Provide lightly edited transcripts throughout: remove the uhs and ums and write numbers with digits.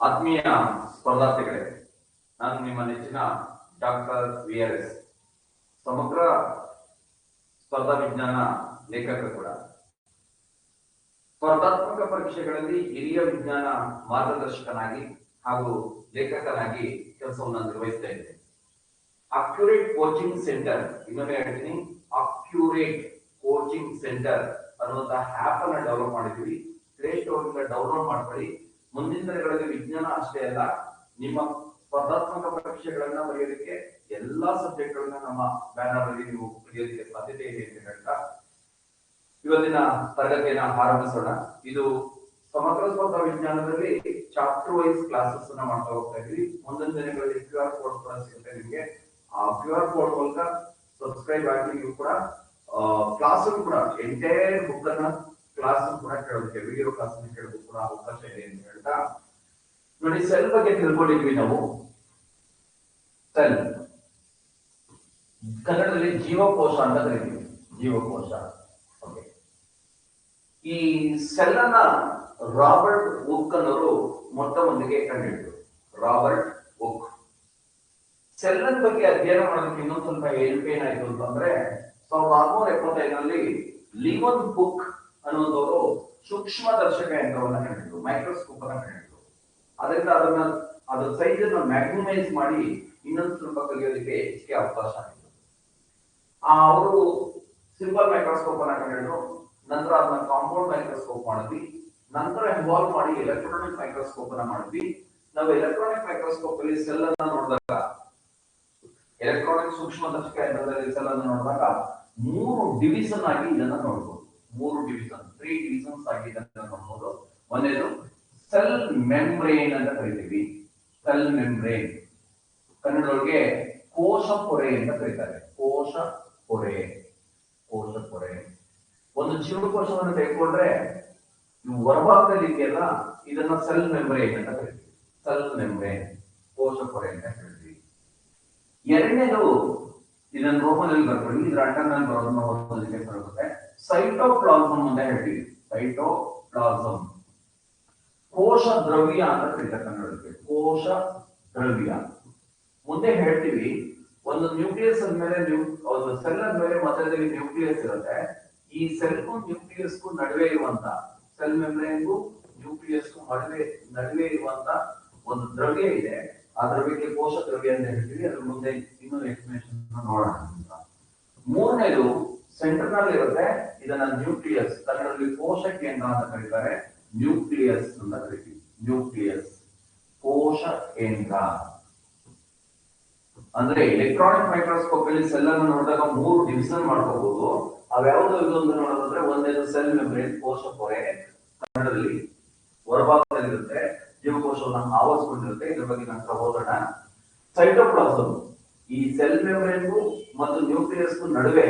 ಆತ್ಮೀಯ ಸ್ಪರ್ಧಾರ್ಥಿಗಳೇ, ನಾನು ನಿಮ್ಮ ನೆಚ್ಚಿನ ಡಾಕ್ಟರ್ VRS, ಸಮಗ್ರ ಸ್ಪರ್ಧಾ ವಿಜ್ಞಾನ ಲೇಖಕ ಕೂಡ. ಸ್ಪರ್ಧಾತ್ಮಕ ಪರೀಕ್ಷೆಗಳಲ್ಲಿ ಹಿರಿಯ ವಿಜ್ಞಾನ ಮಾರ್ಗದರ್ಶಕನಾಗಿ ಹಾಗೂ ಲೇಖಕನಾಗಿ ಕೆಲಸವನ್ನು ನಿರ್ವಹಿಸ್ತಾ ಇದ್ದೇನೆ. ಅಕ್ಯುರೇಟ್ ಕೋಚಿಂಗ್ ಸೆಂಟರ್, ಇನ್ನೊಮ್ಮೆ ಹೇಳ್ತೀನಿ, ಅಕ್ಯುರೇಟ್ ಕೋಚಿಂಗ್ ಸೆಂಟರ್ ಅನ್ನುವಂತಹ ಆಪ್ ಅನ್ನ ಡೆವಲಪ್ ಮಾಡಿದ್ವಿ. ಪ್ಲೇ ಸ್ಟೋರ್ ಇಂದ ಡೌನ್ಲೋಡ್ ಮಾಡ್ಕೊಳ್ಳಿ. ಮುಂದಿನ ದಿನಗಳಲ್ಲಿ ವಿಜ್ಞಾನ ಅಷ್ಟೇ ಅಲ್ಲ, ನಿಮ್ಮ ಸ್ಪರ್ಧಾತ್ಮಕ ಪರೀಕ್ಷೆಗಳನ್ನ ಬರೆಯೋದಕ್ಕೆ ಎಲ್ಲಾ ಸಬ್ಜೆಕ್ಟ್ ಗಳನ್ನ ನಮ್ಮ ಬ್ಯಾನರ್ ಅಲ್ಲಿ ನೀವು ಬರೆಯೋದಕ್ಕೆ ಸಾಧ್ಯತೆ ಇದೆ ಅಂತ ಹೇಳ್ತಾ ಇವತ್ತಿನ ತರಗತಿಯನ್ನ ಆರಂಭಿಸೋಣ. ಇದು ಸಮಗ್ರ ಸ್ಪರ್ಧಾ ವಿಜ್ಞಾನದಲ್ಲಿ ಚಾಪ್ಟರ್ ವೈಸ್ ಕ್ಲಾಸಸ್ ಅನ್ನ ಮಾಡ್ತಾ ಹೋಗ್ತಾ ಇದ್ವಿ. ಮುಂದಿನ ದಿನಗಳಲ್ಲಿ QR ಕೋಡ್ ಕೂಡ ಸಿಗುತ್ತೆ ನಿಮಗೆ. ಆ QR ಕೋಡ್ ಮೂಲಕ ಸಬ್ಸ್ಕ್ರೈಬ್ ಆಗಿ ನೀವು ಕೂಡ ಕ್ಲಾಸ್ ಕೂಡ ಎಂಟೈರ್ ಬುಕ್ ಅನ್ನ ಕ್ಲಾಸ್ ಕೂಡ ಕೇಳೋದಕ್ಕೆ, ವಿಡಿಯೋ ಕ್ಲಾಸ್ ಕೇಳೋದಕ್ಕೆ ಕೂಡ ಅವಕಾಶ ಇದೆ ಅಂತ ಹೇಳ್ತಾ ನೋಡಿ, ಸೆಲ್ ಬಗ್ಗೆ ತಿಳ್ಕೊಂಡಿದ್ವಿ ನಾವು. ಸೆಲ್ ಕನ್ನಡದಲ್ಲಿ ಜೀವಕೋಶ ಅಂತ ಕರಿತೀವಿ, ಜೀವಕೋಶ. ಓಕೆ, ಈ ಸೆಲ್ ಅನ್ನ ರಾಬರ್ಟ್ ವುಕ್ ಅನ್ನೋರು ಮೊಟ್ಟ ಮೊದಲಿಗೆ ಕಂಡುಹಿಡಿದ್ರು. ರಾಬರ್ಟ್ ವುಕ್ ಸೆಲ್ ಬಗ್ಗೆ ಅಧ್ಯಯನ ಮಾಡೋದಕ್ಕೆ ಇನ್ನೊಂದು ಸ್ವಲ್ಪ ಹೆಲ್ಪ್ ಏನಾಯ್ತು ಅಂತಂದ್ರೆ 1675ರಲ್ಲಿ ಲಿವನ್ ಬುಕ್ ಅನ್ನುವಂಥವರು ಸೂಕ್ಷ್ಮ ದರ್ಶಕ ಯಂತ್ರವನ್ನ ಕಂಡಿದ್ರು, ಮೈಕ್ರೋಸ್ಕೋಪ್ ಅನ್ನ ಕಂಡಿದ್ರು. ಅದರಿಂದ ಅದರ ಸೈಜ್ ಅನ್ನು ಮ್ಯಾಗ್ನಿಮೈಸ್ ಮಾಡಿ ಇನ್ನೊಂದು ಸ್ವಲ್ಪ ಕಲಿಯೋದಕ್ಕೆ ಹೆಚ್ಚಿಗೆ ಅವಕಾಶ ಆಯಿತು. ಅವರು ಸಿಂಪಲ್ ಮೈಕ್ರೋಸ್ಕೋಪ್ ಅನ್ನ ಕಂಡಿದ್ರು. ನಂತರ ಅದನ್ನ ಕಾಂಪೌಂಡ್ ಮೈಕ್ರೋಸ್ಕೋಪ್ ಮಾಡಿದ್ವಿ. ನಂತರ ಇನ್ವಾಲ್ವ್ ಮಾಡಿ ಎಲೆಕ್ಟ್ರಾನಿಕ್ ಮೈಕ್ರೋಸ್ಕೋಪ್ ಅನ್ನ ಮಾಡಿದ್ವಿ. ನಾವು ಎಲೆಕ್ಟ್ರಾನಿಕ್ ಮೈಕ್ರೋಸ್ಕೋಪ್ ಅಲ್ಲಿ ಸೆಲ್ ಅನ್ನ ನೋಡಿದಾಗ, ಎಲೆಕ್ಟ್ರಾನಿಕ್ ಸೂಕ್ಷ್ಮ ದರ್ಶಕ ಯಂತ್ರದಲ್ಲಿ ಸೆಲ್ ಅನ್ನು ನೋಡಿದಾಗ 3 ಡಿವಿಷನ್ ಆಗಿ ಇದನ್ನ ನೋಡಬಹುದು. 3 ಡಿವಿಷನ್, 3 ಡಿವಿಷನ್ಸ್ ಆಗಿ ಇದನ್ನ ನೋಡಬಹುದು. ಒಂದೇದು ಸೆಲ್ ಮೆಂಬ್ರೇನ್ ಅಂತ ಕರಿತೀವಿ. ಸೆಲ್ ಮೆಂಬ್ರೇನ್ ಕನ್ನಡದೊಳಗೆ ಕೋಶ ಪೊರೆ ಅಂತ ಕರೀತಾರೆ. ಕೋಶ ಪೊರೆ, ಕೋಶ ಪೊರೆ. ಒಂದು ಜೀವಕೋಶವನ್ನು ತೆಗೆದುಕೊಂಡ್ರೆ ಹೊರಭಾಗದಲ್ಲಿ ಇದೆಯಲ್ಲ, ಇದನ್ನ ಸೆಲ್ ಮೆಂಬ್ರೇನ್ ಅಂತ ಕರಿತೀವಿ. ಸೆಲ್ ಮೆಂಬ್ರೇನ್, ಕೋಶ ಪೊರೆ ಅಂತ ಹೇಳ್ತೀವಿ. ಎರಡನೇದು, ಇದನ್ನ ರೋಮನಲ್ಲಿ ಬರ್ಕೊಳ್ಳಿ, ಇದ್ರ ಅಂಡರ್ನಲ್ಲಿ ಬರೋದನ್ನ ಓದೋದಕ್ಕೆ ಬರುತ್ತೆ. ಸೈಟೋಪ್ಲಾಸಮ್ ಅಂತ ಹೇಳ್ತೀವಿ. ಸೈಟೋಪ್ಲಾಸಮ್ ಕೋಶ ದ್ರವ್ಯ ಅಂತ ಕರೀತಾರೆ ಕನ್ನಡಕ್ಕೆ, ಕೋಶ ದ್ರವ್ಯ. ಮುಂದೆ ಹೇಳ್ತೀವಿ, ಒಂದು ನ್ಯೂಕ್ಲಿಯಸ್ ಅಂದ್ಮೇಲೆ ಒಂದು ಸೆಲ್ ಅಂದ್ಮೇಲೆ ಮಧ್ಯದಲ್ಲಿ ನ್ಯೂಕ್ಲಿಯಸ್ ಇರುತ್ತೆ. ಈ ಸೆಲ್ಗೂ ನ್ಯೂಕ್ಲಿಯಸ್ಗೂ ನಡುವೆ ಇರುವಂತ, ಸೆಲ್ ಮೆಂಬ್ರೇನ್ಗೂ ನ್ಯೂಕ್ಲಿಯಸ್ಗೂ ನಡುವೆ ಇರುವಂತ ಒಂದು ದ್ರವ್ಯ ಇದೆ. ಆ ದ್ರವ್ಯಕ್ಕೆ ಕೋಶ ದ್ರವ್ಯ ಅಂತ ಹೇಳ್ತೀವಿ. ಅದ್ರ ಮುಂದೆ ಇನ್ನೊಂದು ಎಕ್ಸ್ಪ್ಲನೇಷನ್ ನೋಡೋಣ ಅಂತ. ಮೂರನೇದು ಸೆಂಟರ್ ನಲ್ಲಿ ಇರುತ್ತೆ, ಇದನ್ನ ನ್ಯೂಕ್ಲಿಯಸ್, ಕನ್ನಡದಲ್ಲಿ ಕೋಶ ಕೇಂದ್ರ ಅಂತ ಕರೀತಾರೆ. ನ್ಯೂಕ್ಲಿಯಸ್ ಅಂತ ಕರಿತೀವಿ. ನ್ಯೂಕ್ಲಿಯಸ್, ಕೋಶ ಕೇಂದ್ರ. ಅಂದ್ರೆ ಎಲೆಕ್ಟ್ರಾನಿಕ್ ಮೈಕ್ರೋಸ್ಕೋಪ್ ಅಲ್ಲಿ ಸೆಲ್ ಅನ್ನು ನೋಡಿದಾಗ 3 ಡಿವಿಷನ್ ಮಾಡ್ಕೋಬಹುದು. ಅವ್ಯಾವುದು ಇದೊಂದು ನೋಡೋದಾದ್ರೆ, ಒಂದೇದು ಸೆಲ್ ಮೆಂಬ್ರೇನ್, ಕೋಶ ಪೊರೆ, ಕನ್ನಡದಲ್ಲಿ ಹೊರಭಾಗದಲ್ಲಿರುತ್ತೆ, ಜೀವಕೋಶವನ್ನು ಆವರಿಸಿಕೊಂಡಿರುತ್ತೆ. ಇದ್ರ ಬಗ್ಗೆ ನಂತರ ಓದೋಣ. ಸೈಟೋಪ್ಲಾಸಮ್, ಈ ಸೆಲ್ ಮೆಂಬ್ರೇನ್ಗೂ ಮತ್ತು ನ್ಯೂಕ್ಲಿಯಸ್ಗೂ ನಡುವೆ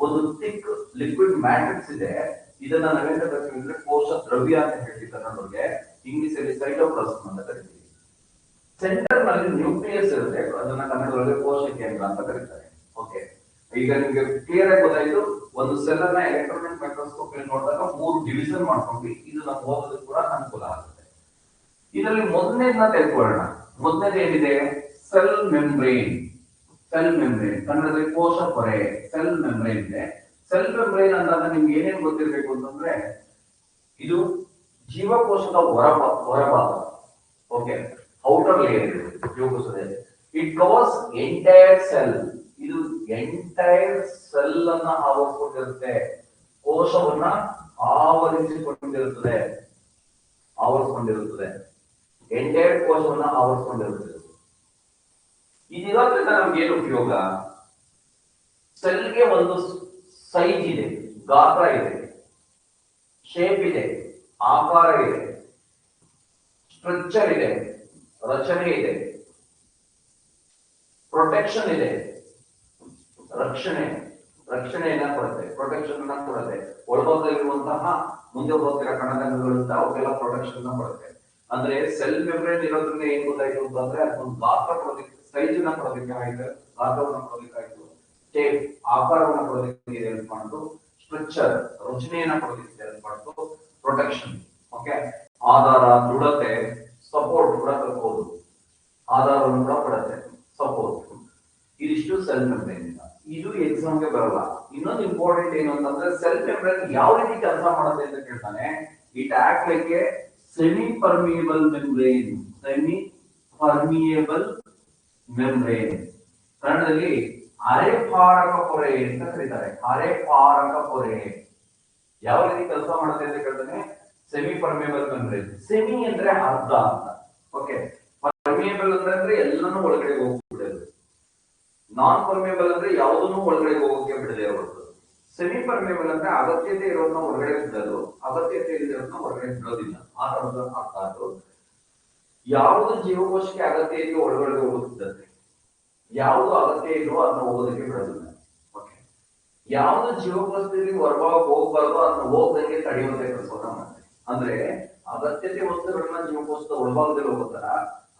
ಒಂದು ಥಿಕ್ ಲಿಕ್ವಿಡ್ ಮ್ಯಾಟ್ರಿಕ್ಸ್ ಇದೆ. ಇದನ್ನ ನಾವೇಂತ ಕರಿತೀವಿ ಅಂದ್ರೆ ಕೋಶ ದ್ರವ್ಯ ಅಂತ ಹೇಳ್ತೀವಿ ಕನ್ನಡದೊಳಗೆ. ಇಂಗ್ಲಿಷ್ ಅಲ್ಲಿ ಸೈಟೋಪ್ಲಾಸಮ್ ಅಂತ ಕರಿತೀವಿ. ಸೆಂಟರ್ ನಲ್ಲಿ ನ್ಯೂಕ್ಲಿಯಸ್ ಇರುತ್ತೆ, ಅದನ್ನ ಕನ್ನಡದೊಳಗೆ ಕೋಶ ಕೇಂದ್ರ ಅಂತ ಕರೀತಾರೆ. ಓಕೆ, ಈಗ ನಿಮ್ಗೆ ಕ್ಲಿಯರ್ ಆಗಿ ಗೊತ್ತಾಯ್ತು. ಒಂದು ಸೆಲ್ ಅನ್ನ ಎಲೆಕ್ಟ್ರಾನಿಕ್ ಮೈಕ್ರೋಸ್ಕೋಪ್ ಅಲ್ಲಿ ನೋಡಿದಾಗ 3 ಡಿವಿಷನ್ ಮಾಡ್ಕೊಂಡ್ವಿ. ಇದು ನಮ್ಗೆ ಓದೋದಕ್ಕೆ ಕೂಡ ಅನುಕೂಲ ಆಗುತ್ತೆ. ಇದರಲ್ಲಿ ಮೊದಲನೇದನ್ನ ತೆಗೆದುಕೊಳ್ಳೋಣ. ಮೊದಲನೇದು ಏನಿದೆ? Cell membrane. ಸೆಲ್ ಮೆಂಬ್ರೇನ್ ಕನ್ನಡದಲ್ಲಿ ಕೋಶ ಪೊರೆ, ಸೆಲ್ ಮೆಂಬ್ರೇನ್ ಇದೆ. ಸೆಲ್ ಮೆಂಬ್ರೇನ್ ಅಂದಾಗ ನಿಮ್ಗೆ ಏನೇನು ಗೊತ್ತಿರಬೇಕು ಅಂತಂದ್ರೆ, ಇದು ಜೀವಕೋಶದ ಹೊರಭಾಗ. ಓಕೆ, ಔಟರ್ ಲೇಯರ್ ಜೀವಕೋಶದ. It covers entire cell. ಇದು ಎಂಟೈರ್ ಸೆಲ್ ಅನ್ನ ಆವರಿಸಿಕೊಂಡಿರುತ್ತೆ, ಕೋಶವನ್ನ ಆವರಿಸಿಕೊಂಡಿರುತ್ತದೆ. ಎಂಟೈರ್ ಕೋಶವನ್ನ ಆವರಿಸಿಕೊಂಡಿರುತ್ತದೆ. ಇದಿರೋದ್ರಿಂದ ನಮ್ಗೆ ಏನು ಉಪಯೋಗ? ಸೆಲ್ಗೆ ಒಂದು ಸೈಜ್ ಇದೆ, ಗಾತ್ರ ಇದೆ, ಶೇಪ್ ಇದೆ, ಆಕಾರ ಇದೆ, ಸ್ಟ್ರಕ್ಚರ್ ಇದೆ, ರಚನೆ ಇದೆ, ಪ್ರೊಟೆಕ್ಷನ್ ಇದೆ, ರಕ್ಷಣೆಯನ್ನ ಕೊಡುತ್ತೆ, ಪ್ರೊಟೆಕ್ಷನ್ ಅನ್ನ ಕೊಡುತ್ತೆ. ಒಳಭಾಗದಲ್ಲಿರುವಂತಹ ಮುಂದೆ ಹೋಗ್ತಿರೋ ಕಣಗಳಿಂದ ಅವಕ್ಕೆಲ್ಲ ಪ್ರೊಟೆಕ್ಷನ್ ಅನ್ನ ಕೊಡುತ್ತೆ. ಅಂದ್ರೆ ಸೆಲ್ ಮೆಂಬ್ರೇನ್ ಇರೋದ್ರಿಂದ ಏನ್ ಗೊತ್ತಾಯ್ತು ಅಂತಂದ್ರೆ, ಅದೊಂದು ಗಾತ್ರ ಕೊಡೋದಕ್ಕೆ, ಸೈಜ್ ಅನ್ನ ಕೊಡೋದಕ್ಕೆ ಆಯ್ತು, ಗಾತ್ರವನ್ನ ಕೊಡೋದಕ್ಕೆ ಆಯ್ತು, ಶೇಪ್ ಆಕಾರವನ್ನ ಕೊಡೋದಕ್ಕೆ ಹೆಲ್ಪ್ ಮಾಡ್ತು, ಸ್ಟ್ರಕ್ಚರ್ ರಚನೆಯನ್ನ ಕೊಡೋದಕ್ಕೆ ಹೆಲ್ಪ್ ಮಾಡ್ತು, ಪ್ರೊಟೆಕ್ಷನ್. ಓಕೆ, ಆಧಾರ, ದೃಢತೆ, ಸಪೋರ್ಟ್ ಕೂಡ ಕಲ್ಬಹುದು, ಆಧಾರವನ್ನು ಕೂಡ ಕೊಡುತ್ತೆ, ಸಪೋರ್ಟ್. ಇದಿಷ್ಟು ಸೆಲ್ ಮೆಂಬ್ರೇನ್ ಇಂದ. ಇದು ಎಕ್ಸಾಮ್ಗೆ ಬರಲ್ಲ. ಇನ್ನೊಂದು ಇಂಪಾರ್ಟೆಂಟ್ ಏನು ಅಂತಂದ್ರೆ ಸೆಲ್ ಮೆಂಬ್ರೇನ್ ಯಾವ ರೀತಿ ಕೆಲಸ ಮಾಡುತ್ತೆ ಅಂತ ಕೇಳ್ತಾನೆ. It act like A semi permeable membrane. Semi permeable membrane ಕನ್ನಡದಲ್ಲಿ ಅರೆಪಾರಕ ಪೊರೆ ಅಂತ ಕರೀತಾರೆ. ಅರೆಪಾರಕ ಪೊರೆ ಯಾವ ರೀತಿ ಕೆಲಸ ಮಾಡುತ್ತೆ ಅಂತ ಕೇಳ್ತಾನೆ. Semi permeable membrane. ಸೆಮಿ ಅಂದ್ರೆ ಅರ್ಧ ಅಂತ. ಓಕೆ, ಪರ್ಮಿಯಬಲ್ ಅಂದ್ರೆ ಎಲ್ಲಾನು ಒಳಗಡೆ ಹೋಗ್ಬಿಡೋದು. ನಾನ್ ಪರ್ಮಿಯಬಲ್ ಅಂದ್ರೆ ಯಾವುದನ್ನು ಒಳಗಡೆ ಹೋಗೋಕೆ ಬಿಡದೆ ಇರೋದು. ಸೆಮಿ ಪರ್ಮಿಯಬಲ್ ಅಂದ್ರೆ ಅಗತ್ಯತೆ ಇರೋದನ್ನ ಹೊರಗಡೆ ಬಿಡೋದು, ಅಗತ್ಯತೆ ಇರೋದನ್ನ ಹೊರಗಡೆ ಬಿಡೋದಿಲ್ಲ. ಆ ತರದ ಅರ್ಥ ಅದು. ಯಾವುದು ಜೀವಕೋಶಕ್ಕೆ ಅಗತ್ಯ ಇದೆಯೋ ಒಳಗಡೆ ಹೋಗುತ್ತದೆ, ಯಾವುದು ಅಗತ್ಯ ಇದೆಯೋ ಅದನ್ನ ಹೋಗೋದಕ್ಕೆ ಬಿಡೋದಿಲ್ಲ. ಓಕೆ, ಯಾವುದು ಜೀವಕೋಶದಲ್ಲಿ ಹೊರಭಾಗ ಹೋಗ್ಬಾರ್ದು ಅದನ್ನ ಹೋಗದಂಗೆ ತಡೆಯುವಂತೆ ಕೆಲಸವನ್ನ ಮಾಡುತ್ತೆ. ಅಂದ್ರೆ ಅಗತ್ಯತೆ ವಸ್ತುಗಳನ್ನ ಜೀವಕೋಶದ ಒಳಭಾಗದಲ್ಲಿ ಹೋಗುತ್ತಾರ,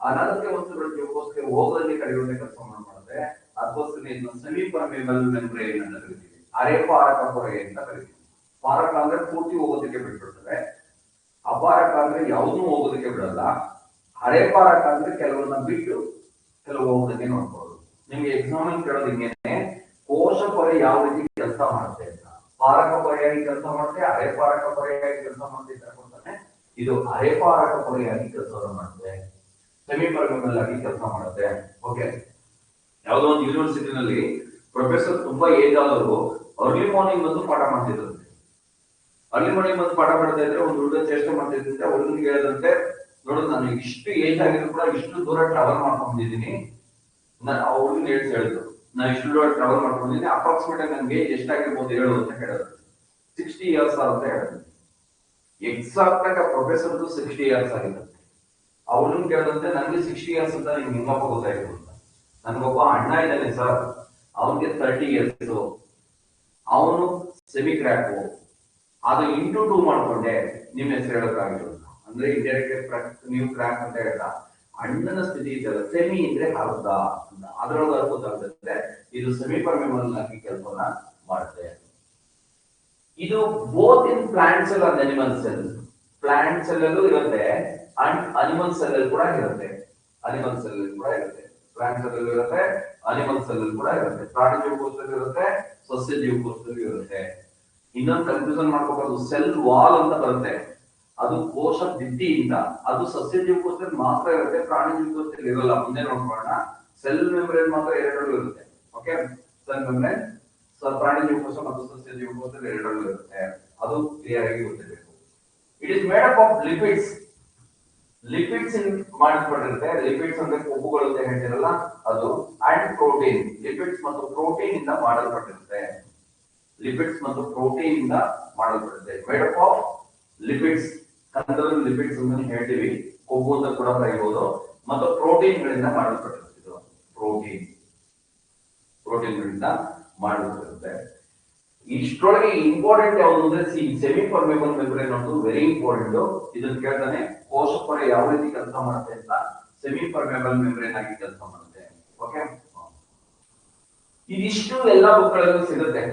ಅನಗತ್ಯ ವಸ್ತುಗಳು ಜೀವಕೋಶಕ್ಕೆ ಹೋಗದಂಗೆ ತಡೆಯುವಂತೆ ಕೆಲಸವನ್ನ ಮಾಡುತ್ತೆ. ಅದಕ್ಕೋಸ್ಕರ ಇದನ್ನ ಸೆಮಿ ಪರ್ಮಿಯಬಲ್ ಮೆಂಬ್ರೇನ್ ಅಂತ ಕರಿತೀವಿ. ಅರೆಪಾರಕ ಪೊರೆ ಅಂತ ಕರಿತೀವಿ. ಪಾರಕ ಅಂದ್ರೆ ಪೂರ್ತಿ ಹೋಗೋದಕ್ಕೆ ಬಿಟ್ಬಿಡ್ತದೆ, ಅಪಾರಕ ಅಂದ್ರೆ ಯಾವುದೂ ಹೋಗೋದಕ್ಕೆ ಬಿಡಲ್ಲ, ಅರೆಪಾರಕ ಅಂದ್ರೆ ಕೆಲವನ್ನ ಬಿಟ್ಟು ಕೆಲವು ಹೋಗೋದಕ್ಕೆ ನೋಡ್ಬೋದು. ನಿಮ್ಗೆ ಎಕ್ಸಾಮ್ ಕೇಳೋದು ಹಿಂಗೇನೆ, ಕೋಶ ಪೊರೆ ಯಾವ ರೀತಿ ಕೆಲಸ ಮಾಡುತ್ತೆ ಅಂತ. ಪಾರಕ ಪೊರೆಯಾಗಿ ಕೆಲಸ ಮಾಡುತ್ತೆ, ಅರೆಪಾರಕ ಪೊರೆಯಾಗಿ ಕೆಲಸ ಮಾಡುತ್ತೆ ಅಂತ ಕೊಡ್ತಾನೆ. ಇದು ಅರೆಪಾರಕ ಪೊರೆಯಾಗಿ ಕೆಲಸವನ್ನು ಮಾಡುತ್ತೆ, ಸೆಮಿ ಪರ್ಮಿಯಬಲ್ ಆಗಿ ಕೆಲಸ ಮಾಡುತ್ತೆ. ಓಕೆ, ಯಾವುದೋ ಒಂದು ಯೂನಿವರ್ಸಿಟಿನಲ್ಲಿ ಪ್ರೊಫೆಸರ್ ತುಂಬಾ ಏಜ್ ಆದವರು ಅರ್ಲಿ ಮಾರ್ನಿಂಗ್ ಬಂದು ಪಾಠ ಮಾಡ್ತಿದ್ರಂತೆ. ಅರ್ಲಿ ಮಾರ್ನಿಂಗ್ ಬಂದು ಪಾಠ ಮಾಡ್ತಾ ಇದ್ರೆ ಒಂದು ಹುಡುಗ ಚೇಷ್ಟೆ ಮಾಡ್ತಿದ್ದಂತೆ. ಹುಡುಗನಿಗೆ ಹೇಳಿದಂತೆ, ನೋಡು ನಾನು ಇಷ್ಟು ಏಜ್ ಆಗಿದ್ರು ಕೂಡ ಇಷ್ಟು ದೂರ ಟ್ರಾವೆಲ್ ಮಾಡ್ಕೊಂಡಿದ್ದೀನಿ. ಹುಡುಗನ ಹೇಳಿದ್ರು, ನಾನು ಇಷ್ಟು ದೂರ ಟ್ರಾವೆಲ್ ಮಾಡ್ಕೊಂಡಿದ್ದೀನಿ, ಅಪ್ರಾಕ್ಸಿಮೇಟ್ ಆಗಿ ನನ್ಗೆ ಎಷ್ಟಾಗಿರ್ಬೋದು ಹೇಳು ಅಂತ ಹೇಳಿದ್ರು. 60 years ಅಂತ ಹೇಳಿದ್ರು. ಎಕ್ಸಾಕ್ಟ್ ಆಗಿ ಆ ಪ್ರೊಫೆಸರ್ 60 years ಆಗಿರುತ್ತೆ. ಅವ್ರನ್ನ ಕೇಳಿದಂತೆ ನನಗೆ 60 years ಅಂತ ನಿಮ್ಗೆ ನಿಮ್ಮಪ್ಪ ಗೊತ್ತಾಯ್ತು ಅಂತ. ನನ್ಗೊಬ್ಬ ಅಣ್ಣ ಇದ್ದಾನೆ ಸರ್, ಅವನಿಗೆ 30 years, ಅವನು ಸೆಮಿ ಕ್ರ್ಯಾಕ್, ಅದು ಇಂಟು 2 ಮಾಡ್ಕೊಂಡೆ ನಿಮ್ ಹೆಸರು ಹೇಳೋಕ್ಕಾಗಿಲ್ಲ. ಅಂದ್ರೆ ಇಂಡೈರೆಕ್ಟ್ ನೀವು ಕ್ರ್ಯಾಕ್ ಅಂತ ಹೇಳ್ದ. ಅಣ್ಣನ ಸ್ಥಿತಿ ಇದೆಯಲ್ಲ, ಸೆಮಿ ಅಂದ್ರೆ ಅರ್ಧ, ಅದರೊಳಗೆ ಅರ್ಥ ಗೊತ್ತಾಗುತ್ತೆ. ಇದು ಸೆಮಿ ಪರ್ಮಿಯಬಲ್ ಆಗಿ ಕೆಲಸವನ್ನ ಮಾಡುತ್ತೆ. ಇದು both in plant cell and animal cell. Plant cell ಅಲ್ಲೂ ಇರುತ್ತೆ ಅಂಡ್ ಅನಿಮಲ್ ಸೆಲ್ ಅಲ್ಲಿ ಕೂಡ ಇರುತ್ತೆ. ಅನಿಮಲ್ ಸೆಲ್ ಅಲ್ಲಿ ಕೂಡ ಇರುತ್ತೆ, ಪ್ಲಾಂಟ್ ಸೆಲ್ ಅಲ್ಲಿ ಇರುತ್ತೆ, ಅನಿಮಲ್ ಸೆಲ್ ಅಲ್ಲಿ ಕೂಡ ಇರುತ್ತೆ. ಪ್ರಾಣಿ ಜೀವಕೋಶದಲ್ಲಿ ಇರುತ್ತೆ, ಸಸ್ಯ ಜೀವಕೋಶದಲ್ಲಿ ಇರುತ್ತೆ. ಇನ್ನೊಂದು ಕನ್ಫ್ಯೂಷನ್ ಮಾಡ್ಕೋಬಾರ್ದು, ಸೆಲ್ ವಾಲ್ ಅಂತ ಬರುತ್ತೆ, ಅದು ಕೋಶ ಭಿತ್ತಿಯಿಂದ, ಅದು ಸಸ್ಯ ಜೀವಕೋಶದಲ್ಲಿ ಮಾತ್ರ ಇರುತ್ತೆ, ಪ್ರಾಣಿ ಜೀವಕೋಶದಲ್ಲಿ ಇರಲ್ಲ. ಮುಂದೆ ನೋಡ್ಕೊಳ್ಳೋಣ. ಸೆಲ್ ಮೆಂಬ್ರೇನ್ ಮಾತ್ರ ಎರಡರಲ್ಲೂ ಇರುತ್ತೆ. ಓಕೆ, ಸೆಲ್ ಮೆಂಬ್ರೇನ್ ಪ್ರಾಣಿ ಜೀವಕೋಶ ಮತ್ತು ಸಸ್ಯ ಜೀವಕೋಶದಲ್ಲಿ ಎರಡರಲ್ಲೂ ಇರುತ್ತೆ. ಅದು ಕ್ಲಿಯರ್ ಆಗಿ ಗೊತ್ತಿರಬೇಕು. It is made up of lipids. Lipids ಮಾಡಿಕೊಂಡಿರುತ್ತೆ. ಲಿಪಿಡ್ಸ್ ಅಂದ್ರೆ ಕೊಬ್ಬುಗಳು ಅಂತ ಹೇಳ್ತಿರಲ್ಲ ಅದು, ಅಂಡ್ ಪ್ರೋಟೀನ್. ಲಿಪಿಡ್ಸ್ ಮತ್ತು ಪ್ರೋಟೀನ್ ಇಂದ ಮಾಡಲ್ಪಟ್ಟಿರುತ್ತೆ. ಲಿಪಿಡ್ಸ್ ಮತ್ತು ಪ್ರೋಟೀನ್ ಇಂದ ಮಾಡಲ್ಪಡುತ್ತೆ. Made up of lipids. ಕನ್ನಡದಲ್ಲಿ ಲಿಪಿಡ್ಸ್ ಅಂತ ಹೇಳ್ತೀವಿ, ಕೊಬ್ಬು ಅಂತ ಕೂಡ ಕರೆಯಬಹುದು. ಮತ್ತು ಪ್ರೋಟೀನ್ ಗಳಿಂದ ಮಾಡಲ್ಪಟ್ಟಿರುತ್ತೆ. ಇದು ಪ್ರೋಟೀನ್ ಗಳಿಂದ ಮಾಡಲ್ಪಟ್ಟಿರುತ್ತೆ. ಇಷ್ಟರೊಳಗೆ ಇಂಪಾರ್ಟೆಂಟ್ ಯಾವುದು ಅಂದ್ರೆ ಸೆಮಿ ಪರ್ಮಿಯಬಲ್ ಮೆಂಬ್ರೇನ್ ಅನ್ನೋದು ವೆರಿ ಇಂಪಾರ್ಟೆಂಟ್. ಇದನ್ನ ಕೇಳ್ತಾನೆ, ಕೋಶ ಪೊರೆ ಯಾವ ರೀತಿ ಕೆಲಸ ಮಾಡುತ್ತೆ ಅಂತ. ಸೆಮಿ ಪರ್ಮಿಯಬಲ್ ಮೆಂಬ್ರೇನ್ ಆಗಿ ಕೆಲಸ ಮಾಡುತ್ತೆ. ಓಕೆ, ಇದಿಷ್ಟು ಎಲ್ಲಾ ಬುಕ್ಗಳಲ್ಲೂ ಸಿಗುತ್ತೆ.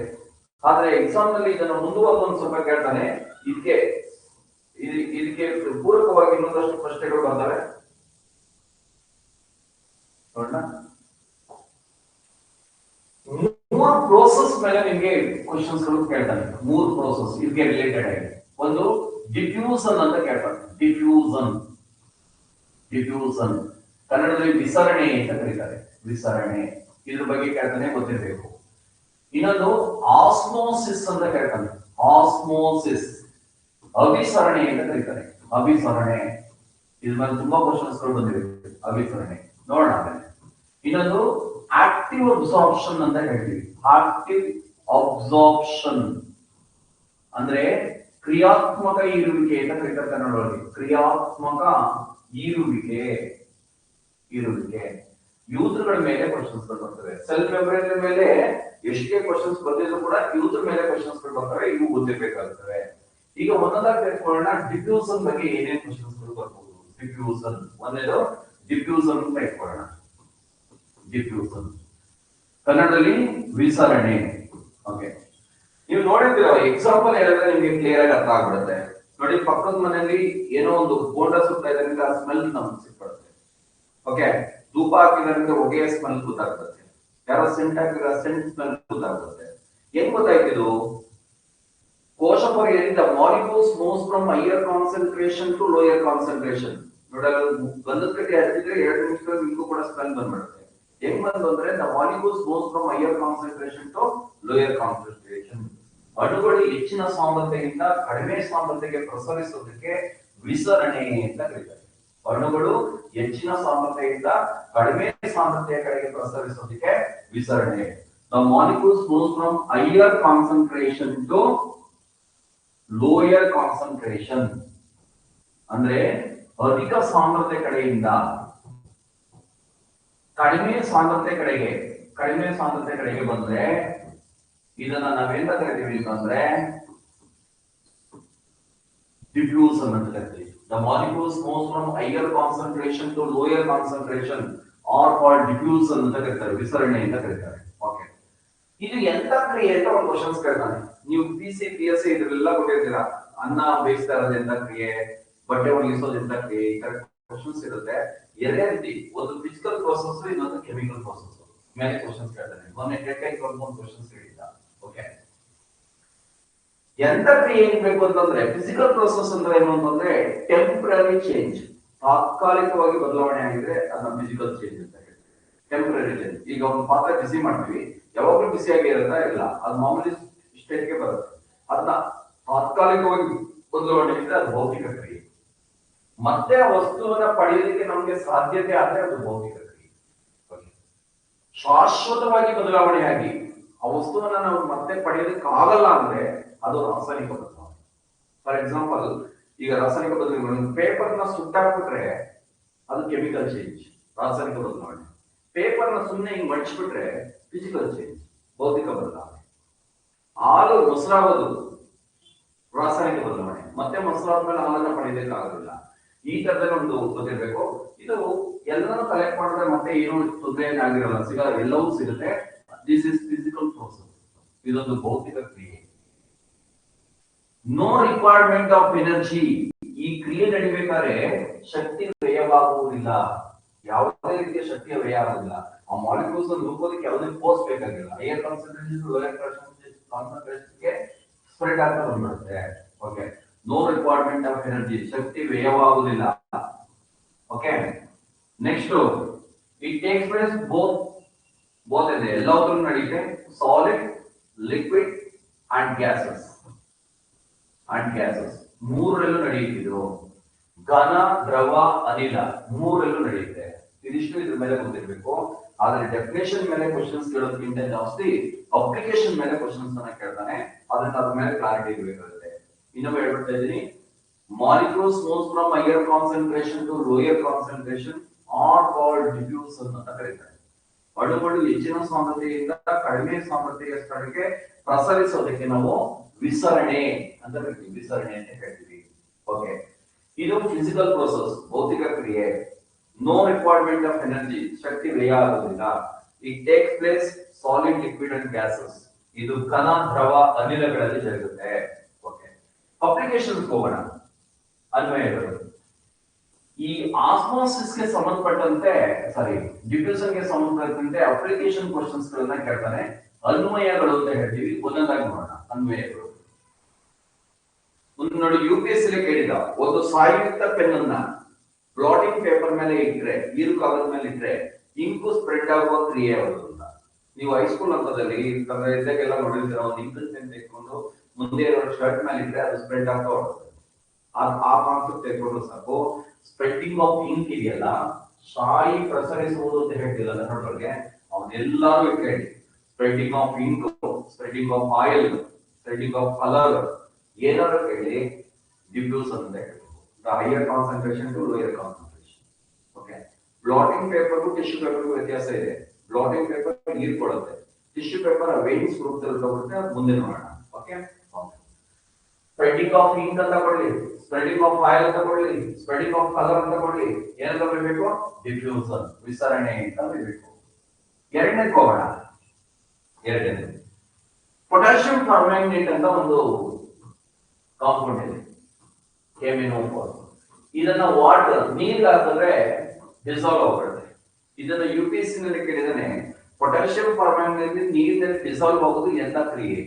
ಆದ್ರೆ ಎಕ್ಸಾಮ್ ನಲ್ಲಿ ಇದನ್ನ ಮುಂದುವರೆದು ಸ್ವಲ್ಪ ಕೇಳ್ತಾನೆ. ಇದಕ್ಕೆ ಪೂರಕವಾಗಿ ಇನ್ನೊಂದಷ್ಟು ಪ್ರಶ್ನೆಗಳು ಬರ್ತವೆ. ನೋಡೋಣ. 3 ಪ್ರೋಸೆಸ್ ಮೇಲೆ ನಿಮ್ಗೆ ಕ್ವಶನ್ಸ್ ಗಳು ಕೇಳ್ತಾನೆ. 3 ಪ್ರೋಸೆಸ್ ಇದಕ್ಕೆ ರಿಲೇಟೆಡ್ ಆಗಿ. ಒಂದು ಡಿಫ್ಯೂಸನ್ ಅಂತ ಕೇಳ್ತಾನೆ. ಡಿಫ್ಯೂಸನ್ ಕನ್ನಡದಲ್ಲಿ ವಿಸರಣೆ ಅಂತ ಕರೀತಾರೆ. ವಿಸರಣೆ, ಇದ್ರ ಬಗ್ಗೆ ಕೇಳ್ತಾನೆ, ಗೊತ್ತಿರಬೇಕು. ಇನ್ನೊಂದು ಆಸ್ಮೋಸಿಸ್ ಅಂತ ಕೇಳ್ತಾನೆ. ಆಸ್ಮೋಸಿಸ್, ಅಭಿಸರಣೆ ಅಂತ ಕರೀತಾರೆ. ಅಭಿಸರಣೆ, ಇದ್ರ ಮೇಲೆ ತುಂಬಾ ಕ್ವಶನ್ಸ್ ಗಳು ಬಂದಿವೆ. ಅಭಿಸರಣೆ ನೋಡೋಣ. ಇನ್ನೊಂದು ಆಕ್ಟಿವ್ ಅಬ್ಸಾರ್ಪ್ಷನ್ ಅಂತ ಹೇಳ್ತೀವಿ. ಆಕ್ಟಿವ್ ಅಬ್ಸಾರ್ಪ್ಷನ್ ಅಂದ್ರೆ ಕ್ರಿಯಾತ್ಮಕ ಹೀರುವಿಕೆ ಅಂತ ಕರೀತಾರೆ ಕನ್ನಡದಲ್ಲಿ. ಕ್ರಿಯಾತ್ಮಕ ಹೀರುವಿಕೆ. ಯೂತ್ರಗಳ ಮೇಲೆ ಕ್ವಶನ್ಸ್ ಬರ್ತವೆ. ಸೆಲ್ ಮೆಂಬ್ರೇನ್ ಮೇಲೆ ಎಷ್ಟೇ ಕ್ವಶನ್ಸ್ ಬಂದಿದ್ರು ಕೂಡ ಯೂತ್ರ ಮೇಲೆ ಕ್ವಶನ್ಸ್ ಬರ್ತವೆ. ಇವು ಗೊತ್ತಿರಬೇಕಾಗುತ್ತವೆ. ಈಗ ಒಂದೊಂದಾಗಿ ತೆಗೆದುಕೊಳ್ಳೋಣ. ಡಿಫ್ಯೂಸನ್ ಬಗ್ಗೆ ಏನೇನು ಕ್ವಶನ್ಸ್ ಬರ್ಬೋದು. ಡಿಫ್ಯೂಸನ್ ಒಂದೇದು ಡಿಫ್ಯೂಸನ್ ಅಂತ ಇಟ್ಕೊಳ್ಳೋಣ. ಡಿಫ್ಯೂಸನ್ ಕನ್ನಡದಲ್ಲಿ ವಿಸರಣೆ. ಓಕೆ, ನೀವು ನೋಡಿರ್ತೀರ, ಎಕ್ಸಾಂಪಲ್ ಹೇಳಿದ್ರೆ ನಿಮ್ಗೆ ಕ್ಲಿಯರ್ ಆಗಿ ಅರ್ಥ ಆಗ್ಬಿಡುತ್ತೆ. ನೋಡಿ ಪಕ್ಕದ ಮನೆಯಲ್ಲಿ ಏನೋ ಒಂದು ಬೋಂಡ ಸುತ್ತಾ ಇದರಿಂದ ಸ್ಮೆಲ್ ನಮ್ಗೆ ಸಿಕ್ಬಿಡುತ್ತೆ. ಓಕೆ, ಧೂಪ ಹಾಕಿದ್ರಿಂದ ಹೊಗೆಯ ಸ್ಮೆಲ್ ಗೊತ್ತಾಗ್ತದೆ, ಯಾರೋ ಸೆಂಟ್ ಹಾಕಿದ್ರೆ ಸೆಂಟ್ ಸ್ಮೆಲ್ ಗೊತ್ತಾಗ್ತದೆ. ಹೆಂಗ್ ಗೊತ್ತಾಯ್ತಿದು? ಕೋಶ ಪೊರೆಯಿಂದ molecules moves from higher concentration to lower concentration. ನೋಡಲ್ಲ, ಗಂಧದ ಕಡ್ಡಿ ಹಚ್ಚಿದ್ರೆ 2 ನಿಮಿಷದಲ್ಲಿ ನಿಮಗೂ ಕೂಡ ಸ್ಮೆಲ್ ಬಂದ್ಬಿಡುತ್ತೆ. ಹೆಂಗ್ ಬಂದು ಅಂದ್ರೆ the molecules moves from higher concentration to lower concentration. ಅಣುಗಳು ಹೆಚ್ಚಿನ ಸಾಂದ್ರತೆಯಿಂದ ಕಡಿಮೆ ಸಾಂದ್ರತೆಗೆ ಪ್ರಸರಿಸೋದಕ್ಕೆ ವಿಸರಣೆ ಅಂತ ಕರೀತಾರೆ. ಅಣುಗಳು ಹೆಚ್ಚಿನ ಸಾಂದ್ರತೆಯಿಂದ ಕಡಿಮೆ ಸಾಂದ್ರತೆಯ ಕಡೆಗೆ ಪ್ರಸರಿಸೋದಕ್ಕೆ ವಿಸರಣೆ. The molecules moves from higher concentration to lower concentration ಅಂದ್ರೆ ಅಧಿಕ ಸಾಂದ್ರತೆ ಕಡೆಯಿಂದ ಕಡಿಮೆ ಸಾಂದ್ರತೆ ಕಡೆಗೆ ಬಂದ್ರೆ ಇದನ್ನ ನಾವೇಂತ ಕರಿತೀವಿ ಅಂತಂದ್ರೆ ಡಿಫ್ಯೂಷನ್ ಅಂತ ಕರಿತೀವಿ. The molecules moves from higher concentration to lower concentration are called diffusion ಅಂತ ಕರೀತಾರೆ, ವಿಸರಣೆ ಅಂತ ಕರೀತಾರೆ. ಓಕೆ, ಇದು ಎಂತ ಕ್ರಿಯೆ ಅಂತ ಒಂದು ಕ್ವಶನ್ಸ್ ಕೇಳ್ತಾನೆ. ನೀವು ಪಿಸಿ PSC ಇದ್ರೆಲ್ಲ ಕೊಟ್ಟಿರ್ತೀರಾ, ಅನ್ನ ಬೇಯಿಸ್ತಾ ಇರೋದು ಎಂತ ಕ್ರಿಯೆ, ಬಟ್ಟೆ ಒಣಗಿಸೋದು ಎಂತ ಕ್ರಿಯೆ, ಈ ತರ ಕ್ವಶನ್ಸ್ ಇರುತ್ತೆ. ಎರಡೇ ರೀತಿ, ಒಂದು ಫಿಸಿಕಲ್ ಪ್ರೋಸೆಸ್, ಇನ್ನೊಂದು ಕೆಮಿಕಲ್ ಪ್ರೋಸೆಸ್ ಮೇಲೆ ಕ್ವಶನ್ಸ್ ಕೇಳ್ತಾನೆ. ಮೊನ್ನೆ ಕ್ವಶನ್ಸ್ ಹೇಳಿದ್ದ. ಓಕೆ, ಎಂತ ಕ್ರಿಯೆ ಬೇಕು ಅಂತಂದ್ರೆ ಫಿಸಿಕಲ್ ಪ್ರೋಸೆಸ್ ಅಂದ್ರೆ ಏನು ಅಂತಂದ್ರೆ ಟೆಂಪರರಿ ಚೇಂಜ್, ತಾತ್ಕಾಲಿಕವಾಗಿ ಬದಲಾವಣೆ ಆಗಿದೆ, ಅದನ್ನ ಫಿಸಿಕಲ್ ಚೇಂಜ್ ಅಂತ ಹೇಳ್ತೀವಿ. Temporary change. ಈಗ ಒಂದು ಪಾತ್ರೆ ಬಿಸಿ ಮಾಡ್ತೀವಿ, ಯಾವಾಗ್ಲೂ ಬಿಸಿಯಾಗಿ ಇರುತ್ತಾ ಇಲ್ಲ, ಅದು ಮಾಮೂಲಿ ಸ್ಟೇಟ್ಗೆ ಬರುತ್ತೆ. ಅದನ್ನ ತಾತ್ಕಾಲಿಕವಾಗಿ ಬದಲಾವಣೆ ಇದ್ರೆ ಅದು ಭೌತಿಕ ಕ್ರಿಯೆ. ಮತ್ತೆ ಆ ವಸ್ತುವನ್ನ ಪಡೆಯೋದಕ್ಕೆ ನಮ್ಗೆ ಸಾಧ್ಯತೆ ಆದ್ರೆ ಅದು ಭೌತಿಕ ಕ್ರಿಯೆ. ಶಾಶ್ವತವಾಗಿ ಬದಲಾವಣೆಯಾಗಿ ಆ ವಸ್ತುವನ್ನ ನಾವು ಮತ್ತೆ ಪಡೆಯೋದಕ್ಕೆ ಆಗಲ್ಲ ಅಂದ್ರೆ ಅದು ರಾಸಾಯನಿಕ ಬದಲಾವಣೆ. ಫಾರ್ ಎಕ್ಸಾಂಪಲ್, ಈಗ ರಾಸಾಯನಿಕ ಬದಲಾವಣೆ, ಪೇಪರ್ ನ ಸುಟ್ಟಾಕ್ಬಿಟ್ರೆ ಅದು ಕೆಮಿಕಲ್ ಚೇಂಜ್, ರಾಸಾಯನಿಕ ಬದಲಾವಣೆ. ಪೇಪರ್ ನ ಸುಮ್ಮನೆ ಹಿಂಗ್ ಮಡಿಸ್ಬಿಟ್ರೆ ಫಿಸಿಕಲ್ ಚೇಂಜ್, ಭೌತಿಕ ಬದಲಾವಣೆ. ಹಾಲು ಮೊಸರಾಗೋದು ರಾಸಾಯನಿಕ ಬದಲಾವಣೆ, ಮತ್ತೆ ಮೊಸರಾದ್ಮೇಲೆ ಹಾಲನ್ನ ಪಡೆಯೋದಕ್ಕೆ ಆಗೋದಿಲ್ಲ. ಈ ತರದಲ್ಲಿ ಒಂದು ಗೊತ್ತಿರ್ಬೇಕು. ಇದು ಎಲ್ಲರೂ ಕಲೆಕ್ಟ್ ಮಾಡಿದ್ರೆ ಮತ್ತೆ ಏನು ತೊಂದರೆ ಆಗಿರಲ್ಲ, ಎಲ್ಲವೂ ಸಿಗುತ್ತೆ. ದಿಸ್ ಇಸ್ ಫಿಸಿಕಲ್ ಪ್ರೋಸೆಸ್, ಇದೊಂದು ಭೌತಿಕ ಕ್ರಿಯೆ. ನೋ ರಿಕ್ವೈರ್ಮೆಂಟ್ ಆಫ್ ಎನರ್ಜಿ, ಈ ಕ್ರಿಯೆ ನಡಿಬೇಕಾದ್ರೆ ಶಕ್ತಿ ವ್ಯಯವಾಗುವುದಿಲ್ಲ, ಯಾವುದೇ ರೀತಿಯ ಶಕ್ತಿಯ ವ್ಯಯ ಆಗುದಿಲ್ಲ. ಆ ಮಾಲಿಕ್ಯೂಲ್ಸ್ ನುಗ್ಗೋದಕ್ಕೆ ಯಾವುದೇ ಫೋರ್ಸ್ ಬೇಕಾಗಿಲ್ಲ. ಹೈಯರ್ ಕಾನ್ಸಂಟ್ರೇಷನ್ ಲೋಯರ್ ಕಾನ್ಸಂಟ್ರೇಷನ್ಗೆ ಸ್ಪ್ರೆಡ್ ಆಗ್ತಾ ಬಂದ್ಬಿಡುತ್ತೆ. Okay, no requirement of energy, ಶಕ್ತಿ ವ್ಯಯವಾಗುವುದಿಲ್ಲ. Okay, next it takes place both ಇದೆ, ಎಲ್ಲವೂ ನಡೆಯುತ್ತೆ. ಸಾಲಿಡ್, ಲಿಕ್ವಿಡ್ ಅಂಡ್ ಗ್ಯಾಸಸ್ ಮೂರರಲ್ಲೂ ನಡೆಯುತ್ತಿದ್ರು. ಘನ, ದ್ರವ, ಅನಿಲ ಮೂರರಲ್ಲೂ ನಡೆಯುತ್ತೆ. ಇದಿಷ್ಟು ಇದ್ರ ಮೇಲೆ ಗೊತ್ತಿರ್ಬೇಕು. ಆದ್ರೆ ಡೆಫಿನೇಷನ್ ಮೇಲೆ ಕ್ವಶನ್ಸ್ ಕೇಳೋದಕ್ಕಿಂತ ಜಾಸ್ತಿ ಅಪ್ಲಿಕೇಶನ್ ಮೇಲೆ ಕ್ವಶನ್ಸ್ ಅನ್ನ ಕೇಳ್ತಾನೆ. ಅದನ್ನ ಅದ್ರ ಮೇಲೆ ಕ್ಲಾರಿಟಿ ಇರಬೇಕಾಗುತ್ತೆ. ಇನ್ನೊಮ್ಮೆ ಹೇಳ್ಬಿಡ್ತಾ ಇದ್ದೀನಿ, molecules moves from higher concentration to lower concentration are called diffusion ಅಂತ ಕರೀತಾರೆ. ಅಣುಗಳು ಹೆಚ್ಚಿನ ಸಾಂದ್ರತೆಯಿಂದ ಕಡಿಮೆ ಸಾಂದ್ರತೆಯ ಸ್ಥಳಕ್ಕೆ ಪ್ರಸರಿಸೋದಕ್ಕೆ ನಾವು ವಿಸರಣೆ ಅಂತ ಕರಿತೀವಿ, ವಿಸರಣೆ ಅಂತ ಹೇಳ್ತೀವಿ. ಓಕೆ, ಇದು ಫಿಸಿಕಲ್ ಪ್ರೋಸೆಸ್, ಭೌತಿಕ ಕ್ರಿಯೆ. ನೋ ರಿಕ್ವೈರ್ಮೆಂಟ್ ಆಫ್ ಎನರ್ಜಿ, ಶಕ್ತಿ ವ್ಯಯ ಆಗುವುದಿಲ್ಲ. It takes place solid, liquid and gases, ಇದು ಘನ, ದ್ರವ, ಅನಿಲಗಳಲ್ಲಿ ಜರುಗುತ್ತೆ. ಓಕೆ, ಅಪ್ಲಿಕೇಶನ್ ಹೋಗೋಣ. ಅನ್ವಯಗಳು. ಈ ಆಸ್ಮೋಸಿಸ್ಗೆ ಸಂಬಂಧಪಟ್ಟಂತೆ, ಡಿಫ್ಯೂಷನ್ ಗೆ ಸಂಬಂಧಪಟ್ಟಂತೆ ಅಪ್ಲಿಕೇಶನ್ ಕ್ವಶನ್ಸ್ ಗಳನ್ನ ಕೇಳ್ತಾನೆ. ಅನ್ವಯಗಳು ಅಂತ ಹೇಳ್ತೀವಿ, ಒಂದೊಂದಾಗಿ ನೋಡೋಣ. ಅನ್ವಯಗಳು ನೋಡಿ, UPSC ಕೇಳಿದ ಒಂದು ಸಾಯುಕ್ತ ಪೆನ್ ಅನ್ನ ಬ್ಲಾಟಿಂಗ್ ಪೇಪರ್ ಮೇಲೆ ಇಟ್ರೆ, ಈರು ಕಾಗದ ಮೇಲೆ ಇಟ್ರೆ ಇಂಕು ಸ್ಪ್ರೆಡ್ ಆಗುವ ಕ್ರಿಯೆ ಯಾವುದು ಅಂತ. ನೀವು ಹೈಸ್ಕೂಲ್ ಹಂತದಲ್ಲಿ ಇದ್ದಾಗೆಲ್ಲ ನೋಡಿರ್ತೀರ, ಒಂದು ಇಂಕ್ ಪೆನ್ ತೆಗೆದುಕೊಂಡು ಮುಂದೆ ಇರೋ ಶರ್ಟ್ ಮೇಲೆ ಇಟ್ರೆ ಅದು ಸ್ಪ್ರೆಡ್ ಆಗ್ತಾ ಹೋಗುತ್ತೆ. ಆ ಕಾನ್ಸೆಪ್ಟ್ ತೆಗೆದುಕೊಂಡು ಸಾಕು. ಸ್ಪ್ರೆಡ್ಡಿಂಗ್ ಆಫ್ ಇಂಕ್ ಇದೆಯಲ್ಲ, ಶಾಯಿ ಪ್ರಸರಿಸುವುದು ಅಂತ ಹೇಳ್ತಿಲ್ಲ ನೋಡ್ರಿಗೆ, ಅವನ್ನೆಲ್ಲಾರು ಕೇಳಿ. Spreading of ink, spreading of oil, spreading of colour, ಏನಾದ್ರು ಕೇಳಿ ಡಿಫ್ಯೂಷನ್ ಅಂತ ಹೇಳ್ಬೇಕು. Higher concentration to lower concentration. Okay, blotting paper tissue paper ವ್ಯತ್ಯಾಸ ಇದೆ. ಬ್ಲಾಟಿಂಗ್ ಪೇಪರ್ ನೀರು ಕೊಡುತ್ತೆ, ಟಿಶ್ಯೂ ಪೇಪರ್ ವೇನ್ಸ್ ರೂಪದಲ್ಲಿ ತಗೊಳುತ್ತೆ. ಮುಂದೆ ನೋಡೋಣ. ಓಕೆ, ಸ್ಪ್ರೆಡ್ಡಿಂಗ್ ಆಫ್ ಇಂಕ್ ಅಂತ ಕೊಡ್ಲಿ, ಸ್ಪ್ರೆಡ್ಡಿಂಗ್ ಆಫ್ ಆಯಿಲ್ ಅಂತ ಕೊಡ್ಲಿ, ಸ್ಪ್ರೆಡ್ಡಿಂಗ್ ಆಫ್ ಕಲರ್ ಅಂತ ಕೊಡ್ಲಿ, ಏನಂತ ಬರಬೇಕು? ಡಿಫ್ಯೂಷನ್, ವಿಸರಣೆ ಅಂತ ಬರಬೇಕು. ಎರಡನೇ ಹೋಗೋಣ. ಎರಡನೇ ಪೊಟ್ಯಾಷಿಯಂ ಪರ್ಮ್ಯಾಂಗನೇಟ್ ಅಂತ ಒಂದು ಕಾಂಪೌಂಡ್ ಇದೆ. ಕೆಮಿನೋಫಾರ್. ಇದನ್ನ ವಾಟರ್ ನೀರಿಗೆ ಹಾಕಿದ್ರೆ ಡಿಸಾಲ್ವ್ ಆಗುತ್ತೆ. ಇದನ್ನ UPSC ನಲ್ಲಿ ಕೇಳಿದಾನೆ, ಪೊಟ್ಯಾಷಿಯಂ ಪರ್ಮ್ಯಾಂಗನೇಟ್ ನೀರಿನಲ್ಲಿ ಡಿಸಾಲ್ವ್ ಆಗೋದು ಎಂತ ಕ್ರಿಯೆ?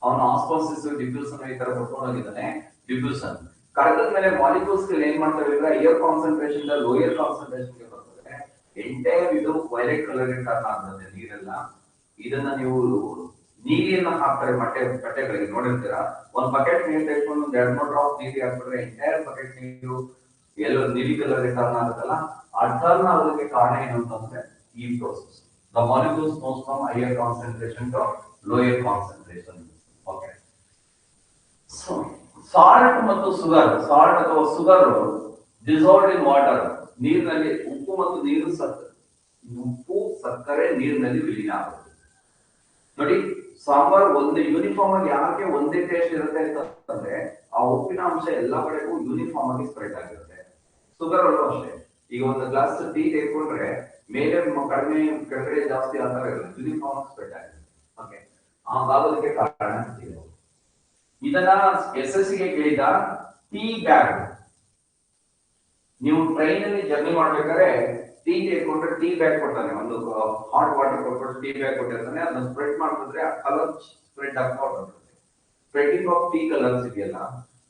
ಅವನು ಆಸ್ಮೋಸಿಸ್, ಡಿಫ್ಯೂಷನ್ ಈ ತರ ಬರ್ಕೊಂಡು ಹೋಗಿದ್ದಾನೆ. ಡಿಫ್ಯೂಷನ್ ಕರಗದ ಮೇಲೆ ಮಾಲಿಕ್ಯೂಲ್ಸ್ ಏನ್ ಮಾಡ್ತವೆ ಅಂದ್ರೆ ಹೈಯರ್ ಕಾನ್ಸಂಟ್ರೇಷನ್ ಲೋಯರ್ ಕಾನ್ಸಂಟ್ರೇಷನ್ ಗೆ ಬರ್ತದೆ. ಎಂಟೈರ್ ಇದು ವೈಲೆಟ್ ಕಲರ್ ಕಾರಣ ಆಗ್ತದೆ ನೀರೆಲ್ಲ. ಇದನ್ನ ನೀವು ನೀರನ್ನ ಹಾಕ್ತಾರೆ ಬಟ್ಟೆಗಳಿಗೆ ನೋಡಿರ್ತೀರಾ. ಒಂದ್ ಬಕೆಟ್ ನೀರು ತೆಗೆದುಕೊಂಡು ಒಂದ್ 2-3 ಡ್ರಾಪ್ ನೀರಿಗೆ ಹಾಕ್ಬಿಟ್ರೆ ಎಂಟೈರ್ ಬಕೆಟ್ ನೀರು ಎಲ್ಲೋ ನೀಲಿ ಕಲರ್ ಟರ್ನ್ ಆಗುತ್ತಲ್ಲ. ಆ ಟರ್ನ್ ಆಗೋದಕ್ಕೆ ಕಾರಣ ಏನು ಅಂತಂದ್ರೆ ಈ process. The molecules moves from higher concentration to lower concentration. Okay. Salt ಮತ್ತು ಸುಗರ್, ಸಾಲ್ಟ್ ಅಥವಾ ಸುಗರ್ ಡಿಸಾಲ್ವ್ಡ್ ಇನ್ ವಾಟರ್, ನೀರಿನಲ್ಲಿ ಉಪ್ಪು ಮತ್ತು ನೀರು ಉಪ್ಪು ಸಕ್ಕರೆ ನೀರಿನಲ್ಲಿ ವಿಲೀನ ಆಗುತ್ತೆ. ನೋಡಿ, ಸಾಂಬಾರ್ ಒಂದೇ ಯೂನಿಫಾರ್ಮ್ ಆಗಿ ಯಾಕೆ ಒಂದೇ ಟೇಸ್ಟ್ ಇರುತ್ತೆ ಅಂತಂದ್ರೆ ಆ ಉಪ್ಪಿನ ಅಂಶ ಎಲ್ಲಾ ಕಡೆಗೂ ಯೂನಿಫಾರ್ಮ್ ಆಗಿ ಸ್ಪ್ರೆಡ್ ಆಗಿರುತ್ತೆ. ಶುಗರ್ ಅಲ್ಲೂ ಅಷ್ಟೇ. ಈಗ ಒಂದು ಗ್ಲಾಸ್ ಟೀ ತೆಗೆದುಕೊಂಡ್ರೆ ಮೇಲೆ ಕಡಿಮೆ ಕೆಳಗಡೆ ಜಾಸ್ತಿ ಆ ತರ ಇರುತ್ತೆ, ಯೂನಿಫಾರ್ಮ್ ಆಗಿ ಸ್ಪ್ರೆಡ್ ಆಗಿರುತ್ತೆ. ಓಕೆ, ಹಾಗಾಗೋದಕ್ಕೆ ಕಾರಣ ಇದು. ಇದನ್ನ SSC ಗೆ ಕೇಳಿದ ಟೀ ಬ್ಯಾಗ್. ನೀವು ಟ್ರೈನ್ ಅಲ್ಲಿ ಜರ್ನಿ ಮಾಡ್ಬೇಕಾದ್ರೆ ಟೀ ತೆಗೆದುಕೊಂಡ್ರೆ ಟೀ ಬ್ಯಾಗ್ ಕೊಡ್ತಾನೆ, ಒಂದು ಹಾಟ್ ವಾಟರ್ ಕೊಟ್ಬಿಟ್ಟು ಟೀ ಬ್ಯಾಗ್ ಕೊಟ್ಟಿರ್ತಾನೆ. ಅದನ್ನ ಸ್ಪ್ರೆಡ್ ಮಾಡಿದ್ರೆ ಆ ಕಲರ್ ಸ್ಪ್ರೆಡ್ ಆಗ್ತಾ ಹೋಗುತ್ತೆ. ಸ್ಪ್ರೆಡಿಂಗ್ ಆಫ್ ಟೀ ಕಲರ್ಸ್ ಇದೆಯಲ್ಲ,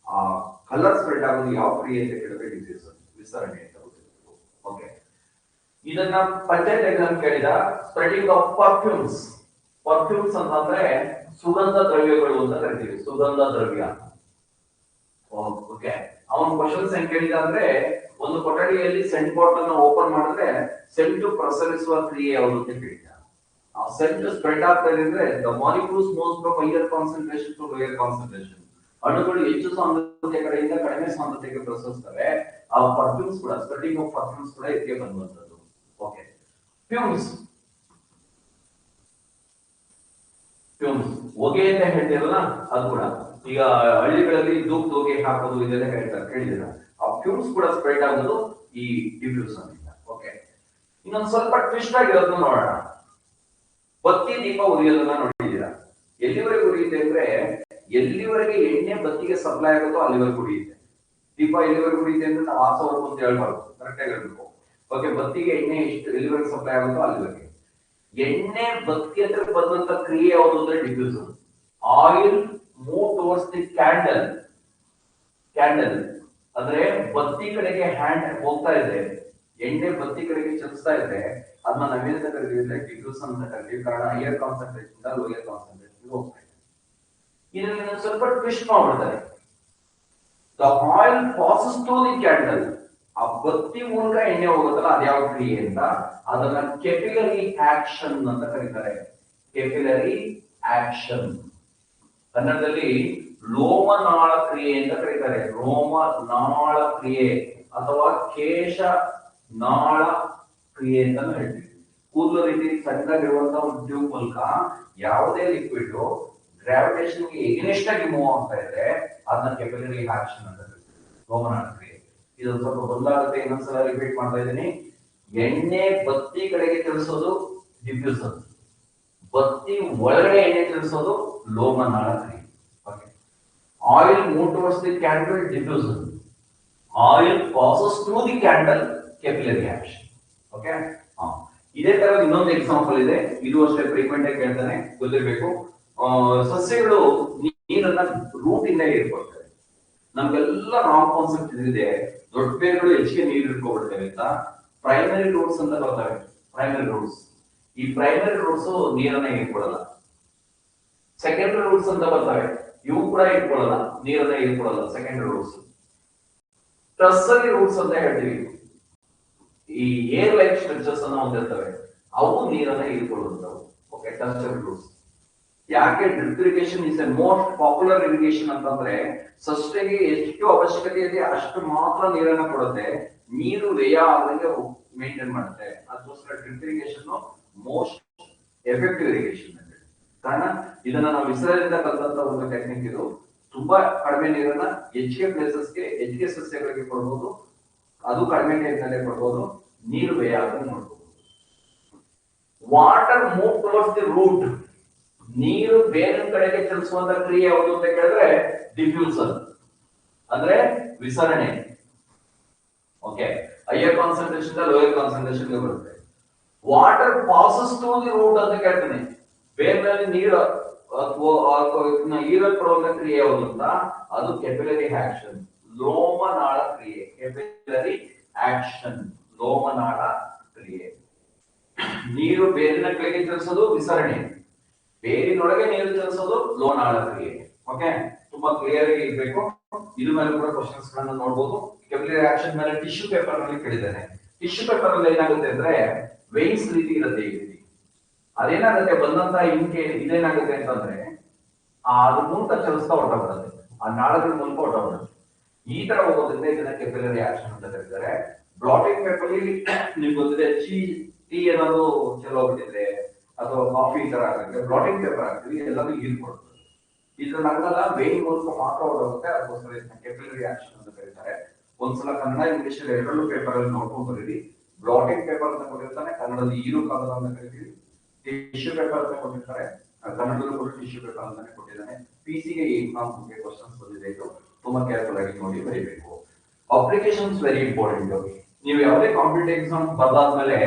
ಆ ಕಲರ್ ಸ್ಪ್ರೆಡ್ ಆಗೋದು ಯಾವ ಕ್ರಿಯೆ ಅಂತ ಕೇಳಿದ್ರೆ ವಿಸ್ತರಣೆ ಅಂತ ಗೊತ್ತಿರಬೇಕು. ಓಕೆ, ಇದನ್ನ ಪಂಚಾಯತ್ ಎಕ್ಸಾಮ್ ಕೇಳಿದ ಸ್ಪ್ರೆಡಿಂಗ್ ಆಫ್ ಪರ್ಫ್ಯೂಮ್ಸ್. ಪರ್ಫ್ಯೂಮ್ಸ್ ಅಂತಂದ್ರೆ ಸುಗಂಧ ದ್ರವ್ಯಗಳು ಅಂತ ಕರಿತೀವಿ, ಸುಗಂಧ ದ್ರವ್ಯ. ಓಕೆ, ಅವನ್ ಕ್ವಶನ್ಸ್ ಹೆಂಗ್ ಕೇಳಿದ ಅಂದ್ರೆ, ಒಂದು ಕೊಠಡಿಯಲ್ಲಿ ಸೆಂಟ್ ಬಾಟಲ್ ಅನ್ನು ಓಪನ್ ಮಾಡಿದ್ರೆ ಸೆಂಟ್ ಪ್ರಸರಿಸುವ ಕ್ರಿಯೆ ಯಾವುದು ಅಂತ ಕೇಳಿದ. ಆ ಸೆಂಟ್ ಸ್ಪ್ರೆಡ್ ಆಗ್ತಾ ಇದೆ, the molecules moves from higher concentration to lower concentration. ಅಣುಗಳು ಹೆಚ್ಚು ಸಾಂದ್ರತೆ ಕಡೆಯಿಂದ ಕಡಿಮೆ ಸಾಂದ್ರತೆಗೆ ಪ್ರಸರಿಸ್ತವೆ. ಆ ಪರ್ಫ್ಯೂಮ್ಸ್ ಕೂಡ, ಸ್ಪ್ರೆಡಿಂಗ್ ಆಫ್ ಪರ್ಫ್ಯೂಮ್ಸ್ ಕೂಡ ಇದಕ್ಕೆ ಬಂದುವಂತದ್ದು. ಓಕೆ, ಫ್ಯೂಮ್ಸ್ ಹೊಗೆ ಅಂತ ಹೇಳ್ತಿರಲ್ಲ, ಅದು ಕೂಡ ಈಗ ಹಳ್ಳಿಗಳಲ್ಲಿ ಹೊಗೆ ಹಾಕೋದು ಇದೆಲ್ಲ ಹೇಳ್ತಾರೆ, ಕೇಳಿದಿರ. ಆ ಫ್ಯೂಮ್ಸ್ ಕೂಡ ಸ್ಪ್ರೆಡ್ ಆಗೋದು ಈ ಡಿಫ್ಯೂಷನ್ ಇಂದ. ಓಕೆ, ಇನ್ನೊಂದು ಸ್ವಲ್ಪ ಟ್ವಿಸ್ಟ್ ಆಗಿರೋದನ್ನ ನೋಡೋಣ. ಬತ್ತಿ ದೀಪ ಉರಿಯೋದನ್ನ ನೋಡಿದ್ದೀರಾ? ಎಲ್ಲಿವರೆಗೆ ಉರಿಯುತ್ತೆ ಅಂದ್ರೆ, ಎಲ್ಲಿವರೆಗೆ ಎಣ್ಣೆ ಬತ್ತಿಗೆ ಸಪ್ಲೈ ಆಗುತ್ತೋ ಅಲ್ಲಿವರೆಗೂ ಉರಿಯುತ್ತೆ. ದೀಪ ಎಲ್ಲಿವರೆಗೂ ಉರಿಯುತ್ತೆ ಅಂದ್ರೆ ನಾವು ಆಸವರೆಗೂ ಅಂತ ಹೇಳ್ಬಾರ್ದು, ಕರೆಕ್ಟ್ ಆಗಿ ಹೇಳ್ಬೇಕು. ಓಕೆ, ಬತ್ತಿಗೆ ಎಣ್ಣೆ ಎಷ್ಟು ಎಲ್ಲಿವರೆಗೆ ಸಪ್ಲೈ ಆಗುತ್ತೋ ಅಲ್ಲಿವರೆಗೆ. ಎಣ್ಣೆ ಬತ್ತಿ ಹತ್ರ ಬಂದಂತ ಕ್ರಿಯೆ ಯಾವುದು ಅಂದ್ರೆ diffusion. Oil move towards the candle. Candle ಅಂದ್ರೆ ಬತ್ತಿ ಕಡೆಗೆ ಹ್ಯಾಂಡ್ ಹೋಗ್ತಾ ಇದೆ, ಎಣ್ಣೆ ಬತ್ತಿ ಕಡೆಗೆ ಚಲಿಸ್ತಾ ಇದೆ, ಅದನ್ನ ನಾವೇನಂತ ಕರಿತೀವಿ ಅಂದ್ರೆ ಡಿಫ್ಯೂಷನ್ ಅಂತ ಕರಿತೀವಿ. ಕಾರಣ ಹೈಯರ್ ಕಾನ್ಸಂಟ್ರೇಷನ್ ಇಂದ ಲೋಯರ್ ಕಾನ್ಸಂಟ್ರೇಷನ್ ಹೋಗ್ತಾ ಇದೆ. ಇದನ್ನ ಸ್ವಲ್ಪ ಟ್ವಿಸ್ಟ್ ಮಾಡ್ಬಿಡ್ತಾರೆ. The oil passes to the candle. ಆ ಬತ್ತಿ ಮೂಲಕ ಎಣ್ಣೆ ಹೋಗುತ್ತಲ್ಲ, ಅದ್ಯಾವ ಕ್ರಿಯೆ ಅಂತ, ಅದನ್ನ ಕೆಪಿಲರಿ ಆಕ್ಷನ್ ಅಂತ ಕರೀತಾರೆ. ಕೆಪಿಲರಿ ಆಕ್ಷನ್ ಕನ್ನಡದಲ್ಲಿ ಲೋಮನಾಳ ಕ್ರಿಯೆ ಅಂತ ಕರೀತಾರೆ. ರೋಮನಾಳ ಕ್ರಿಯೆ ಅಥವಾ ಕೇಶ ನಾಳ ಕ್ರಿಯೆ ಅಂತ ಹೇಳ್ತೀವಿ. ಕೂದಲು ರೀತಿ ಸಣ್ಣಗಿರುವಂತಹ ಒಂದು ಟ್ಯೂಬ್ ಮೂಲಕ ಯಾವುದೇ ಲಿಕ್ವಿಡ್ ಗ್ರಾವಿಟೇಷನ್ ಗೆ ಎಗ್ನೆಸ್ಟ್ ಆಗಿ ಮೂವ್ ಆಗ್ತಾ ಇದೆ, ಅದನ್ನ ಕೆಪಿಲರಿ ಆಕ್ಷನ್ ಅಂತ ಕರೀತೀವಿ, ಲೋಮನಾಳ ಕ್ರಿಯೆ. ಇದೊಂದು ಸ್ವಲ್ಪ ಬದಲಾಗುತ್ತೆ, ಇನ್ನೊಂದ್ಸಲ ರಿಪೀಟ್ ಮಾಡ್ತಾ ಇದ್ದೀನಿ. ಎಣ್ಣೆ ಬತ್ತಿ ಕಡೆಗೆ ತಿಳಿಸೋದು ಡಿಫ್ಯೂಷನ್, ಬತ್ತಿ ಒಳಗಡೆ ಎಣ್ಣೆ ತಿಳಿಸೋದು ಲೋಮನಾಳ ಕ್ರಿಯೆ. Okay, oil move towards the candle, diffusion. Oil passes through the candle, capillary action. Okay, ಇದೇ ತರ ಇನ್ನೊಂದು ಎಕ್ಸಾಂಪಲ್ ಇದೆ, ಇದು ಅಷ್ಟೇ ಫ್ರೀಕ್ವೆಂಟ್ ಆಗಿ ಕೇಳ್ತಾನೆ, ಗೊತ್ತಿರಬೇಕು. ಸಸ್ಯಗಳು ನೀರನ್ನ ರೂಟ್ ಇಂದ ಹೀರ್ಕೊಳ್ತವೆ. ನಮ್ಗೆಲ್ಲ ರಾಂಗ್ ಕಾನ್ಸೆಪ್ಟ್ ಇದೆ, ದೊಡ್ಡ ಬೇರುಗಳು ಹೆಚ್ಚಿಗೆ ನೀರು ಹಿಡ್ಕೊಬಿಡ್ತೇವೆ ಅಂತ. ಪ್ರೈಮರಿ ರೂಟ್ಸ್ ಅಂತ ಬರ್ತವೆ, ಪ್ರೈಮರಿ ರೂಟ್ಸ್. ಈ ಪ್ರೈಮರಿ ರೂಟ್ಸ್ ನೀರನ್ನ ಹೀರ್ಕೊಳ್ಳಲ್ಲ. ಸೆಕೆಂಡರಿ ರೂಟ್ಸ್ ಅಂತ ಬರ್ತವೆ, ಇವು ಕೂಡ ಇಟ್ಕೊಳ್ಳಲ್ಲ, ನೀರನ್ನ ಹೀರ್ಕೊಳ್ಳಲ್ಲ, ಸೆಕೆಂಡರಿ ರೂಟ್ಸ್. ಟರ್ಸರಿ ರೂಟ್ಸ್ ಅಂತ ಹೇಳ್ತೀವಿ, ಈ ಏರ್ ಲೈಕ್ ಸ್ಟ್ರಕ್ಚರ್ಸ್ ಅನ್ನ ಹೊಂದಿರ್ತವೆ, ಅವು ನೀರನ್ನ ಹೀರ್ಕೊಳ್ಳುವಂತವು. Okay, tertiary roots. ಯಾಕೆ drip irrigation is a most popular irrigation ಅಂತಂದ್ರೆ, ಸಸ್ಯಕ್ಕೆ ಎಷ್ಟು ಅವಶ್ಯಕತೆ ಇದೆ ಅಷ್ಟು ಮಾತ್ರ ನೀರನ್ನ ಕೊಡುತ್ತೆ, ನೀರು ವ್ಯಯ ಆದಂಗೆ ಮೇಂಟೈನ್ ಮಾಡುತ್ತೆ. ಅದಕ್ಕೋಸ್ಕರ drip irrigation most effective irrigation ಅಂತ ಹೇಳಿ. ಕಾರಣ ಇದನ್ನ ನಾವು ಇಸ್ರೇಲಿಂದ ಕಲಿತಂತ ಒಂದು ಟೆಕ್ನಿಕ್. ಇದು ತುಂಬಾ ಕಡಿಮೆ ನೀರನ್ನ ಹೆಚ್ಚಿಗೆ ಪ್ಲೇಸಸ್ಗೆ, ಹೆಚ್ಚಿಗೆ ಸಸ್ಯಗಳಿಗೆ ಕೊಡಬಹುದು, ಅದು ಕಡಿಮೆ ನೀರಿನಲ್ಲೇ ಕೊಡಬಹುದು, ನೀರು ವ್ಯಯ ಆದಂಗೆ ನೋಡಬಹುದು. Water move towards the root. ನೀರು ಬೇರೆ ಕಡೆಗೆ ಚಲಿಸುವಂತ ಕ್ರಿಯೆ ಯಾವುದು ಅಂತ ಕೇಳಿದ್ರೆ ಡಿಫ್ಯೂಸನ್. ಅಂದ್ರೆ ವಿಸರಣೆ. Okay, higher concentration lower concentration ಬರುತ್ತೆ. Water passes to the root ಅಂತ ಕೇಳ್ತಾನೆ. ಬೇರ್ನಲ್ಲಿ ನೀರು ಹೀರಲ್ಪಡುವ ಕ್ರಿಯೆ ಯಾವುದು ಅಂತ, ಅದು ಕೆಪಿಲರಿ ಆಕ್ಷನ್, ಲೋಮನಾಳ ಕ್ರಿಯೆ. ಕೆಪಿಲರಿ ಆಕ್ಷನ್, ಲೋಮನಾಳ ಕ್ರಿಯೆ. ನೀರು ಬೇರಿನ ಕೆಳಗೆ ಚಲಿಸೋದು ವಿಸರಣೆ, ಬೇರಿನೊಳಗೆ ನೀರು ಚಲಿಸೋದು ಲೋಮನಾಳ ಕ್ರಿಯೆ. ಓಕೆ, ತುಂಬಾ ಕ್ಲಿಯರ್ ಆಗಿ ಇರಬೇಕು. ಇದ್ರ ಮೇಲೆ ಕೂಡ ಕ್ವಶನ್ಸ್ ಗಳನ್ನ ನೋಡಬಹುದು. ಕೆಪಿಲರಿ ಆಕ್ಷನ್ ಮೇಲೆ ಟಿಶ್ಯೂ ಪೇಪರ್ ನಲ್ಲಿ ಕೇಳಿದ್ದಾನೆ. ಟಿಶ್ಯೂ ಪೇಪರ್ ಅಲ್ಲಿ ಏನಾಗುತ್ತೆ ಅಂದ್ರೆ ವೇನ್ಸ್ ರೀತಿ ಇರುತ್ತೆ ಈ ರೀತಿ. ಅದೇನಾಗುತ್ತೆ, ಬಂದಂತ ಇಂಕೆ ಇದೇನಾಗುತ್ತೆ ಅಂತಂದ್ರೆ ಅದ್ರ ಮೂಲಕ ಚಲಿಸ್ತಾ ಹೊರಟೋಗ್ಬಿಡುತ್ತೆ, ಆ ನಾಳಗಳ ಮೂಲಕ ಹೊರಟೋಗ್ಬಿಡುತ್ತೆ. ಈ ತರ ಹೋಗೋದ್ರಿಂದ ಇದನ್ನ ಕೆಪಿಲರಿ ಆಕ್ಷನ್ ಅಂತ ಕರೀತಾರೆ. ಬ್ಲಾಟಿಂಗ್ ಪೇಪರ್ ನಿಮ್ಗೆ ಗೊತ್ತಿದೆ, ಟೀ ಏನಾದ್ರು ಚೆಲ್ಲೋಗ್ಬಿಟ್ಟಿದ್ರೆ ಅಥವಾ ಕಾಫಿ ಈ ತರ ಆಗುತ್ತೆ, ಬ್ಲಾಟಿಂಗ್ ಪೇಪರ್ ಹಾಕ್ತೀವಿ, ಎಲ್ಲಾನು ಹೀರ್ಕೊಡುತ್ತೆ. ಇದ್ರನ್ನಾಗಲ್ಲ, ವೇನ್ ಮೂಲಕ ಮಾತ್ರ ಹೊರಡೋಗುತ್ತೆ. ಅದಕ್ಕೋಸ್ಕರ ಇದನ್ನ ಕೆಪಿಲರಿ ಆಕ್ಷನ್ ಅಂತ ಕರೀತಾರೆ. ಒಂದ್ಸಲ ಕನ್ನಡ ಇಂಗ್ಲಿಷ್ ಎರಡರಲ್ಲೂ ಪೇಪರ್ ಅಲ್ಲಿ ನೋಡ್ಕೊಂಡು ಬರೀರಿ. ಬ್ಲಾಟಿಂಗ್ ಪೇಪರ್ ಅಂತ ಕೊಟ್ಟಿರ್ತಾನೆ, ಕನ್ನಡದಲ್ಲಿ ಈರು ಕಾಗದ ಅಂತ ಕರಿತೀವಿ. ಟಿಶ್ಯೂ ಪೇಪರ್ ಅಂತ ಕೊಟ್ಟಿರ್ತಾರೆ, ಕನ್ನಡದಲ್ಲೂ ಕೂಡ ಟಿಶ್ಯೂ ಪೇಪರ್ ಅಂತಾನೆ ಕೊಟ್ಟಿದ್ದಾನೆ. ಪಿಸಿಗೆ ಎಕ್ಸಾಮ್ ಕ್ವಶನ್ಸ್ ಬಂದಿದೆ, ಇದು ತುಂಬಾ ಕೇರ್ಫುಲ್ ಆಗಿ ನೋಡಿ ಬರೀಬೇಕು. Applications very important. ನೀವು ಯಾವುದೇ ಕಾಂಪಿಟೇಟಿವ್ ಎಕ್ಸಾಮ್ ಬರ್ದಾದ್ಮೇಲೆ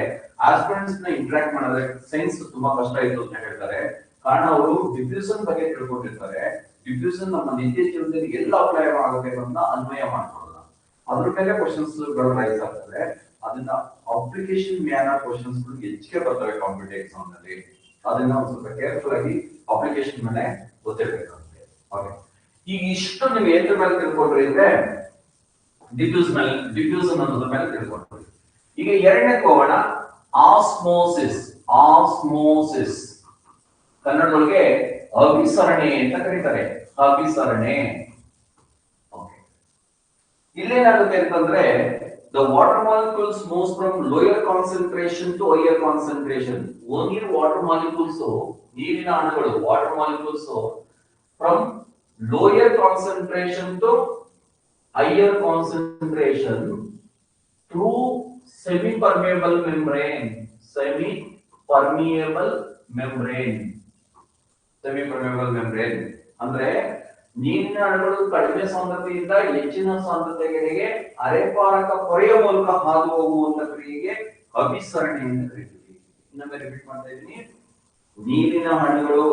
ಆಸ್ಪಿರೆಂಟ್ಸ್ ನ ಇಂಟರಾಕ್ಟ್ ಮಾಡಿದ್ರೆ ಸೈನ್ಸ್ ತುಂಬಾ ಕಷ್ಟ ಇತ್ತು ಅಂತ ಹೇಳ್ತಾರೆ. ಕಾರಣ ಅವರು ಡಿಫ್ಯೂಷನ್ ಬಗ್ಗೆ ತಿಳ್ಕೊಂಡಿರ್ತಾರೆ. ಡಿಫ್ಯೂಷನ್ ನಮ್ಮ ನಿತ್ಯ ಜೀವನದಲ್ಲಿ ಎಲ್ಲ ಅಪ್ಲೈ ಆಗುತ್ತೆ ಅಂತ ಅನ್ವಯ ಮಾಡ್ಕೊಳ್ಳಲ್ಲ. ಅದ್ರ ಮೇಲೆ ಕ್ವಶನ್ಸ್ ಗಳು ರೈಸ್ ಆಗ್ತದೆ. ಅದನ್ನ ಅಪ್ಲಿಕೇಶನ್ ಮ್ಯಾನ ಕ್ವಶನ್ಸ್ ಗಳು ಹೆಚ್ಚಿಗೆ ಬರ್ತವೆ ಕಾಂಪಿಟೇಟಿವ್ ಎಕ್ಸಾಮ್ ನಲ್ಲಿ. ಅದನ್ನ ಒಂದು ಸ್ವಲ್ಪ ಕೇರ್ಫುಲ್ ಆಗಿ ಅಪ್ಲಿಕೇಶನ್ ಮೇಲೆ ಗೊತ್ತಿರಬೇಕಾಗುತ್ತೆ. ಓಕೆ, ಈಗ ಇಷ್ಟು ನೀವು ಏದ್ರ ಮೇಲೆ ತಿಳ್ಕೊಂಡ್ರಿ ಅಂದ್ರೆ ಡಿಫ್ಯೂಷನ್ ಅನ್ನೋದ್ರ ಮೇಲೆ ತಿಳ್ಕೊಂಡ್ರಿ. ಈಗ ಎರಡನೇಕ್ಕೆ ಹೋಗೋಣ, ಆಸ್ಮೋಸಿಸ್. ಆಸ್ಮೋಸಿಸ್ ಕನ್ನಡದೊಳಗೆ ಅಭಿಸರಣೆ ಅಂತ ಕರೀತಾರೆ. ಅಭಿಸರಣೆ. ಇಲ್ಲೇನಾಗುತ್ತೆ ಅಂತಂದ್ರೆ the water molecules moves from lower concentration to higher concentration. only water molecules, ನೀರಿನ ಅಣುಗಳು water molecules from lower concentration to higher concentration through semi permeable membrane. semi permeable membrane ಅಂದ್ರೆ ನೀರಿನ ಅಣುಗಳು ಕಡಿಮೆ ಸಾಂದ್ರತೆಯಿಂದ ಹೆಚ್ಚಿನ ಸಾಂದ್ರತೆಗಳಿಗೆ ಅರೆಪಾರಕ ಪೊರೆಯ ಮೂಲಕ ಹಾದು ಹೋಗುವಂತ ಕ್ರಿಯೆಗೆ ಅಭಿಸರಣೆ ಅಂತ ಕರೀತೀವಿ. ಇನ್ನೊಮ್ಮೆ ರಿಪೀಟ್ ಮಾಡ್ತಾ ಇದ್ದೀನಿ, ನೀರಿನ ಅಣುಗಳು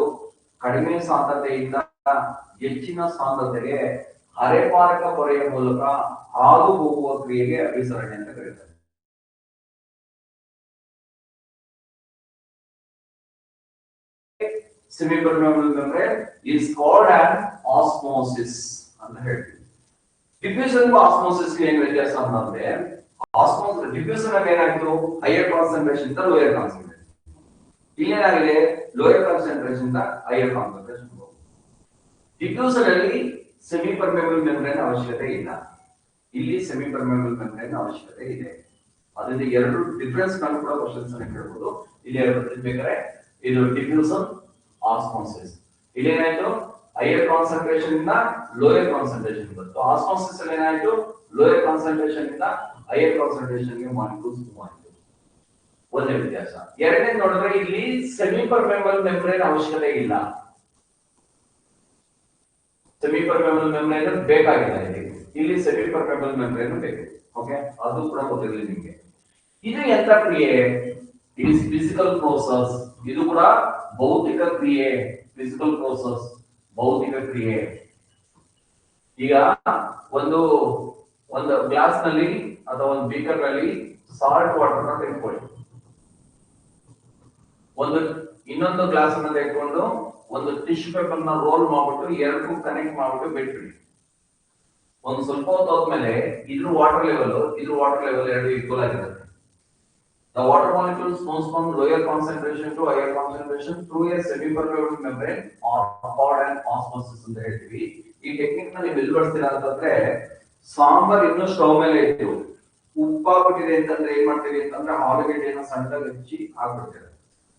ಕಡಿಮೆ ಸಾಂದ್ರತೆಯಿಂದ ಹೆಚ್ಚಿನ ಸಾಂದ್ರತೆಗೆ ಅರೆಪಾರಕ ಪೊರೆಯ ಮೂಲಕ ಹಾದು ಹೋಗುವ ಕ್ರಿಯೆಗೆ ಅಭಿಸರಣೆ ಅಂತ ಕರೀತಾರೆ. Semi-permeable membrane is called an osmosis ಅಂತ ಹೇಳ್ತೀವಿ. ಡಿಫ್ಯೂಷನ್ ಆಸ್ಮೋಸಿಸ್ ಏನು ವ್ಯತ್ಯಾಸ ಅಂತಂದ್ರೆ, ಆಸ್ಮೋಸಿಸ್ ಡಿಫ್ಯೂಷನ್ ಅಲ್ಲಿ ಏನಾಯ್ತು, ಹೈಯರ್ ಕಾನ್ಸಂಟ್ರೇಷನ್ ಇಂದ ಲೋಯರ್ ಕಾನ್ಸಂಟ್ರೇಷನ್. ಇಲ್ಲೇನಾಗಿದೆ, ಲೋಯರ್ ಕಾನ್ಸಂಟ್ರೇಷನ್ ಇಂದ ಹೈಯರ್ ಕಾನ್ಸಂಟ್ರೇಷನ್. ಡಿಫ್ಯೂಷನ್ ಅಲ್ಲಿ ಸೆಮಿ ಪರ್ಮೇಬಲ್ ಮೆಂಬ್ರೇನ್ ಅವಶ್ಯಕತೆ ಇಲ್ಲ, ಇಲ್ಲಿ ಸೆಮಿ ಪರ್ಮೇಬಲ್ ಮೆಂಬ್ರೇನ್ ಅವಶ್ಯಕತೆ ಇದೆ. ಅದರಿಂದ ಎರಡು ಡಿಫರೆನ್ಸ್ ನಾನು ಕೂಡ ಕ್ವಶನ್ಸ್ ಅನ್ನು ಕೇಳಬಹುದು. ಇಲ್ಲಿ ಎರಡು ಬೇಕಾದ್ರೆ ಇದು ಡಿಫ್ಯೂಷನ್, ಆಸ್ಮೋಸಿಸ್. ಇಲ್ಲೇನಾಯ್ತು, ಹೈಯರ್ ಕಾನ್ಸಂಟ್ರೇಷನ್ ಇಂದ ಲೋಯರ್ ಕಾನ್ಸಂಟ್ರೇಷನ್ ಬಂತು. ಆಸ್ಮೋಸಿಸ್ ಅಲ್ಲಿ ಏನಾಯ್ತು, ಲೋಯರ್ ಕಾನ್ಸಂಟ್ರೇಷನ್ ಇಂದ ಹೈಯರ್ ಕಾನ್ಸಂಟ್ರೇಷನ್ ಗೆ ಮಾಲಿಕ್ಯೂಲ್ಸ್ ಮೂವ್ ಆಯ್ತು. ಒಂದೇ ವ್ಯತ್ಯಾಸ. ಎರಡನೇ ನೋಡಿದ್ರೆ ಇಲ್ಲಿ ಸೆಮಿ ಪರ್ಮೇಬಲ್ ಮೆಂಬ್ರೇನ್ ಅವಶ್ಯಕತೆ ಇಲ್ಲ, ಸೆಮಿ ಪರ್ಮೇಬಲ್ ಮೆಂಬ್ರೇನ್ ಬೇಕಾಗಿಲ್ಲ ಇಲ್ಲಿ ಸೆಮಿ ಪರ್ಮೇಬಲ್ ಮೆಂಬ್ರೇನ್ ಬೇಕು. ಓಕೆ, ಅದು ಕೂಡ ಗೊತ್ತಿರಲಿ ನಿಮಗೆ. ಇದು ಎಂತ ಕ್ರಿಯೆ, ಇಟ್ ಇಸ್ ಫಿಸಿಕಲ್ ಪ್ರೋಸೆಸ್. ಇದು ಕೂಡ ಭೌತಿಕ ಕ್ರಿಯೆ, ಫಿಸಿಕಲ್ ಪ್ರೋಸೆಸ್, ಭೌತಿಕ ಕ್ರಿಯೆ. ಈಗ ಒಂದು ಗ್ಲಾಸ್ ನಲ್ಲಿ ಅಥವಾ ಒಂದು ಬೀಕರ್ ನಲ್ಲಿ ಸಾಲ್ಟ್ ವಾಟರ್ ನ ತೆಗೆದುಕೊಳ್ಳಿ, ಇನ್ನೊಂದು ಗ್ಲಾಸ್ ಅನ್ನ ತೆಗೆದುಕೊಂಡು ಒಂದು ಟಿಶ್ಯೂ ಪೇಪರ್ ನ ರೋಲ್ ಮಾಡ್ಬಿಟ್ಟು ಎರಡಕ್ಕೂ ಕನೆಕ್ಟ್ ಮಾಡ್ಬಿಟ್ಟು ಬಿಟ್ಬಿಡಿ. ಒಂದು ಸ್ವಲ್ಪ ಹೊತ್ತು ಹೋದ್ಮೇಲೆ ಇದ್ರ ವಾಟರ್ ಲೆವೆಲ್ ಎರಡು ಈಕ್ವಲ್ ಆಗಿರುತ್ತೆ. The water molecules moves from lower concentration to higher concentration through a semi-permeable membrane or called an osmosis ಅಂತ ಹೇಳ್ತೀವಿ. ಈ ಟೆಕ್ನಿಕ್ ನ ನೀವು ಎಲ್ಲಿ ಬಳಸ್ತೀರಾ ಅಂತಂದ್ರೆ, ಸಾಂಬಾರ್ ಇನ್ನು ಸ್ಟವ್ ಮೇಲೆ ಇತ್ತು, ಉಪ್ಪಾಗ್ಬಿಟ್ಟಿದೆ ಅಂತಂದ್ರೆ ಏನ್ ಮಾಡ್ತೀವಿ ಅಂತಂದ್ರೆ ಆಲೂಗೆಡ್ಡೆನ ಸಣ್ಣದಾಗಿ ಹೆಚ್ಚಿ ಹಾಕ್ಬಿಡ್ತೇವೆ.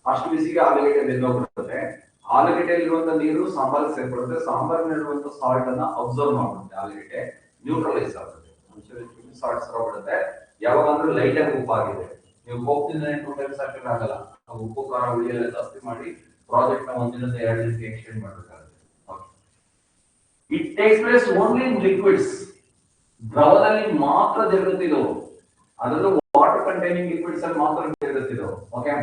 ಅಷ್ಟು ಬಿಸಿಗೆ ಆಲೂಗೆಡ್ಡೆ ಬೆಂದೋಗ್ಬಿಡುತ್ತೆ. ಆಲೂಗೆಡ್ಡೆಯಲ್ಲಿರುವಂತ ನೀರು ಸಾಂಬಾರ್ ಸೇರ್ಪಡುತ್ತೆ, ಸಾಂಬಾರಿನಲ್ಲಿರುವಂತ ಸಾಲ್ಟ್ ಅನ್ನ ಅಬ್ಸರ್ವ್ ಮಾಡುತ್ತೆ, ಆಲೂಗೆಡ್ಡೆ ನ್ಯೂಟ್ರಲೈಸ್ ಆಗುತ್ತೆ, ಸಾಲ್ಟ್ ಹೊರಬಿಡುತ್ತೆ. ಯಾವಾಗ ಅಂದ್ರೆ ಲೈಟ್ ಆಗಿ ಉಪ್ಪಾಗಿದೆ, ನೀವು ಹೋಗ್ತಿದ್ರೆ 2 ಟೈಮ್ಸ್ ಹಾಕಿದ್ರೆ ಆಗಲ್ಲ. ನಾವು ಉಪ್ಪು ಖಾರ ಹುಳಿ ಎಲ್ಲ ಜಾಸ್ತಿ ಮಾಡಿ ಪ್ರಾಜೆಕ್ಟ್ ನ ಒಂದಿನದ 2 ದಿನಕ್ಕೆ ಎಕ್ಸ್ಟೆಂಡ್ ಮಾಡಬೇಕಾಗುತ್ತೆ. It takes place only in liquids. ದ್ರವದಲ್ಲಿ ಮಾತ್ರ ಜರುಗುತ್ತಿದ್ದು, ಅದರಲ್ಲೂ ವಾಟರ್ ಕಂಟೈನಿಂಗ್ ಲಿಕ್ವಿಡ್ಸ್ ಅಲ್ಲಿ ಮಾತ್ರ ಜರುಗುತ್ತಿದ್ದು. ಓಕೆ,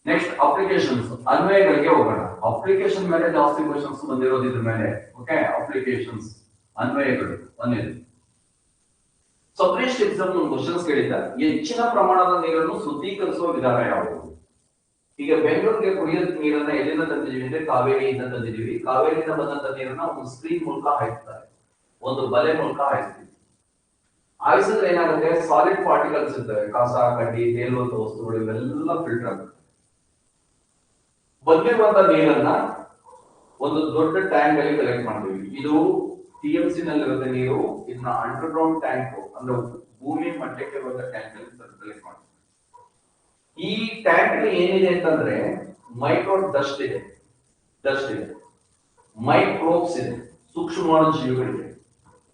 ನೆಕ್ಸ್ಟ್ ಅಪ್ಲಿಕೇಶನ್ಸ್, ಅನ್ವಯಗಳಿಗೆ ಹೋಗೋಣ. ಅಪ್ಲಿಕೇಶನ್ ಮೇಲೆ ಜಾಸ್ತಿ ಕ್ವಶನ್ಸ್ ಬಂದಿರೋದು ಇದ್ರ ಮೇಲೆ. ಓಕೆ, ಅಪ್ಲಿಕೇಶನ್ಸ್, ಅನ್ವಯಗಳು ಒಂದೇದು. ಸಪ್ರೇಸ್ಟ್ ಎಕ್ಸಾಮ್ ಕ್ವಶನ್ಸ್ ಕೇಳಿದ್ದಾರೆ. ಹೆಚ್ಚಿನ ಪ್ರಮಾಣದ ನೀರನ್ನು ಶುದ್ಧೀಕರಿಸುವ ವಿಧಾನ ಯಾವುದು? ಈಗ ಬೆಂಗಳೂರಿಗೆ ಕುಡಿಯೋ ನೀರನ್ನ ಎಲ್ಲಿಂದ ತಂದಿದೀವಿ ಅಂದ್ರೆ ಕಾವೇರಿಯಿಂದ ತಂದಿದೀವಿ. ಕಾವೇರಿಯಿಂದ ಬಂದಂತ ನೀರನ್ನ ಒಂದು ಸ್ಕ್ರೀನ್ ಮೂಲಕ ಹಾಯಿಸ್ತಾರೆ, ಒಂದು ಬಲೆ ಮೂಲಕ ಹಾಯಿಸ್ತೀವಿ. ಹಾಯಿಸಿದ್ರೆ ಏನಾಗುತ್ತೆ, ಸಾಲಿಡ್ ಪಾರ್ಟಿಕಲ್ಸ್ ಇರ್ತವೆ, ಕಸ, ಕಡ್ಡಿ, ತೇಲುವಂತ ವಸ್ತುಗಳು ಇವೆಲ್ಲ ಫಿಲ್ಟರ್ ಆಗುತ್ತೆ. ಬಂದಿರುವಂತ ನೀರನ್ನ ಒಂದು ದೊಡ್ಡ ಟ್ಯಾಂಕ್ ಅಲ್ಲಿ ಕಲೆಕ್ಟ್ ಮಾಡ್ತೀವಿ. ಇದು TMC ನಲ್ಲಿರುತ್ತೆ ನೀರು. ಇದನ್ನ ಅಂಡರ್ ಗ್ರೌಂಡ್ ಟ್ಯಾಂಕ್ ಅಂದ್ರೆ ಭೂಮಿ ಮಟ್ಟಕ್ಕೆ ಇರುವಂತ ಟ್ಯಾಂಕ್ ಅಲ್ಲಿ ಕಲೆಕ್ಟ್ ಮಾಡ್ತೀವಿ. ಈ ಟ್ಯಾಂಕ್ ಅಲ್ಲಿ ಏನಿದೆ ಅಂತಂದ್ರೆ ಮೈಕ್ರೋ ಡಸ್ಟ್ ಇದೆ, ಮೈಕ್ರೋಬ್ಸ್ ಇದೆ, ಸೂಕ್ಷ್ಮಾಣು ಜೀವಿಗಳಿದೆ.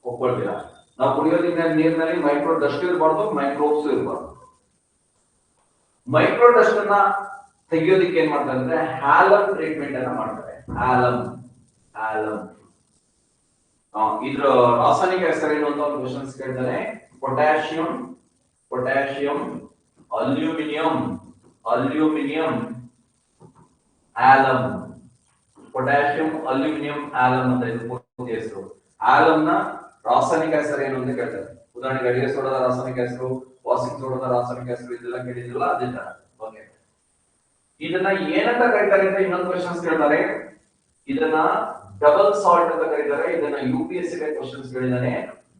ಒಪ್ಕೊಳ್ತೀರಾ? ನಾವು ಕುಡಿಯೋದ್ರಿಂದ ನೀರಿನಲ್ಲಿ ಮೈಕ್ರೋ ಡಸ್ಟ್ ಇರಬಾರ್ದು, ಮೈಕ್ರೋಬ್ಸ್ ಇರಬಾರ್ದು. ಮೈಕ್ರೋ ಡಸ್ಟ್ ಅನ್ನ ತೆಗೆಯೋದಕ್ಕೆ ಏನ್ ಮಾಡ್ತಾರೆ ಅಂದ್ರೆ ಹ್ಯಾಲಮ್ ಟ್ರೀಟ್ಮೆಂಟ್ ಅನ್ನ ಮಾಡ್ತಾರೆ. ಹ್ಯಾಲಮ್ ಇದ್ರ ರಾಸಾಯನಿಕ ಹೆಸರೇನು ಅಂತ ಒಂದು ಕ್ವಶನ್ಸ್ ಕೇಳ್ತಾನೆ. Potassium, aluminium, Alam. Potassium, aluminium, Alam ಅಂತ ಇದು ಪೂರ್ತಿ ಹೆಸರು. ಆಲಮ್ ನ ರಾಸಾಯನಿಕ ಹೆಸರು ಏನು ಅಂತ ಕೇಳ್ತಾರೆ. ಉದಾಹರಣೆಗೆ ಅಡಿಗೆ ಸೋಡಾದ ರಾಸಾಯನಿಕ ಹೆಸರು, ವಾಷಿಂಗ್ ಸೋಡಾದ ರಾಸಾಯನಿಕ ಹೆಸರು, ಇದೆಲ್ಲ ಕೇಳಿದ್ರಲ್ಲ, ಅದೇ ತರ. ಓಕೆ, ಇದನ್ನ ಏನಂತ ಕರೀತಾರೆ ಅಂತ ಇನ್ನೊಂದು ಕ್ವಶನ್ಸ್ ಕೇಳ್ತಾರೆ. ಇದನ್ನ ಡಬಲ್ ಸಾಲ್ಟ್ ಅಂತ ಕರೀತಾರೆ. ಇದನ್ನ UPSC ಕ್ವಶನ್ಸ್ ಕೇಳಿದಾನೆ.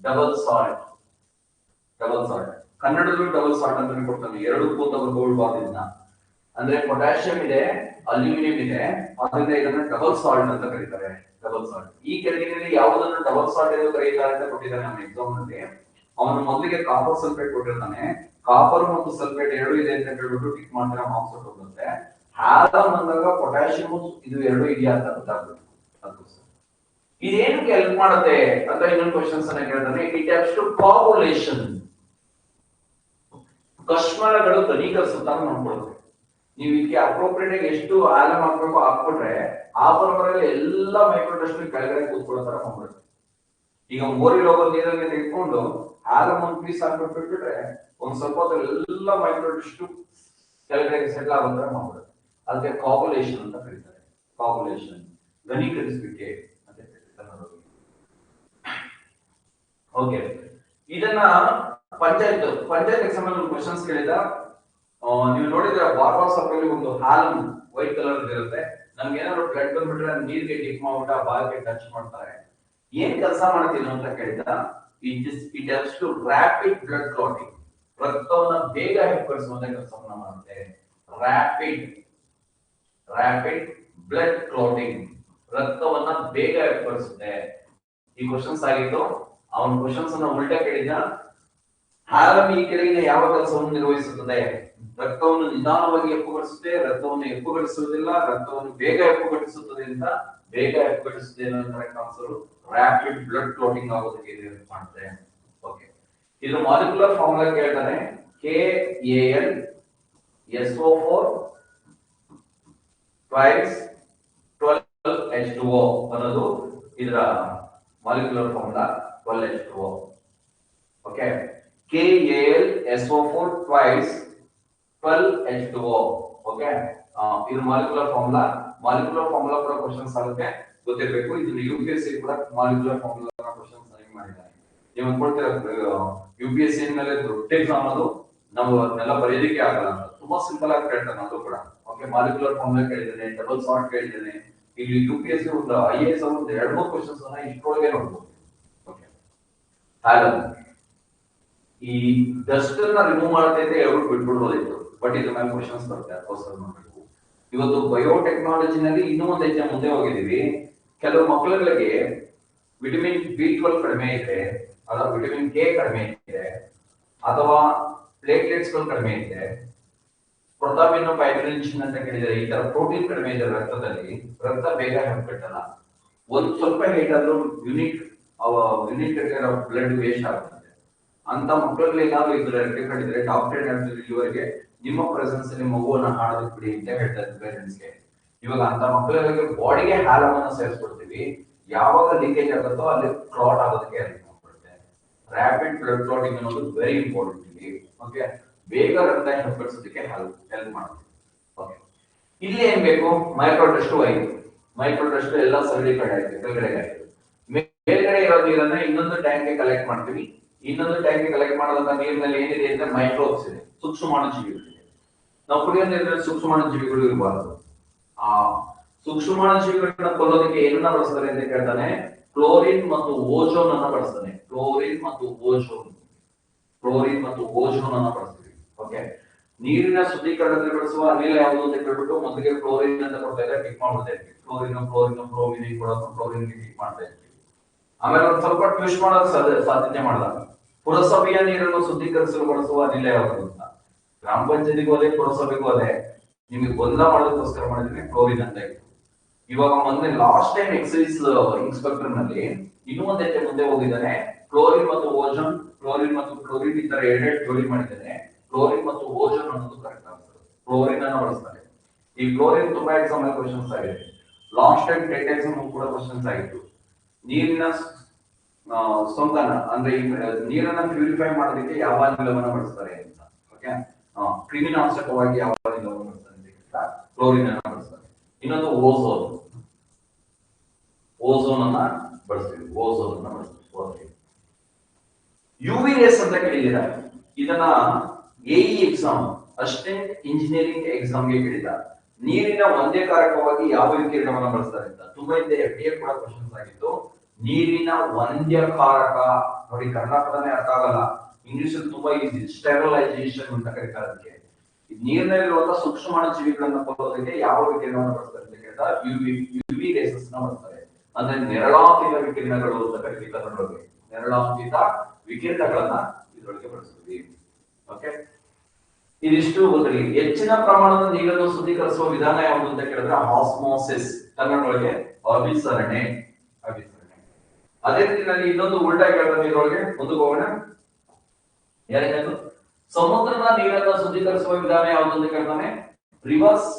ಡಬಲ್ ಸಾಲ್ಟ್ ಕನ್ನಡದಲ್ಲೂ ಡಬಲ್ ಸಾಲ್ಟ್ ಅಂತ ಕೊಡ್ತಾನೆ. ಎರಡು ಕೂತ ಬರ್ಕೊಳ್ಬಾರ್ದು ಇದನ್ನ. ಅಂದ್ರೆ ಪೊಟ್ಯಾಷಿಯಂ ಇದೆ, ಅಲ್ಯೂಮಿನಿಯಂ ಇದೆ, ಅದರಿಂದ ಇದನ್ನ ಡಬಲ್ ಸಾಲ್ಟ್ ಅಂತ ಕರೀತಾರೆ. Double salt. ಈ ಕೆಳಗಿನಲ್ಲಿ ಯಾವುದನ್ನು ಡಬಲ್ ಸಾಲ್ಟ್ ಎಂದು ಕರೀತಾರೆ ಅಂತ ಕೊಟ್ಟಿದ್ದಾನೆ ನಮ್ಮ ಎಕ್ಸಾಮ್ ನಲ್ಲಿ. ಅವನು ಮೊದಲಿಗೆ ಕಾಪರ್ ಸಲ್ಫೇಟ್ ಕೊಟ್ಟಿರ್ತಾನೆ. ಕಾಪರ್ ಮತ್ತು ಸಲ್ಫೇಟ್ ಎರಡು ಇದೆ ಅಂತ ಹೇಳ್ಬಿಟ್ಟು ಟಿಕ್ ಮಾಡ್ತಾರೆ, ಮಾರ್ಕ್ಸ್ ಹೋಗುತ್ತೆ. ಹ್ಯಾಲಮ್ ಅಂದಾಗ ಪೊಟ್ಯಾಷಿಯಂ ಇದು ಎರಡು ಇದೆಯಾ ಅಂತ ಗೊತ್ತಾಗ್ಬೇಕು. ಇದೇನಕ್ಕೆ ಹೆಲ್ಪ್ ಮಾಡುತ್ತೆ ಅಂತ ಇನ್ನೊಂದು ಕ್ವಶನ್ಸ್ ಅನ್ನ ಕೇಳ್ತಾನೆ. It helps to coagulation. ಕಶ್ಮಲಗಳು ಘನೀಕರಿಸುತ್ತಾ ನೋಡ್ಕೊಳ್ಬೇಕು. ನೀವು ಇದಕ್ಕೆ ಅಪ್ರೋಪ್ರಿಯೇಟ್ ಆಗಿ ಎಷ್ಟು ಆಲಮ್ ಹಾಕ್ಬೇಕು ಹಾಕ್ಬಿಟ್ರೆ ಆ ಪರವರಲ್ಲಿ ಎಲ್ಲ ಮೈಕ್ರೋ ಡಸ್ಟ್ ಕೆಳಗಡೆ ಕೂತ್ಕೊಳ್ಳೋ ತರ ಮಾಡ್ಬಿಡುತ್ತೆ. ಈಗ ಮೋರಿಲ್ ಹೋಗೋ ನೀರಲ್ಲಿ ಇಟ್ಕೊಂಡು ಆಲಮ್ ಒಂದು ಪೀಸ್ ಹಾಕ್ಬಿಟ್ಬಿಟ್ರೆ ಒಂದ್ ಸ್ವಲ್ಪ ಎಲ್ಲ ಮೈಕ್ರೋ ಡಸ್ಟ್ ಕೆಳಗಡೆ ಸೆಟ್ಲ್ ಆಗೋ ತರ ಮಾಡ್ಬಿಡುತ್ತೆ. ಅದಕ್ಕೆ ಕಾಗುಲೇಷನ್ ಅಂತ ಕರೀತಾರೆ. ಕಾಗುಲೇಷನ್, ಘನೀಕರಿಸುವಿಕೆ ಅಂತ ಕರೀತಾರೆ. ಓಕೆ, ಇದನ್ನ ಪಂಚಾಯತ್ ಎಕ್ಸಾಮ್ ಅಲ್ಲಿ ಕ್ವಶನ್ಸ್ ಕೇಳಿದ. ನೀವು ನೋಡಿದ್ರೆ ಬಾರ್ಬಾ ಸಪ್ಪಲ್ಲಿ ಒಂದು ಹಾಲಮ್ ವೈಟ್ ಕಲರ್ ಇರುತ್ತೆ. ನಮ್ಗೆ ಏನಾದ್ರು ಬ್ಲಡ್ ಬಂದ್ಬಿಟ್ರೆ ನೀರಿಗೆ ಡಿಪ್ ಮಾಡ್ಬಿಟ್ಟು ಆ ಬಾಲ್ಗೆ ಟಚ್ ಮಾಡ್ತಾರೆ. ಏನ್ ಕೆಲಸ ಮಾಡ್ತೀನಿ ಅಂತ ಕೇಳಿದ. It helps to rapid blood clotting. ರಕ್ತವನ್ನ ಬೇಗ ಹೆಪ್ಪರಿಸುವಂತ ಕೆಲಸವನ್ನ ಮಾಡುತ್ತೆ. ರ್ಯಾಪಿಡ್ ಬ್ಲಡ್ ಕ್ಲಾಟಿಂಗ್, ರಕ್ತವನ್ನ ಬೇಗ ಹೆಪ್ಪರಿಸುತ್ತೆ. ಈ ಕ್ವಶನ್ಸ್ ಆಗಿತ್ತು. ಅವನ ಕ್ವಶನ್ಸ್ ಅನ್ನ ಉಲ್ಟಾ ಕೇಳಿದ. ಹ್ಯಾಲಮ್ ಈ ಕೆಳಗಿನ ಯಾವ ಕೆಲಸವನ್ನು ನಿರ್ವಹಿಸುತ್ತದೆ? ರಕ್ತವನ್ನು ನಿಧಾನವಾಗಿ ಹೆಪ್ಪುಗಟ್ಟಿಸುತ್ತೆ, ರಕ್ತವನ್ನು ಹೆಪ್ಪುಗಟ್ಟಿಸುವುದಿಲ್ಲ, ರಕ್ತವನ್ನು ಬೇಗ ಹೆಪ್ಪುಗಟ್ಟಿಸುತ್ತದೆ ಅಂತ. ಬೇಗ ಹೆಪ್ಪುಗಟ್ಟಿಸುತ್ತೆ ಅನ್ನೋ ಆನ್ಸರ್ ರ್ಯಾಪಿಡ್ ಬ್ಲಡ್ ಕ್ಲಾಟಿಂಗ್ ಆಗೋದಕ್ಕೆ ಇದು ಹೆಲ್ಪ್ ಮಾಡುತ್ತೆ. ಓಕೆ, ಇದು ಮಾಲಿಕ್ಯುಲರ್ ಫಾರ್ಮುಲಾ ಕೇಳ್ತಾನೆ. KAlSO4 twice 12H2O ಅನ್ನೋದು ಇದರ molecular formula. 12H2O. Okay, KAlSO4 twice 12H2O. Okay, ಇದು ಮಾಲಿಕ್ಯುಲರ್ ಫಾರ್ಮುಲಾ. ಕೂಡ ಕ್ವಶನ್ಸ್ ಆಗುತ್ತೆ, ಗೊತ್ತಿರಬೇಕು. ಇದನ್ನ UPSC ಕೂಡ ಮಾಲಿಕ್ಯುಲರ್ ಫಾರ್ಮುಲಾ ಕ್ವಶನ್ಸ್ ಮಾಡಿದ್ದಾನೆ. ನೀವು ಅನ್ಕೊಳ್ತೀರ UPSC ಮೇಲೆ ದೊಡ್ಡ ಎಕ್ಸಾಮ್ ಅದು, ನಾವು ಅದನ್ನೆಲ್ಲ ಬರೆಯೋದಕ್ಕೆ ಆಗಲ್ಲ. ತುಂಬಾ ಸಿಂಪಲ್ ಆಗಿ ಕೇಳ್ತಾನೆ ಅದು ಕೂಡ. ಓಕೆ, ಮಾಲಿಕ್ಯುಲರ್ ಫಾರ್ಮುಲಾ ಕೇಳಿದ್ದಾನೆ, ಡಬಲ್ ಸಾಲ್ಟ್ ಕೇಳಿದ್ದಾನೆ. ಇಲ್ಲಿ UPSC ಒಂದು IAS ಒಂದು 2-3 ಕ್ವಶನ್ಸ್ ಅನ್ನ ಇಷ್ಟೊಳಗೆ ನೋಡ್ಬೋದು. ಓಕೆ, ಹ್ಯಾಲಮ್ ಈ ಡಸ್ಟ್ ಅನ್ನ ರಿಮೂವ್ ಮಾಡುತ್ತೆ ಹೇಳ್ಬಿಟ್ಟು ಬಿಟ್ಬಿಡ್ಬೋದಿತ್ತು, ಬಟ್ ಇದ್ರ ಮೇಲೆ ಕ್ವಶನ್ಸ್ ಬರುತ್ತೆ, ಅದಕ್ಕೋಸ್ಕರ ನೋಡ್ಬೇಕು. ಇವತ್ತು ಬಯೋಟೆಕ್ನಾಲಜಿನಲ್ಲಿ ಇನ್ನೂ ಒಂದು ಹೆಜ್ಜೆ ಮುಂದೆ ಹೋಗಿದ್ದೀವಿ. ಕೆಲವು ಮಕ್ಕಳುಗಳಿಗೆ ವಿಟಮಿನ್ B12 ಕಡಿಮೆ ಇದೆ, ಅಥವಾ ವಿಟಮಿನ್ K ಕಡಿಮೆ ಇದೆ, ಅಥವಾ ಪ್ಲೇಟ್ಲೆಟ್ಸ್ ಗಳು ಕಡಿಮೆ ಇದೆ, ಪ್ರೊಟಾಮಿನ್ ಫೈಬ್ರಿಲೇಷನ್ ಅಂತ ಕೇಳಿದರೆ ಈ ತರ ಪ್ರೋಟೀನ್ ಕಡಿಮೆ ಇದೆ ರಕ್ತದಲ್ಲಿ, ರಕ್ತ ಬೇಗ ಹೆಪ್ಪುಗಟ್ಟಲ್ಲ. ಒಂದು ಸ್ವಲ್ಪ ಹೈಟ್ ಆದ್ರೂ ಯೂನಿಟ್ ಬ್ಲಡ್ ವೇಸ್ಟ್ ಆಗುತ್ತೆ. ಅಂತ ಮಕ್ಕಳಲ್ಲಿ ಏನಾದ್ರು ಇದ್ರೆ ಕಂಡಿದ್ರೆ ಡಾಕ್ಟರ್ ಇಲ್ಲಿವರೆಗೆ ನಿಮ್ಮ ಪ್ರೆಸೆನ್ಸ್ ಅಲ್ಲಿ ಮಗುವನ್ನ ಹಾಡೋದಕ್ಕೆ ಬಿಡಿ ಅಂತ ಹೇಳ್ತಾ ಇದ್ರು ಪೇರೆಂಟ್ಸ್ಗೆ. ಇವಾಗ ಅಂತ ಮಕ್ಕಳಿಗೆ ಬಾಡಿಗೆ ಹ್ಯಾಲಮ್ ಅನ್ನ ಸೇರಿಸ್ಕೊಡ್ತೀವಿ. ಯಾವಾಗ ಲೀಕೇಜ್ ಆಗುತ್ತೋ ಅಲ್ಲಿ ಕ್ಲಾಟ್ ಆಗೋದಕ್ಕೆ ಹೆಲ್ಪ್ ಮಾಡ್ಕೊಡುತ್ತೆ. ರ್ಯಾಪಿಡ್ ಬ್ಲಡ್ ಕ್ಲಾಟಿಂಗ್ ಅನ್ನೋದು ವೆರಿ ಇಂಪಾರ್ಟೆಂಟ್ ಇಲ್ಲಿ. ಓಕೆ, ಬೇಗ ರಕ್ತ ಹೆಪ್ಪಡಿಸೋದಕ್ಕೆ ಹೆಲ್ಪ್ ಮಾಡುತ್ತೆ. ಓಕೆ, ಇಲ್ಲಿ ಏನ್ ಬೇಕು? ಮೈಕ್ರೋಟೆಸ್ಟ್ 5 ಮೈಕ್ರೋಟೆಸ್ಟ್ ಎಲ್ಲ ಸಗಡಿ ಕಡೆ ಆಯ್ತು, ಕೆಳಗಡೆ ಆಯ್ತು. ಮೇಲ್ಗಡೆ ಇರೋ ನೀರನ್ನ ಇನ್ನೊಂದು ಟ್ಯಾಂಕ್ ಗೆ ಕಲೆಕ್ಟ್ ಮಾಡ್ತೀವಿ. ಇನ್ನೊಂದು ಟ್ಯಾಂಕ್ ಗೆ ಕಲೆಕ್ಟ್ ಮಾಡೋದಂತ ನೀರಿನಲ್ಲಿ ಏನಿದೆ ಅಂದ್ರೆ ಮೈಕ್ರೋಬ್ಸ್ ಇದೆ, ಸೂಕ್ಷ್ಮಾಣುಜೀವಿಗಳಿದೆ. ನಾವು ಕುಡಿಯೋ ನೀರಿನಲ್ಲಿ ಸೂಕ್ಷ್ಮಾಣುಜೀವಿಗಳು ಇರಬಾರದು. ಆ ಸೂಕ್ಷ್ಮಾಣುಜೀವಿಗಳನ್ನ ಕೊಲ್ಲೋದಕ್ಕೆ ಏನನ್ನ ಬಳಸ್ತಾರೆ ಅಂತ ಕೇಳ್ತಾನೆ? ಕ್ಲೋರಿನ್ ಮತ್ತು ಓಜೋನ್ ಅನ್ನ ಬಳಸ್ತಾನೆ. ಕ್ಲೋರಿನ್ ಮತ್ತು ಓಜೋನ್ ಅನ್ನ ಬಳಸ್ತೀವಿ. ಓಕೆ, ನೀರಿನ ಶುದ್ಧೀಕರಣದಲ್ಲಿ ಬಳಸುವ ಅನಿಲ ಯಾವುದು ಅಂತ ಕೇಳ್ಬಿಟ್ಟು ಮೊದಲಿಗೆ ಕ್ಲೋರಿನ್ ಅಂತ ಕೊಡ್ತಾ ಇದ್ದಾರೆ, ಟಿಕ್ ಮಾಡ್ಬಿಡ್ತಾ ಇದ್ವಿ. ಕ್ಲೋರಿನ್ ಬ್ರೋಮಿನ್ ಕೂಡ ಕ್ಲೋರಿನ್ ಟಿಕ್ ಮಾಡ್ತಾ ಇದ್ವಿ. ಆಮೇಲೆ ಒಂದ್ ಸ್ವಲ್ಪ ಟ್ವಿಸ್ಟ್ ಮಾಡೋದು ಸಾಧ್ಯತೆ ಮಾಡಿದಾಗ ಪುರಸಭೆಯ ನೀರನ್ನು ಶುದ್ಧೀಕರಿಸಲು ಬಳಸುವ ಅನಿಲ ಯಾವುದು ಅಂತ, ಗ್ರಾಮ ಪಂಚಾಯತಿಗೂ ಅದೇ ಪುರಸಭೆಗೂ ಅದೇ, ನಿಮಗೆ ಗೊಂದಲ ಮಾಡೋದಕ್ಕೋಸ್ಕರ ಮಾಡಿದ್ರೆ ಕ್ಲೋರಿನ್ ಅಂತ ಇತ್ತು. ಇವಾಗ ಮೊನ್ನೆ ಲಾಸ್ಟ್ ಟೈಮ್ ಎಕ್ಸೈಸ್ ಇನ್ಸ್ಪೆಕ್ಟರ್ ನಲ್ಲಿ ಇನ್ನೂ ಒಂದ್ ಹೆಜ್ಜೆ ಮುಂದೆ ಹೋಗಿದ್ದಾನೆ. ಕ್ಲೋರಿನ್ ಮತ್ತು ಓಜೋನ್, ಕ್ಲೋರಿನ್ ಮತ್ತು ಕ್ಲೋರಿನ್ ಈ ತರ ಎರಡೆರಡು ಜೋಡಿ ಮಾಡಿದ್ದಾನೆ. ಕ್ಲೋರಿನ್ ಮತ್ತು ಓಜೋನ್ ಅನ್ನೋದು ಕರೆಕ್ಟ್ ಆಗ್ತದೆ. ಕ್ಲೋರಿನ್ ಅನ್ನ ಬಳಸ್ತಾರೆ. ಈ ಕ್ಲೋರಿನ್ ತುಂಬಾ ಎಕ್ಸಾಮ್ ಕ್ವಶನ್ಸ್ ಆಗಿದೆ. ಲಾಸ್ಟ್ ಟೈಮ್ ಟೆಟ್ ಎಕ್ಸಾಮ್ ಕೂಡ ಕ್ವಶನ್ಸ್ ಆಗಿತ್ತು. ನೀರಿನ ಸೊಂಕನ ಅಂದ್ರೆ ನೀರನ್ನ ಪ್ಯೂರಿಫೈ ಮಾಡೋದಕ್ಕೆ ಯಾವ ಅನಿಲವನ್ನ ಬಳಸ್ತಾರೆ ಅಂತ. ಓಕೆ, ಕ್ರಿಮಿನಾಶಕವಾಗಿ ಯಾವ ಅನಿಲವನ್ನು ಬಳಸ್ತಾರೆ ಅಂತ ಕ್ಲೋರಿನ್ ಅನ್ನ ಬಳಸ್ತಾರೆ. ಇನ್ನೊಂದು ಓಝೋನ್ ಅನ್ನ ಬಳಸ್ತೀವಿ. ಯುವಿ ರೇಸ್ ಅಂತ ಕೇಳಿದ್ದಾರೆ. ಇದನ್ನ AE exam, assistant engineering exam ಗೆ ಕೇಳಿದ್ದಾರೆ. ನೀರಿನ ಒಂದೇ ಕಾರಕವಾಗಿ ಯಾವ ವಿಕಿರಣವನ್ನು ಬಳಸ್ತಾರೆ ಅಂತ. ತುಂಬಾ ಹಿಂದೆ FDA ಕೂಡ ಕ್ವಶನ್ಸ್ ಆಗಿತ್ತು. ನೀರಿನ ಒಂದೇ ಕಾರಕ ನೋಡಿ, ಕರ್ನಾಟಕನೇ ಅರ್ಥ ಆಗಲ್ಲ, ಇಂಗ್ಲಿಷ್ ಅಲ್ಲಿ ತುಂಬಾ ಈಸಿ. ಸ್ಟೆರಿಲೈಸೇಷನ್ ಅಂತ ಕರೀತಾರೆ ಅದಕ್ಕೆ. ನೀರಿನಲ್ಲಿರುವಂತಹ ಸೂಕ್ಷ್ಮಾಣುಜೀವಿಗಳನ್ನ ಕೊಲ್ಲೋದಕ್ಕೆ ಯಾವ ವಿಕಿರಣವನ್ನು ಬಳಸ್ತಾರೆ ಅಂತ ಕೇಳಿದಾಗ ಯುವಿ ರೇಸಸ್ ನ ಬಳಸ್ತಾರೆ. ಅಂದ್ರೆ ನೇರಳಾತೀತ ವಿಕಿರಣಗಳು ಅಂತ ಕರೀತೀವಿ ಕನ್ನಡದಲ್ಲಿ. ನೇರಳಾತೀತ ವಿಕಿರಣಗಳನ್ನ ಇದರೊಳಗೆ ಬಳಸ್ತೀವಿ. ಓಕೆ, ಇದಿಷ್ಟು ಗೊತ್ತಿರಲಿ. ಹೆಚ್ಚಿನ ಪ್ರಮಾಣದ ನೀರನ್ನು ಶುದ್ಧೀಕರಿಸುವ ವಿಧಾನ ಯಾವುದು ಅಂತ ಕೇಳಿದ್ರೆ ಆಸ್ಮೋಸಿಸ್, ಕನ್ನಡದೊಳಗೆ ಅಭಿಸರಣೆ. ಅದೇ ರೀತಿಯಲ್ಲಿ ಇನ್ನೊಂದು ಉಲ್ಟಾ ಕೇಳಿದ್ರೆ ಇದರೊಳಗೆ ಮುಂದಕ್ಕೆ ಹೋಗೋಣ. ಯಾರಿಗಾದ್ರು ಸಮುದ್ರದ ನೀರನ್ನು ಶುದ್ಧೀಕರಿಸುವ ವಿಧಾನ ಯಾವುದು ಅಂತ ಕೇಳ್ತಾನೆ? ರಿವರ್ಸ್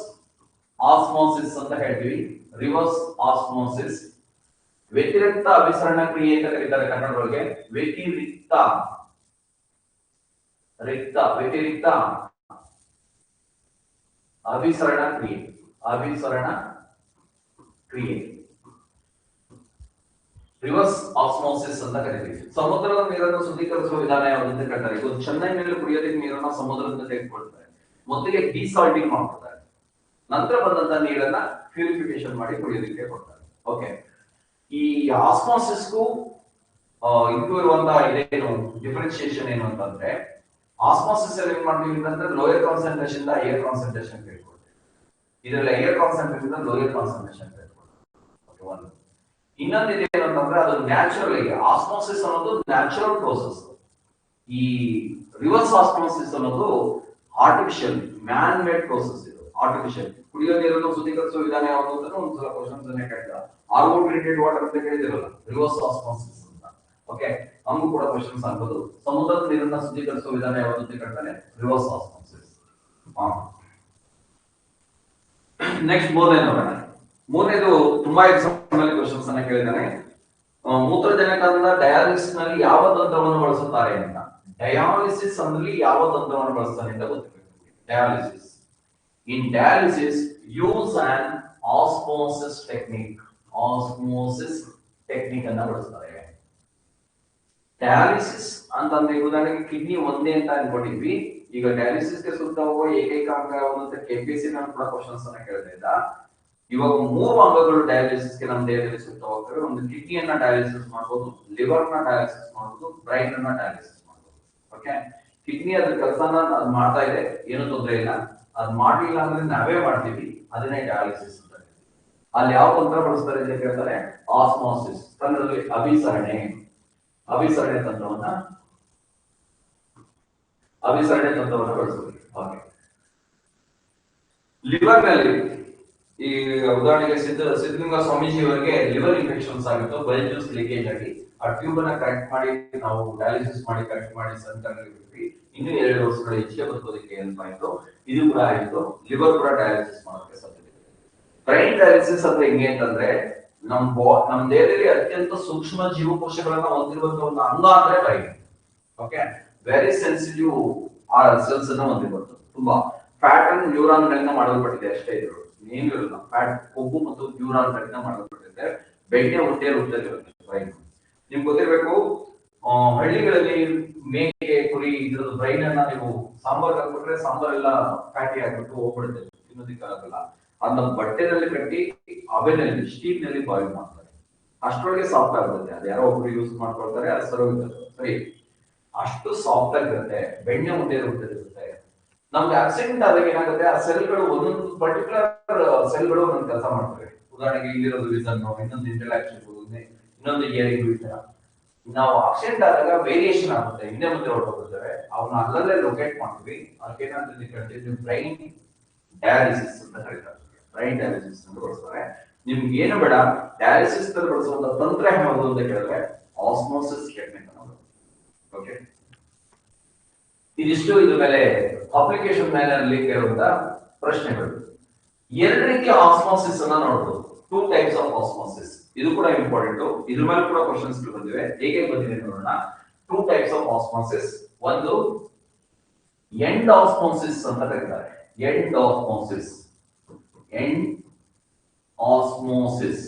ಆಸ್ಮೋಸಿಸ್ ಅಂತ ಹೇಳ್ತೀವಿ. Reverse osmosis. ವ್ಯತಿರಿಕ್ತ ಅಭಿಸರಣ ಕ್ರಿಯೆ ಅಂತ ಕರೀತಾರೆ ಕನ್ನಡದೊಳಗೆ. ವ್ಯತಿರಿಕ್ತ ಅಭಿಸರಣ ಕ್ರಿಯೆ ರಿವರ್ಸ್ ಆಸ್ಮೋಸಿಸ್ ಅಂತ ಕರೀತೀವಿ. ಸಮುದ್ರದ ನೀರನ್ನು ಶುದ್ಧೀಕರಿಸುವ ವಿಧಾನ ಯಾವುದು ಅಂತ ಕೇಳ್ತಾರೆ. ಇದು ಚೆನ್ನೈನಲ್ಲಿ ಕುಡಿಯೋದಕ್ಕೆ ನೀರನ್ನ ಸಮುದ್ರದಿಂದ ತೆಗೆದುಕೊಳ್ತಾರೆ. ಮೊದಲಿಗೆ ಡಿಸಾಲ್ಟಿಂಗ್ ಮಾಡ್ಕೊಳ್ತಾರೆ, ನಂತರ ಬಂದಂತ ನೀರನ್ನ ಪ್ಯೂರಿಫಿಕೇಶನ್ ಮಾಡಿ ಕುಡಿಯೋದಕ್ಕೆ ಕೊಡ್ತಾರೆ. ಓಕೆ, ಈ ಆಸ್ಮೋಸಿಸ್ಗೂ ಇದಕ್ಕೂ ಇರುವಂತಹ ಇದೇನು ಡಿಫರೆನ್ಸಿಯೇಷನ್ ಏನು ಅಂತಂದ್ರೆ, ಆಸ್ಮೋಸಿಸ್ ಅಲ್ಲಿ ಏನ್ ಮಾಡ್ತೀವಿ ಅಂತಂದ್ರೆ ಲೋಯರ್ ಕಾನ್ಸಂಟ್ರೇಷನ್ ಇಂದ ಹೈಯರ್ ಕಾನ್ಸಂಟ್ರೇಷನ್ ತೆಗೆದುಕೊಳ್ತೀವಿ. ಇದರಲ್ಲಿ ಹೈಯರ್ ಕಾನ್ಸಂಟ್ರೇಷನ್ ಇಂದ ಲೋಯರ್ ಕಾನ್ಸಂಟ್ರೇಷನ್ ತೆಗೆದುಕೊಳ್ತೀವಿ. ಒಂದು ಇನ್ನೊಂದು ಇದೆ ಏನಂತಂದ್ರೆ ಅದು ನ್ಯಾಚುರಲ್ ಆಗಿ. ಆಸ್ಮೋಸಿಸ್ ಅನ್ನೋದು ನ್ಯಾಚುರಲ್ ಪ್ರೋಸೆಸ್. ಈ ರಿವರ್ಸ್ ಆಸ್ಮೋಸಿಸ್ ಅನ್ನೋದು ಆರ್ಟಿಫಿಷಿಯಲ್, ಮ್ಯಾನ್ ಮೇಡ್ ಪ್ರೋಸೆಸ್. ಇದು ಆರ್ಟಿಫಿಷಿಯಲ್. ಕುಡಿಯೋ ನೀರನ್ನು ಶುದ್ಧೀಕರಿಸುವ ವಿಧಾನ ಯಾವುದು ಅಂತ ಒಂದ್ಸಲ ಕ್ವಶನ್ಸ್ ಅನ್ನ ಕೇಳಿದ. ಆರ್ಒ ಟ್ರೀಟೆಡ್ ವಾಟರ್ ಅಂತ ಕೇಳಿದಿರಲ್ಲ, ರಿವರ್ಸ್ ಆಸ್ಮೋಸಿಸ್ ಅಂತ. ಓಕೆ, ನಮಗೂ ಕೂಡ ಕ್ವಶನ್ಸ್ ಆಗ್ಬೋದು. ಸಮುದ್ರದ ನೀರನ್ನ ಶುದ್ಧೀಕರಿಸುವ ವಿಧಾನ ಯಾವುದು ಅಂತ ಕೇಳ್ತಾನೆ? Reverse osmosis. ನೆಕ್ಸ್ಟ್ ಮೂರನೇದು ತುಂಬಾ ಎಕ್ಸಾಮ್ ನಲ್ಲಿ ಕ್ವಶನ್ಸ್ ಅನ್ನ ಕೇಳಿದ್ದಾನೆ. ಮೂತ್ರಜನಕದಿಂದ ಡಯಾಲಿಸಿಸ್ ನಲ್ಲಿ ಯಾವ ತಂತ್ರವನ್ನು ಬಳಸುತ್ತಾರೆ ಅಂತ. ಡಯಾಲಿಸಿಸ್ ಅಂದ್ರೆ ಯಾವ ತಂತ್ರವನ್ನು ಬಳಸ್ತಾನೆ ಅಂತ ಗೊತ್ತಿರಬೇಕು. Dialysis, in dialysis use on osmosis technique ಅನ್ನ ಬಳಸ್ತಾರೆ. ಡಯಾಲಿಸಿಸ್ ಅಂತಂದ್ರೆ ಉದಾಹರಣೆಗೆ ಕಿಡ್ನಿ ಒಂದೇ ಅಂತ ಅನ್ಕೊಂಡಿದ್ವಿ. ಈಗ ಡಯಾಲಿಸಿಸ್ ಗೆ ಸುತ್ತ ಹೋಗುವ ಏಕೈಕ ಅಂಗ ಯಾವುದು ಅಂತ KPSC ನಾನು ಕೂಡ ಕ್ವಶನ್ಸ್ ಅನ್ನ ಕೇಳ್ತಾ ಇದ್ದ. ಇವಾಗ 3 ಅಂಗಗಳು ಡಯಾಲಿಸಿಸ್ ಗೆ ನಮ್ಮ ದೇಹದಲ್ಲಿ ಸುತ್ತ ಹೋಗ್ತವೆ. ಒಂದು ಕಿಡ್ನಿಯನ್ನ ಡಯಾಲಿಸಿಸ್ ಮಾಡಬಹುದು, ಲಿವರ್ ನ ಡಯಾಲಿಸಿಸ್ ಮಾಡಬಹುದು, ಬ್ರೈನ್ ಅನ್ನ ಡಯಾಲಿಸಿಸ್ ಮಾಡಬಹುದು. ಓಕೆ, ಕಿಡ್ನಿ ಅದ್ರ ಕೆಲಸನ ಮಾಡ್ತಾ ಇದೆ, ಏನು ತೊಂದರೆ ಇಲ್ಲ. ಅದ್ ಮಾಡ್ಲಿಲ್ಲ ಅಂದ್ರೆ ನಾವೇ ಮಾಡ್ತೀವಿ, ಅದನ್ನೇ ಡಯಾಲಿಸಿಸ್ ಅಂತ. ಅಲ್ಲಿ ಯಾವ ತಂತ್ರ ಬಳಸ್ತಾರೆ ಅಂತ ಕೇಳ್ತಾರೆ? ಆಸ್ಮೋಸಿಸ್, ಕನ್ನಡದಲ್ಲಿ ಅಭಿಸರಣೆ ತಂತ್ರವನ್ನ ಬಳಸ್ತೀವಿ. ಓಕೆ, ಲಿವರ್ ನಲ್ಲಿ ಈ ಉದಾಹರಣೆಗೆ ಸಿದ್ಧಲಿಂಗ ಸ್ವಾಮೀಜಿ ಅವರಿಗೆ ಲಿವರ್ ಇನ್ಫೆಕ್ಷನ್ಸ್ ಆಗಿತ್ತು, ಬೈಲ್ ಜ್ಯೂಸ್ ಲೀಕೇಜ್ ಆಗಿ ಆ ಟ್ಯೂಬ್ ಅನ್ನ ಕರೆಕ್ಟ್ ಮಾಡಿ ನಾವು ಡಯಾಲಿಸಿಸ್ ಮಾಡಿ ಕರೆಕ್ಟ್ ಮಾಡಿ ಸೆಂಟರ್ ಬಿಟ್ವಿ. ಇನ್ನು 2 ವರ್ಷಗಳ ಹೆಚ್ಚಿಗೆ ಬದುಕೋದಕ್ಕೆ ಹೆಲ್ಪ್ ಆಯ್ತು. ಇದು ಕೂಡ ಆಯ್ತು. ಲಿವರ್ ಕೂಡ ಡಯಾಲಿಸಿಸ್ ಮಾಡೋಕೆ ಸಾಧ್ಯತೆ ಇದೆ. ಬ್ರೈನ್ ಡಯಾಲಿಸಿಸ್ ಅಂದ್ರೆ ಹೆಂಗೆ ಅಂತಂದ್ರೆ, ನಮ್ಮ ದೇಹದಲ್ಲಿ ಅತ್ಯಂತ ಸೂಕ್ಷ್ಮ ಜೀವಕೋಶಗಳನ್ನ ಹೊಂದಿರುವಂತಹ ಒಂದು ಅಂಗ ಅಂದ್ರೆ brain. Okay, very sensitive cells ಅನ್ನು ಹೊಂದಿರುವುದು. ತುಂಬಾ ಫ್ಯಾಟ್ ಅಂಡ್ ನ್ಯೂರಾನ್ ಗಳಿಂದ ಮಾಡಲ್ಪಟ್ಟಿದೆ ಅಷ್ಟೇ. ಇದು ಏನು ಇರಲ್ಲ. ಫ್ಯಾಟ್, ಕೊಬ್ಬು ಮತ್ತು ನ್ಯೂರಾನ್ ಗಳಿಂದ ಮಾಡಲ್ಪಟ್ಟಿದೆ. ಬೆಣ್ಣೆ ಹೊಟ್ಟೆ ರೂಪದಲ್ಲಿರುತ್ತೆ ಬ್ರೈನ್. ನಿಮ್ಗೆ ಗೊತ್ತಿರಬೇಕು, ಹಳ್ಳಿಗಳಲ್ಲಿ ಮೇಕೆ, ಕುರಿ ಇದ್ರದ್ದು ಬ್ರೈನ್ ಅನ್ನ ನೀವು ಸಾಂಬಾರ್ ಹಾಕ್ಬಿಟ್ರೆ ಸಾಂಬಾರ್ ಎಲ್ಲ ಫ್ಯಾಟಿ ಆಗ್ಬಿಟ್ಟು ಹೋಗ್ಬಿಡುತ್ತೆ, ತಿನ್ನೋದಿಕ್ಕಾಗಲ್ಲ. ಅದನ್ನ ಬಟ್ಟೆನಲ್ಲಿ ಕಟ್ಟಿ ಅವೆನಲ್ಲಿ ಸ್ಟೀಮ್ ನಲ್ಲಿ ಬಾಯ್ಲ್ ಮಾಡ್ತಾರೆ. ಅಷ್ಟರೊಳಗೆ ಸಾಫ್ಟ್ ಆಗುತ್ತೆ. ಅದು ಯಾರೋ ಒಬ್ರು ಯೂಸ್ ಮಾಡ್ಕೊಳ್ತಾರೆ, ಅದು ಸರಿ. ಅಷ್ಟು ಸಾಫ್ಟ್ ಆಗಿರುತ್ತೆ, ಬೆಣ್ಣೆ ಮುದ್ದೆ ರೂಪದಲ್ಲಿರುತ್ತೆ. ನಮ್ಗೆ ಆಕ್ಸಿಡೆಂಟ್ ಆದಾಗ ಏನಾಗುತ್ತೆ, ಆ ಸೆಲ್ಗಳು ಒಂದೊಂದು ಪರ್ಟಿಕ್ಯುಲರ್ ಸೆಲ್ಗಳು ಒಂದೊಂದು ಕೆಲಸ ಮಾಡ್ತವೆ. ಉದಾಹರಣೆಗೆ ಇಲ್ಲಿರೋದು ವಿಸನ್, ಇನ್ನೊಂದು ಇಂಟೆಲೆಕ್ಚುಯಲ್, ಇನ್ನೊಂದು ಇಯರಿಂಗ್. ಈ ತರ ನಾವು ಆಕ್ಸಿಡೆಂಟ್ ಆದಾಗ ವೇರಿಯೇಷನ್ ಆಗುತ್ತೆ, ಹಿಂದೆ ಮುಂದೆ ಹೊರಟೋಗ್ತಾರೆ. ಅವನ್ನ ಅಲ್ಲಲ್ಲೇ ಲೊಕೇಟ್ ಮಾಡ್ತೀವಿ. ಅದಕ್ಕೇನಾಗ್ತದೆ, ಬ್ರೈನ್ ಡಯಾಲಿಸಿಸ್ ಅಂತ ಕರೀತಾರೆ. ಬ್ರೈನ್ ಡಯಾಲಿಸಿಸ್ ಅಂತ ಬಳಸ್ತಾರೆ. ನಿಮ್ಗೆ ಏನು ಬೇಡ, ಡಯಾಲಿಸಿಸ್ ಬಳಸುವಂತ ತಂತ್ರ ಯಾವುದು ಅಂತ ಕೇಳಿದ್ರೆ ಆಸ್ಮೋಸಿಸ್ ಟೆಕ್ನಿಕ್ ಅನ್ನೋದು. ಓಕೆ, ಇದಿಷ್ಟು ಇದ್ರ ಮೇಲೆ ಅಪ್ಲಿಕೇಶನ್ ಮೇಲೆ ಕೇಳುವಂತ ಪ್ರಶ್ನೆಗಳು. ಎರಡು ರೀತಿಯ ಆಸ್ಮೋಸಿಸ್ ಅನ್ನ ನೋಡಬಹುದು. 2 ಟೈಪ್ಸ್ ಆಫ್ ಆಸ್ಮೋಸಿಸ್. ಇದು ಕೂಡ ಇಂಪಾರ್ಟೆಂಟ್. ಇದ್ರ ಮೇಲೆ ಕೂಡ ಕ್ವಶನ್ಸ್ ಬಂದಿವೆ. ಹೇಗೆ ಬಂದಿದೆ ನೋಡೋಣ. 2 ಟೈಪ್ಸ್ ಆಫ್ ಆಸ್ಮೋಸಿಸ್. ಒಂದು ಎಂಡ್ ಆಸ್ಮೋಸಿಸ್ ಅಂತ ಕರೀತಾರೆ. End osmosis. ಎಂಡ್ ಆಸ್ಮೋಸಿಸ್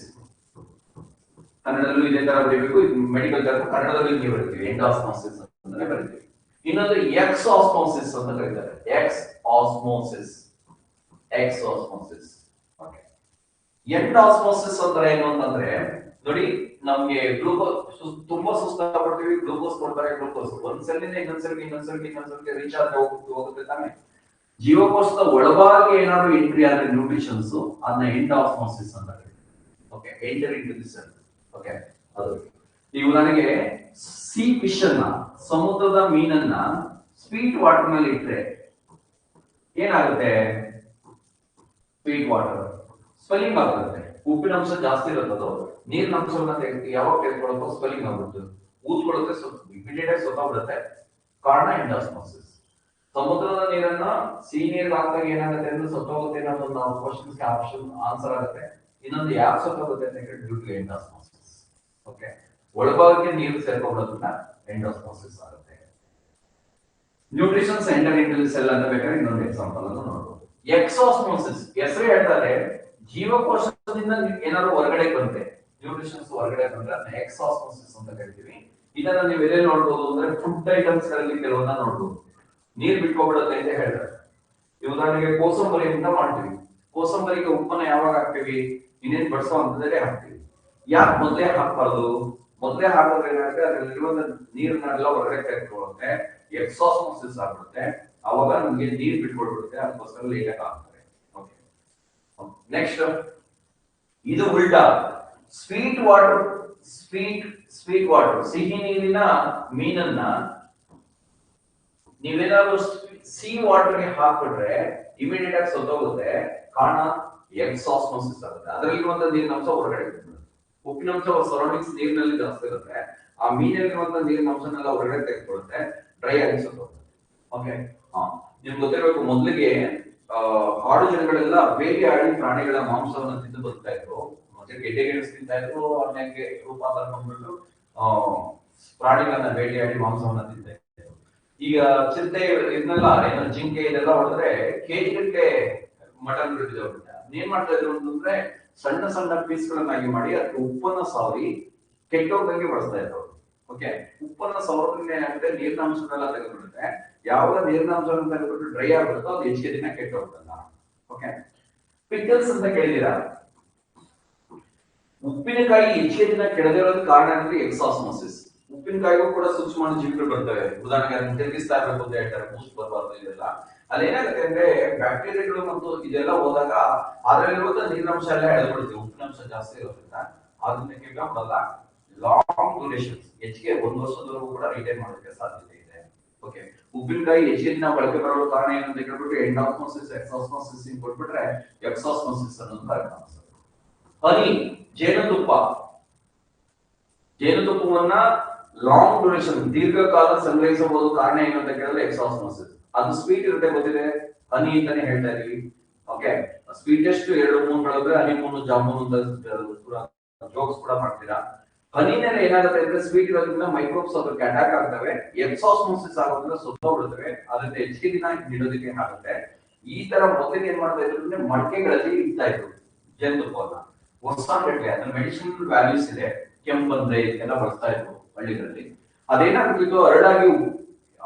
ಕನ್ನಡದಲ್ಲೂ ಇದೇ ತರ ಬರೀಬೇಕು. ಮೆಡಿಕಲ್ ತರ ಕನ್ನಡದಲ್ಲಿ ನೀವು ಬರೀತೀವಿ, ಎಂಡ್ ಆಸ್ಮೋಸಿಸ್ ಅಂತಾನೆ ಬರೀತೀವಿ. ಇನ್ನೊಂದು ಎಕ್ಸ್ ಆಸ್ಮೋಸಿಸ್ ಅಂತ ಕರೀತಾರೆ. X osmosis. X osmosis. Okay, end osmosis ಅಂದ್ರೆ ಏನು ಅಂತಂದ್ರೆ, ನೋಡಿ, ನಮ್ಗೆ ಗ್ಲೂಕೋಸ್ ತುಂಬಾ ಸುಸ್ತಾಗ್ಬಿಡ್ತೀವಿ, ಗ್ಲೂಕೋಸ್ ಕೊಡ್ತಾರೆ. ಗ್ಲೂಕೋಸ್ ಒಂದ್ ಸೆಲ್ನಿಂದ ಇನ್ನೊಂದ್ಸಲಿಗೆ ರೀಚ್ ಆದ್ರೆ ಹೋಗುತ್ತೆ ತಾನೆ. ಜೀವಕೋಶದ ಒಳಭಾಗ ಏನಾದ್ರು ಎಂಟ್ರಿ ಆದ್ರೆ ನ್ಯೂಟ್ರಿಷನ್ಸ್, ಅದನ್ನ ಎಂಡ್ ಆಸ್ಮೋಸಿಸ್ ಅಂತ ಕರೀತಾರೆ. Okay, enter into the cell. Okay, ಅದು ನೀವು ನನಗೆ ಸೀ ಫಿಶ್ ಅನ್ನ, ಸಮುದ್ರದ ಮೀನನ್ನ ಸ್ವೀಟ್ ವಾಟರ್ ಮೇಲೆ ಇಟ್ರೆ ಏನಾಗುತ್ತೆ? ಸ್ವೀಟ್ ವಾಟರ್ ಸ್ಪೆಲ್ಲಿಂಗ್ ಆಗುತ್ತೆ. ಉಪ್ಪಿನಂಶ ಜಾಸ್ತಿ ಇರುತ್ತದು. ನೀರಿನ ಅಂಶವನ್ನ ಯಾವಾಗ ತೆಗೆದುಕೊಳ್ಳೋದು ಸ್ಪೆಲ್ಲಿಂಗ್ ಆಗುತ್ತೆ, ಊದ್ಕೊಳ್ಳುತ್ತೆ, ಇಮಿಡಿಯೇಟ್ ಆಗಿ ಸೊತ್ತಾಗ್ಬಿಡುತ್ತೆ. ಕಾರಣ ಎಂಡ್ ಆಸ್ಮೋಸಿಸ್. ಸಮುದ್ರದ ನೀರನ್ನ ಸಿಹಿ ನೀರಿಗೆ ಹಾಕಿದಾಗ ಏನಾಗುತ್ತೆ ಅಂದ್ರೆ ಸೊತ್ತೋಗುತ್ತೆ ಅನ್ನೋದು ನಾವು ಕ್ವಶನ್ಸ್ಗೆ ಆಪ್ಷನ್ ಆನ್ಸರ್ ಆಗುತ್ತೆ. ಇನ್ನೊಂದು ಯಾಕೆ ಸೊತ್ತೋಗುತ್ತೆ ಅಂತ ಹೇಳಿ due to endosmosis. Okay, ಒಳಭಾಗಕ್ಕೆ ನೀರು ಸೇರ್ಕೊಳ್ಳೋದ್ರಿಂದ ಎಂಡ್ ಆಸ್ಮೋಸಿಸ್ ಆಗುತ್ತೆ. Nutritions enter into the cell ಅಂತ ಬೇಕಾದ್ರೆ ಇನ್ನೊಂದು ಎಕ್ಸಾಂಪಲ್ ಅನ್ನು ನೋಡಬಹುದು. ಎಕ್ಸಾಸ್ಮೋಸಿಸ್ ಹೆಸರು ಹೇಳ್ತಾರೆ, ಜೀವಕೋಶದಿಂದ ಏನಾದ್ರು ಹೊರಗಡೆ ಬಂದ್ರೆ, ನ್ಯೂಟ್ರಿಷನ್ಸ್ ಹೊರಗಡೆ ಬಂದ್ರೆ ಅದನ್ನ ಎಕ್ಸಾಸ್ಮೋಸಿಸ್ ಅಂತ ಕರಿತೀವಿ. ಇದನ್ನ ನೀವು ಎಲ್ಲೆಲ್ಲಿ ನೋಡಬಹುದು ಅಂದ್ರೆ ಫುಡ್ ಐಟಮ್ಸ್ ಗಳಲ್ಲಿ ಕೆಲವನ್ನ ನೋಡಬಹುದು. ನೀರ್ ಬಿಟ್ಕೊಬಿಡುತ್ತೆ ಅಂತ ಹೇಳ್ತಾರೆ. ಉದಾಹರಣೆಗೆ ಕೋಸಂಬರಿ ಅಂತ ಮಾಡ್ತೀವಿ. ಕೋಸಂಬರಿಗೆ ಉಪ್ಪನ್ನ ಯಾವಾಗ ಹಾಕ್ತಿವಿ? ಇನ್ನೇನ್ ಬಡಿಸೋ ಹಂತದಲ್ಲೇ ಹಾಕ್ತಿವಿ. ಯಾಕೆ ಮೊದಲೇ ಹಾಕ್ಬಾರ್ದು? ಮೊದಲೇ ಹಾಕಿದ್ರೆ ಏನಾಗುತ್ತೆ, ಅದರಲ್ಲಿರುವ ನೀರನ್ನೆಲ್ಲ ಹೊರಗಡೆ ತೆಗೆದುಕೊಳ್ಳುತ್ತೆ, ಎಕ್ಸಾಸ್ಮೋಸಿಸ್ ಆಗ್ಬಿಡುತ್ತೆ. ಅವಾಗ ನಮ್ಗೆ ನೀರ್ ಬಿಟ್ಕೊಳ್ಬಿಡುತ್ತೆ. ಅದಕ್ಕೋಸ್ಕರ ಲೇಟ್ ಆಗಿ ಹಾಕ್ತಾರೆ. ಓಕೆ, ನೆಕ್ಸ್ಟ್ ಇದು ಉಲ್ಟಾ. ಸ್ವೀಟ್ ವಾಟರ್, ಸ್ವೀಟ್ ವಾಟರ್, ಸಿಹಿ ನೀರಿನ ಮೀನನ್ನ ನೀವೇನಾದ್ರೂ ಸಿ ವಾಟರ್ಗೆ ಹಾಕಿಬಿಟ್ರೆ ಇಮಿಡಿಯೇಟ್ ಆಗಿ ಸತ್ತೋಗುತ್ತೆ. ಕಾರಣ ಎಕ್ಸಾಸ್ಮೋಸಿಸ್ ಆಗುತ್ತೆ. ಅದರಲ್ಲಿರುವಂತ ನೀರಿನ ಅಂಶ ಹೊರಗಡೆ ಬರುತ್ತೆ. ಉಪ್ಪಿನಂಶ ಸರೌಂಡಿಂಗ್ಸ್ ನೀರಿನಲ್ಲಿ ಜಾಸ್ತಿ ಇರುತ್ತೆ. ಆ ಮೀನಲ್ಲಿರುವಂತ ನೀರಿನ ಅಂಶನೆಲ್ಲ ಹೊರಗಡೆ ತೆಗೆದುಕೊಳ್ಳುತ್ತೆ, ಡ್ರೈ ಆಗಿ ಸತ್ತೋಗುತ್ತೆ. ಓಕೆ, ನಿಮ್ಗೆ ಗೊತ್ತಿರಬೇಕು, ಮೊದಲಿಗೆ ಕಾಡು ಜನಗಳೆಲ್ಲ ಬೇಲಿ ಆಡಿ ಪ್ರಾಣಿಗಳ ಮಾಂಸವನ್ನು ತಿಂದು ಬರ್ತಾ ಇದ್ರು. ಮತ್ತೆ ಗೆಡ್ಡೆ ಗೆಣಸು ತಿಂತಾ ಇದ್ರು. ಅದಕ್ಕೆ ರೂಪಾಂತರ ಬಂದ್ಬಿಟ್ಟು ಪ್ರಾಣಿಗಳನ್ನ ಬೇಟೆಯಾಡಿ ಮಾಂಸವನ್ನ ತಿಂತಾ ಇದ್ರು. ಈಗ ಚಿರತೆ ಇದನ್ನೆಲ್ಲ ಏನೋ ಜಿಂಕೆ ಇದೆಲ್ಲ ಹೊಡೆದ್ರೆ ಕೆಜಿ ಗಂಟೆ ಮಟನ್ ಬಿಡುತ್ತೆ. ಏನ್ ಮಾಡ್ತಾ ಇದ್ರು ಅಂತಂದ್ರೆ ಸಣ್ಣ ಸಣ್ಣ ಪೀಸ್ ಗಳನ್ನಾಗಿ ಮಾಡಿ ಅದಕ್ಕೆ ಉಪ್ಪನ್ನ ಸಾರಿ ಕೆಟ್ಟೋಗಂಗೆ ಬಳಸ್ತಾ ಇದ್ರು. ಓಕೆ, ಉಪ್ಪನ್ನ ಸವರದಿಂದ ಏನಾಗುತ್ತೆ, ನೀರಿನ ಅಂಶನೆಲ್ಲ ತೆಗೆದುಬಿಡುತ್ತೆ. ಯಾವಾಗ ನೀರಿನ ಅಂಶವನ್ನು ತೆಗೆದುಬಿಟ್ಟು ಡ್ರೈ ಆಗ್ಬಿಡುತ್ತೋ ಅದು ಹೆಚ್ಚಿಗೆ ದಿನ ಕೆಟ್ಟೋಗ್ತಲ್ಲ. ಓಕೆ, ಪಿಕಲ್ಸ್ ಅಂತ ಕೇಳಿದೀರಾ? ಉಪ್ಪಿನಕಾಯಿ ಹೆಚ್ಚಿಗೆ ದಿನ ಕೆಡದಿರೋದಕ್ಕೆ ಕಾರಣ ಅಂದ್ರೆ ಎಕ್ಸಾಸ್ಮೋಸಿಸ್. ಉಪ್ಪಿನಕಾಯಿಗೂ ಕೂಡ ಸೂಕ್ಷ್ಮ ಜೀವಿಗಳು ಬರ್ತವೆ. ಉದಾಹರಣೆಗೆ ಅದನ್ನ ತಿರುಗಿಸ್ತಾ ಇರಬೇಕು ಅಂತ ಹೇಳ್ತಾರೆ, ಬೂಸ್ಟ್ ಬರಬಾರ್ದು ಇದೆಲ್ಲ. ಅದೇನಾಗುತ್ತೆ ಅಂದ್ರೆ ಬ್ಯಾಕ್ಟೀರಿಯಾಗಳು ಮತ್ತು ಇದೆಲ್ಲ ಹೋದಾಗ ಅದರಲ್ಲಿರುವಂತ ನೀರಿನಂಶ ಎಲ್ಲ ಎಳೆದ್ಬಿಡುತ್ತೆ. ಉಪ್ಪಿನಂಶ ಜಾಸ್ತಿ ಇರೋದ್ರಿಂದ ಅದನ್ನ ಬರಲ್ಲ. ಲಾಂಗ್ ಡ್ಯೂರೇಷನ್, ಹೆಚ್ಚಿಗೆ 1 ವರ್ಷದವರೆಗೂ ಕೂಡ ರಿಟೈನ್ ಮಾಡೋಕೆ ಸಾಧ್ಯತೆ ಇದೆ. ಓಕೆ, ಉಪ್ಪಿನಕಾಯಿ ಹೆಚ್ಚಿಗೆ ದಿನ ಬಳಕೆ ಬರೋ ಕಾರಣ ಏನಂತ ಕೇಳ್ಬಿಟ್ಟು ಎಂಡ್ ಆಸ್ಮೋಸಿಸ್, ಎಕ್ಸಾಸ್ಮೋಸಿಸ್ ಕೊಟ್ಬಿಟ್ರೆ ಎಕ್ಸಾಸ್ಮೋಸಿಸ್ ಅನ್ನೋದು ಕರೆಕ್ಟ್ ಆನ್ಸರ್. ಹನಿ, ಜೇನುತುಪ್ಪ, ಜೇನುತುಪ್ಪವನ್ನ ಲಾಂಗ್ ಡ್ಯೂರೇಷನ್, ದೀರ್ಘಕಾಲ ಸಂಗ್ರಹಿಸಬಹುದು. ಕಾರಣ ಏನು ಅಂತ ಕೇಳಿದ್ರೆ ಎಕ್ಸಾಸ್ಮೋಸಿಸ್. ಅದು ಸ್ವೀಟ್ ಇರುತ್ತೆ, ಗೊತ್ತಿದೆ, ಹನಿ ಅಂತಾನೆ ಹೇಳ್ತಾ ಇದೀವಿ. ಓಕೆ, ಸ್ವೀಟೆಸ್ಟ್ 2-3 ಹೇಳಿದ್ರೆ ಹನಿ ಮೂನು ಜಾಮೂನ್ ಅಂತ ಜೋಕ್ಸ್ ಕೂಡ ಮಾಡ್ತೀರಾ. ಹನಿನಲ್ಲಿ ಏನಾಗುತ್ತೆ ಅಂದ್ರೆ ಸ್ವೀಟ್ ಇರೋದ್ರಿಂದ ಮೈಕ್ರೋಬ್ಸ್ ಅದಕ್ಕೆ ಅಟ್ಯಾಕ್ ಆಗ್ತವೆ, ಎಕ್ಸಾಸ್ಮೋಸಿಸ್ ಆಗೋದ್ರಿಂದ ಸುತ್ತೋಗ್ಬಿಡ್ತವೆ, ಅದರಿಂದ ಹೆಚ್ಚಿಗೆ ದಿನ ಇಡೋದಕ್ಕೆ ಆಗುತ್ತೆ. ಈ ತರ ಮೊದಲಿಗೆ ಏನ್ ಮಾಡ್ತಾ ಇದ್ರು ಅಂದ್ರೆ ಮಡಕೆಗಳಲ್ಲಿ ಇಡ್ತಾ ಇದ್ರು ಜೇನುತುಪ್ಪವನ್ನ ವರ್ಷಾನ್ಗಟ್ಲೆ. ಅದ್ರ ಮೆಡಿಸಿನಲ್ ವ್ಯಾಲ್ಯೂಸ್ ಇದೆ, ಕೆಮ್ಮು ಬಂದ್ರೆ ಎಲ್ಲ ಬಳಸ್ತಾ ಇದ್ರು ಹಳ್ಳಿಗಳಲ್ಲಿ. ಅದೇನಾಗ್ಬಿಟ್ಟು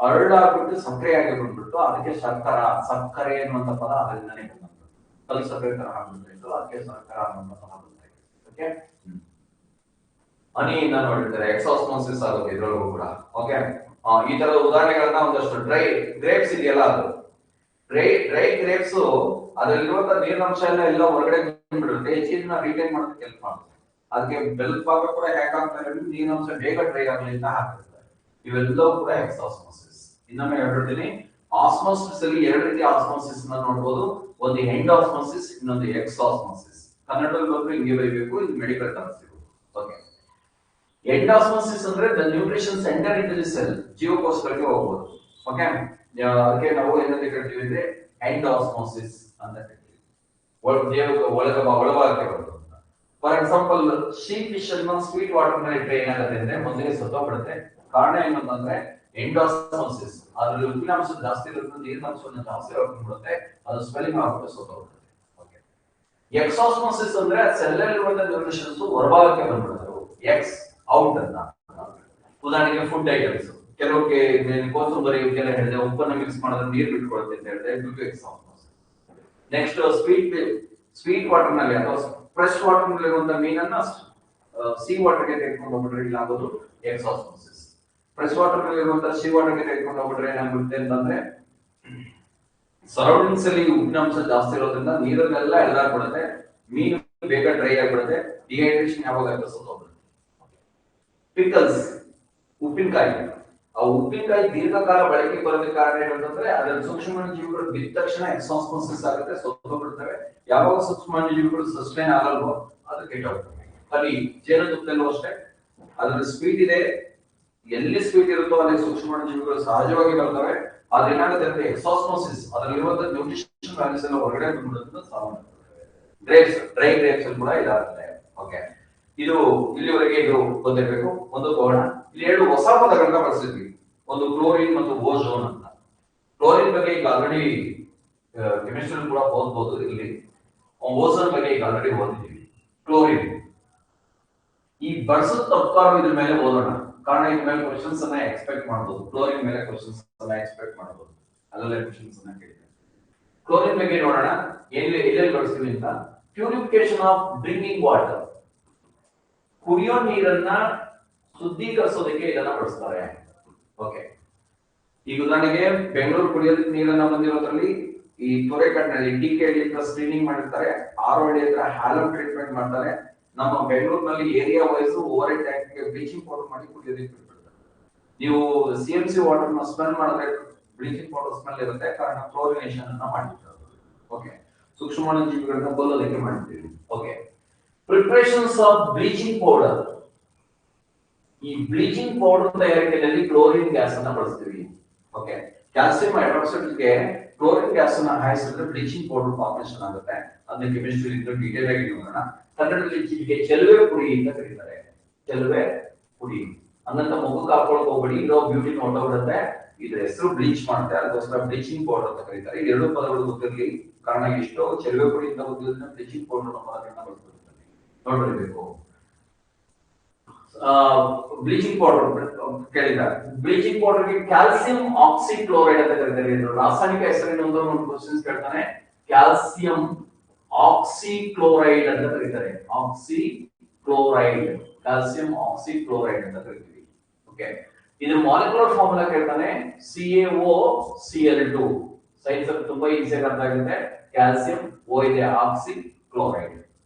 ಹರಡಾಗ್ಬಿಟ್ಟು ಸಕ್ಕರೆ ಆಗಿ ಬಂದ್ಬಿಟ್ಟು ಅದಕ್ಕೆ ಸಕ್ಕರೆ ಅನ್ನುವಂತ ಪದ ಅದರಿಂದನೇ ಬಂತು. ಕಲ್ ಸಕ್ಕರೆ ತರ ಆಗ್ಬಿಟ್ಟು ಅದಕ್ಕೆ ಸರ್ಕಾರ ಅನ್ನುವಂತ ಪದ ಬಂತಾ ಇದೆ. ಓಕೆ, ಹನಿಯಿಂದ ನೋಡಿರ್ತಾರೆ ಎಕ್ಸಾಸ್ಮೋಸಿಸ್ ಆಗುತ್ತೆ ಇದ್ರೊಳಗೂ ಕೂಡ. ಓಕೆ, ಈ ತರದ ಉದಾಹರಣೆಗಳನ್ನ ಒಂದಷ್ಟು ಡ್ರೈ ಗ್ರೇಪ್ಸ್ ಇದೆಯಲ್ಲ, ಅದು ಡ್ರೈ ಗ್ರೇಪ್ಸ್ ಅದರಲ್ಲಿರುವಂತ ನೀರಿನಂಶ ಎಲ್ಲ ಹೊರಗಡೆ ಬಂದ್ಬಿಡುತ್ತೆ, ಹೆಚ್ಚಿನ ರಿಟೈನ್ ಮಾಡೋದಕ್ಕೆ ಹೆಲ್ಪ್ ಮಾಡುತ್ತೆ. ಅದಕ್ಕೆ ಬೆಲ್ಲದ ಪಾಕ ಕೂಡ ಯಾಕಾಗ್ತಾರೆ, ನೀರಿನಂಶ ಬೇಗ ಡ್ರೈ ಆಗಲಿ ಅಂತ ಹಾಕಿರ್ತಾರೆ. ಇವೆಲ್ಲವೂ ಕೂಡ ಎಕ್ಸಾಸ್ಮೋಸಿಸ್. ಇನ್ನೊಮ್ಮೆ ಹೇಳ್ಬಿಡ್ತೀನಿ, ಆಸ್ಮೋಸಿಸ್ ಅಲ್ಲಿ ಎರಡು ರೀತಿ ಆಸ್ಮೋಸಿಸ್ ನೋಡ್ಬೋದು. ಒಂದು ಎಂಡ್ ಆಸ್ಮೋಸಿಸ್, ಇನ್ನೊಂದು ಎಕ್ಸಾಸ್ಮೋಸಿಸ್. ಕನ್ನಡದಲ್ಲಿ ಬಂದ್ರೆ ಹಿಂಗೆ ಬರೀಬೇಕು, ಇದು ಮೆಡಿಕಲ್ ಟರ್ಮ್ಸ್. ಓಕೆ, ಎಂಡಾಸ್ಮೋಸಿಸ್ ಅಂದ್ರೆ the nutritions enter into the cell, ಜೀವಕೋಶಗಳಿಗೆ ಹೋಗ್ಬೋದು. ಓಕೆ, ಅದಕ್ಕೆ ನಾವು ಏನಂತ ಕರಿತೀವಿ ಅಂದ್ರೆ ಎಂಡಾಸ್ಮೋಸಿಸ್ ಅಂತ ಕರಿತೀವಿ. ಒಳಭಾಗಕ್ಕೆ ಬರೋದು. ಫಾರ್ ಎಕ್ಸಾಂಪಲ್, ಶೀ ಫಿಶ್ ಅನ್ನು ಸ್ವೀಟ್ ವಾಟರ್ ನಲ್ಲಿ ಇಟ್ಟರೆ ಏನಾಗುತ್ತೆ ಅಂದ್ರೆ ಮೊದಲಿಗೆ ಸತ್ತೋಗ್ಬಿಡುತ್ತೆ. ಕಾರಣ ಏನಂತಂದ್ರೆ ಎಂಡಾಸ್ಮೋಸಿಸ್, ಅದ್ರಲ್ಲಿ ಉಪ್ಪಿನಾಂಶ ಜಾಸ್ತಿ ಇರುತ್ತೆ, ನೀರಿನಾಂಶವನ್ನು ಜಾಸ್ತಿ ಹಾಕೊಂಡ್ಬಿಡುತ್ತೆ, ಅದು ಸ್ವೆಲ್ಲಿಂಗ್ ಆಗ್ಬಿಟ್ಟು ಸತ್ತೋಗ್ಬಿಡುತ್ತೆ. ಓಕೆ, ಎಕ್ಸಾಸ್ಮೋಸಿಸ್ ಅಂದ್ರೆ ಸೆಲ್ ಇರುವಂತ ನ್ಯೂಟ್ರಿಷನ್ಸ್ ಹೊರಭಾಗಕ್ಕೆ ಬಂದ್ಬಿಡುತ್ತೆ, ಎಕ್ಸ್ ಔಟ್ ಅಂತ. ಉದಾಹರಣೆಗೆ ಫುಡ್ ಐಟಮ್ಸ್, ಕೆಲವಕ್ಕೆ ಕೋಸಂಬರಿ ಕೆಲ ಹೇಳಿದೆ, ಉಪ್ಪನ್ನು ಮಿಕ್ಸ್ ಮಾಡಿದ್ರೆ ನೀರು ಬಿಟ್ಕೊಡುತ್ತೆ ಅಂತ ಹೇಳಿದೆ, due to exosmosis. Next sweet water ನಲ್ಲಿ ಅಥವಾ ಫ್ರೆಶ್ ವಾಟರ್ ನಲ್ಲಿ ಇರುವಂತ ಮೀನನ್ನ ಸಿ ವಾಟರ್ ಗೆ ತೆಗೆದುಕೊಂಡು ಹೋಗ್ಬಿಟ್ರೆ ಇಲ್ಲ ಆಗೋದು ಎಕ್ಸಾಸ್ಮೋಸಿಸ್. ಫ್ರೆಶ್ ವಾಟರ್ ನಲ್ಲಿ ಇರುವಂತ ಸಿ ವಾಟರ್ ಗೆ ತೆಗೆದುಕೊಂಡು ಹೋಗ್ಬಿಟ್ರೆ ಏನಾಗುತ್ತೆ ಅಂತಂದ್ರೆ ಸರೌಂಡಿಂಗ್ಸ್ ಅಲ್ಲಿ ಉಪ್ಪಿನಾಂಶ ಜಾಸ್ತಿ ಇರೋದ್ರಿಂದ ನೀರನ್ನೆಲ್ಲ ಎಳ್ದಾಗ್ಬಿಡುತ್ತೆ, ಮೀನು ಬೇಗ ಡ್ರೈ ಆಗ್ಬಿಡುತ್ತೆ, ಡಿಹೈಡ್ರೇಷನ್ ಯಾವಾಗ ಆಗುತ್ತೆ. ಪಿಕಲ್ಸ್, ಉಪ್ಪಿನಕಾಯಿ. ಆ ಉಪ್ಪಿನಕಾಯಿ ದೀರ್ಘಕಾಲ ಬಳಕೆ ಬರೋದಕ್ಕೆ ಕಾರಣ ಏನಂತಂದ್ರೆ ಅದರ ಸೂಕ್ಷ್ಮಾಣುಜೀವಿಗಳು ಬಿದ್ದ ತಕ್ಷಣ ಎಕ್ಸಾಸ್ಮೋಸಿಸ್ ಆಗುತ್ತೆ, ಸತ್ತೋಗ್ಬಿಡ್ತವೆ. ಯಾವಾಗ ಸೂಕ್ಷ್ಮಾಣುಜೀವಿಗಳು ಸಸ್ಟೈನ್ ಆಗಲ್ವೋ ಅದು ಕೆಟ್ಟೋಗ್ತವೆ. ಅಲ್ಲಿ ಜೇನುತುಪ್ಪದಲ್ಲೂ ಅಷ್ಟೇ, ಅದ್ರಲ್ಲಿ ಸ್ವೀಟ್ ಇದೆ, ಎಲ್ಲಿ ಸ್ವೀಟ್ ಇರುತ್ತೋ ಅಲ್ಲಿ ಸೂಕ್ಷ್ಮಾಣುಜೀವಿಗಳು ಸಹಜವಾಗಿ ಬರ್ತವೆ. ಆದ್ರೆ ಏನಾಗುತ್ತೆ ಅಂದ್ರೆ ಎಕ್ಸಾಸ್ಮೋಸಿಸ್, ಅದರಲ್ಲಿರುವಂತ ನ್ಯೂಟ್ರಿಷನ್ ವ್ಯಾಲ್ಯೂಸ್ ಎಲ್ಲ ಹೊರಗಡೆ ಬಂದ್ಬಿಡೋದ್ರಿಂದ ಸಾವನ್ನಪ್ಪುತ್ತವೆ. ಗ್ರೇಪ್ಸ್, ಡ್ರೈ ಗ್ರೇಪ್ಸ್ ಅಲ್ಲಿ ಕೂಡ ಇದಾಗುತ್ತೆ. ಓಕೆ, ಇದು ಇಲ್ಲಿವರೆಗೆ ಇದು ಗೊತ್ತಿರಬೇಕು. ಒಂದು ತೋರಣ, ಇಲ್ಲಿ 2 ಹೊಸ ಪದಗಳನ್ನ ಬಳಸಿದ್ವಿ, ಒಂದು ಕ್ಲೋರಿನ್ ಮತ್ತು ಓಝೋನ್ ಅಂತ. ಕ್ಲೋರಿನ್ ಬಗ್ಗೆ ಈಗ ಆಲ್ರೆಡಿ ಕೆಮಿಸ್ಟ್ರಿ ಕೂಡ ಓದ್ಬೋದು, ಇಲ್ಲಿ ಓಝೋನ್ ಬಗ್ಗೆ ಈಗ ಆಲ್ರೆಡಿ ಓದಿದ್ದೀವಿ. ಕ್ಲೋರಿನ್ ಈ ಬಳಸೋದು ತಪ್ಪಾರು ಇದ್ರ ಮೇಲೆ ಓದೋಣ, ಕಾರಣ ಇದ್ರ ಮೇಲೆ ಕ್ವಶನ್ಸ್ ಅನ್ನ ಎಕ್ಸ್ಪೆಕ್ಟ್ ಮಾಡಬಹುದು. ಕ್ಲೋರಿನ್ ಮೇಲೆ ಕ್ವಶನ್ಸ್ ಅನ್ನ ಎಕ್ಸ್ಪೆಕ್ಟ್ ಮಾಡಬಹುದು, ಅಲ್ಲೇ ಕ್ವಶನ್ಸ್ ಅನ್ನ ಕೇಳಿದ್ರೆ. ಕ್ಲೋರಿನ್ ಬಗ್ಗೆ ನೋಡೋಣ, ಎಲ್ಲೆಲ್ಲಿ ಬಳಸ್ತೀವಿ ಅಂತ. ಪ್ಯೂರಿಫಿಕೇಶನ್ ಆಫ್ ಡ್ರಿಂಕಿಂಗ್ ವಾಟರ್, ಕುಡಿಯೋ ನೀರನ್ನ ಶುದ್ಧೀಕರಿಸೋದಕ್ಕೆ ಇದನ್ನ ಬಳಸ್ತಾರೆ. ಓಕೆ, ಈಗ ಉದಾಹರಣೆಗೆ ಬೆಂಗಳೂರು ಕುಡಿಯೋದಕ್ಕೆ ನೀರನ್ನ ಬಂದಿರೋದ್ರಲ್ಲಿ ಈ ತೊರೆಕಟ್ನಲ್ಲಿ ಡಿಕೆಡಿ ಹತ್ರ ಸ್ಕ್ರೀನಿಂಗ್ ಮಾಡಿರ್ತಾರೆ, ROD ಹತ್ರ ಹ್ಯಾಲೋ ಟ್ರೀಟ್ಮೆಂಟ್ ಮಾಡ್ತಾರೆ. ನಮ್ಮ ಬೆಂಗಳೂರಿನಲ್ಲಿ ಏರಿಯಾ ವೈಸ್ ಓವರ್ ಟ್ಯಾಂಕ್ ಗೆ ಬ್ಲೀಚಿಂಗ್ ಪೌಡರ್ ಮಾಡಿ ಕುಡಿಯೋದಕ್ಕೆ ಬಿಡ್ತಾರೆ. ನೀವು CMC ವಾಟರ್ ನ ಸ್ಮೆಲ್ ಮಾಡಿದ್ರೆ ಬ್ಲೀಚಿಂಗ್ ಪೌಡರ್ ಸ್ಮೆಲ್ ಇರುತ್ತೆ, ಕಾರಣ ಕ್ಲೋರಿನೇಷನ್ ಅನ್ನ ಮಾಡಿರ್ತಾರೆ. ಓಕೆ, ಸೂಕ್ಷ್ಮಾಣುಜೀವಿಗಳನ್ನ ಕೊಲ್ಲೋದಕ್ಕೆ ಮಾಡ್ತೀವಿ. Okay, preparations of bleaching powder. ಈ ಬ್ಲೀಚಿಂಗ್ ಪೌಡರ್ ತಯಾರಿಕೆಯಲ್ಲಿ ಕ್ಲೋರಿನ್ ಗ್ಯಾಸ್ ಅನ್ನ ಬಳಸ್ತೀವಿ. ಓಕೆ, ಕ್ಯಾಲ್ಸಿಯಂ ಹೈಡ್ರಾಕ್ಸೈಡ್ ಗೆ ಕ್ಲೋರಿನ್ ಗ್ಯಾಸ್ ಅನ್ನ ಹಾಯಿಸಿದ್ರೆ ಬ್ಲೀಚಿಂಗ್ ಪೌಡರ್ ಫಾರ್ಮೇಷನ್ ಆಗುತ್ತೆ. ಅದನ್ನ ಕೆಮಿಸ್ಟ್ರಿ ಡೀಟೇಲ್ ಆಗಿ ನೋಡೋಣ. ಕನ್ನಡದಲ್ಲಿ ಇದಕ್ಕೆ ಚೆಲುವೆ ಪುಡಿ ಅಂತ ಕರೀತಾರೆ. ಚೆಲುವೆ ಪುಡಿ ಅನ್ನಂತ ಮುಖಕ್ಕೆ ಹಾಕೊಳಕ್ ಹೋಗ್ಬೇಡಿ, ಇರೋ ಬ್ಯೂಟಿ ಹೊರಟೋಗ್ಬಿಡುತ್ತೆ. ಇದ್ರ ಹೆಸರು ಬ್ಲೀಚ್ ಮಾಡ್ತಾರೆ, ಅದಕ್ಕೋಸ್ಕರ ಬ್ಲೀಚಿಂಗ್ ಪೌಡರ್ ಅಂತ ಕರೀತಾರೆ. ಈ 2 ಪದಗಳು ಗೊತ್ತಿರಲಿ, ಕಾರಣ ಎಷ್ಟೋ ಚೆಲುವೆ ಪುಡಿ ಅಂತ ಗೊತ್ತಿರೋದ್ರಿಂದ ಬ್ಲೀಚಿಂಗ್ ಪೌಡರ್ ಪದಗಳನ್ನ ಬಳಸ್ತಾರೆ, ನೋಡಿರ್ಬೇಕು. ಬ್ಲೀಚಿಂಗ್ ಪೌಡರ್ ಕೇಳಿದ್ದಾರೆ. ಬ್ಲೀಚಿಂಗ್ ಪೌಡರ್ ಗೆ ಕ್ಯಾಲ್ಸಿಯಂ ಆಕ್ಸಿಕ್ಲೋರೈಡ್ ಅಂತ ಕರೀತಾರೆ. ರಾಸಾಯನಿಕ ಹೆಸರಿನ ಒಂದು ಕ್ವಶನ್ಸ್ ಕೇಳ್ತಾನೆ, ಕ್ಯಾಲ್ಸಿಯಂ ಆಕ್ಸಿಕ್ಲೋರೈಡ್ ಅಂತ ಕರೀತಾರೆ. ಆಕ್ಸಿಕ್ಲೋರೈಡ್, ಕ್ಯಾಲ್ಸಿಯಂ ಆಕ್ಸಿಕ್ಲೋರೈಡ್ ಅಂತ ಕರಿತೀವಿ. ಓಕೆ, ಇದ್ರ ಮಾಲಿಕ್ಯುಲರ್ ಫಾರ್ಮುಲಾ ಕೇಳ್ತಾನೆ, CaOCl2. ಸೈನ್ಸ್ ಅಲ್ಲಿ ತುಂಬಾ ಈಸಿಯಾಗಿ ಅರ್ಥ ಆಗುತ್ತೆ. ಕ್ಯಾಲ್ಸಿಯಂ, O ಇದೆ, ಆಕ್ಸಿಕ್ಲೋರೈಡ್.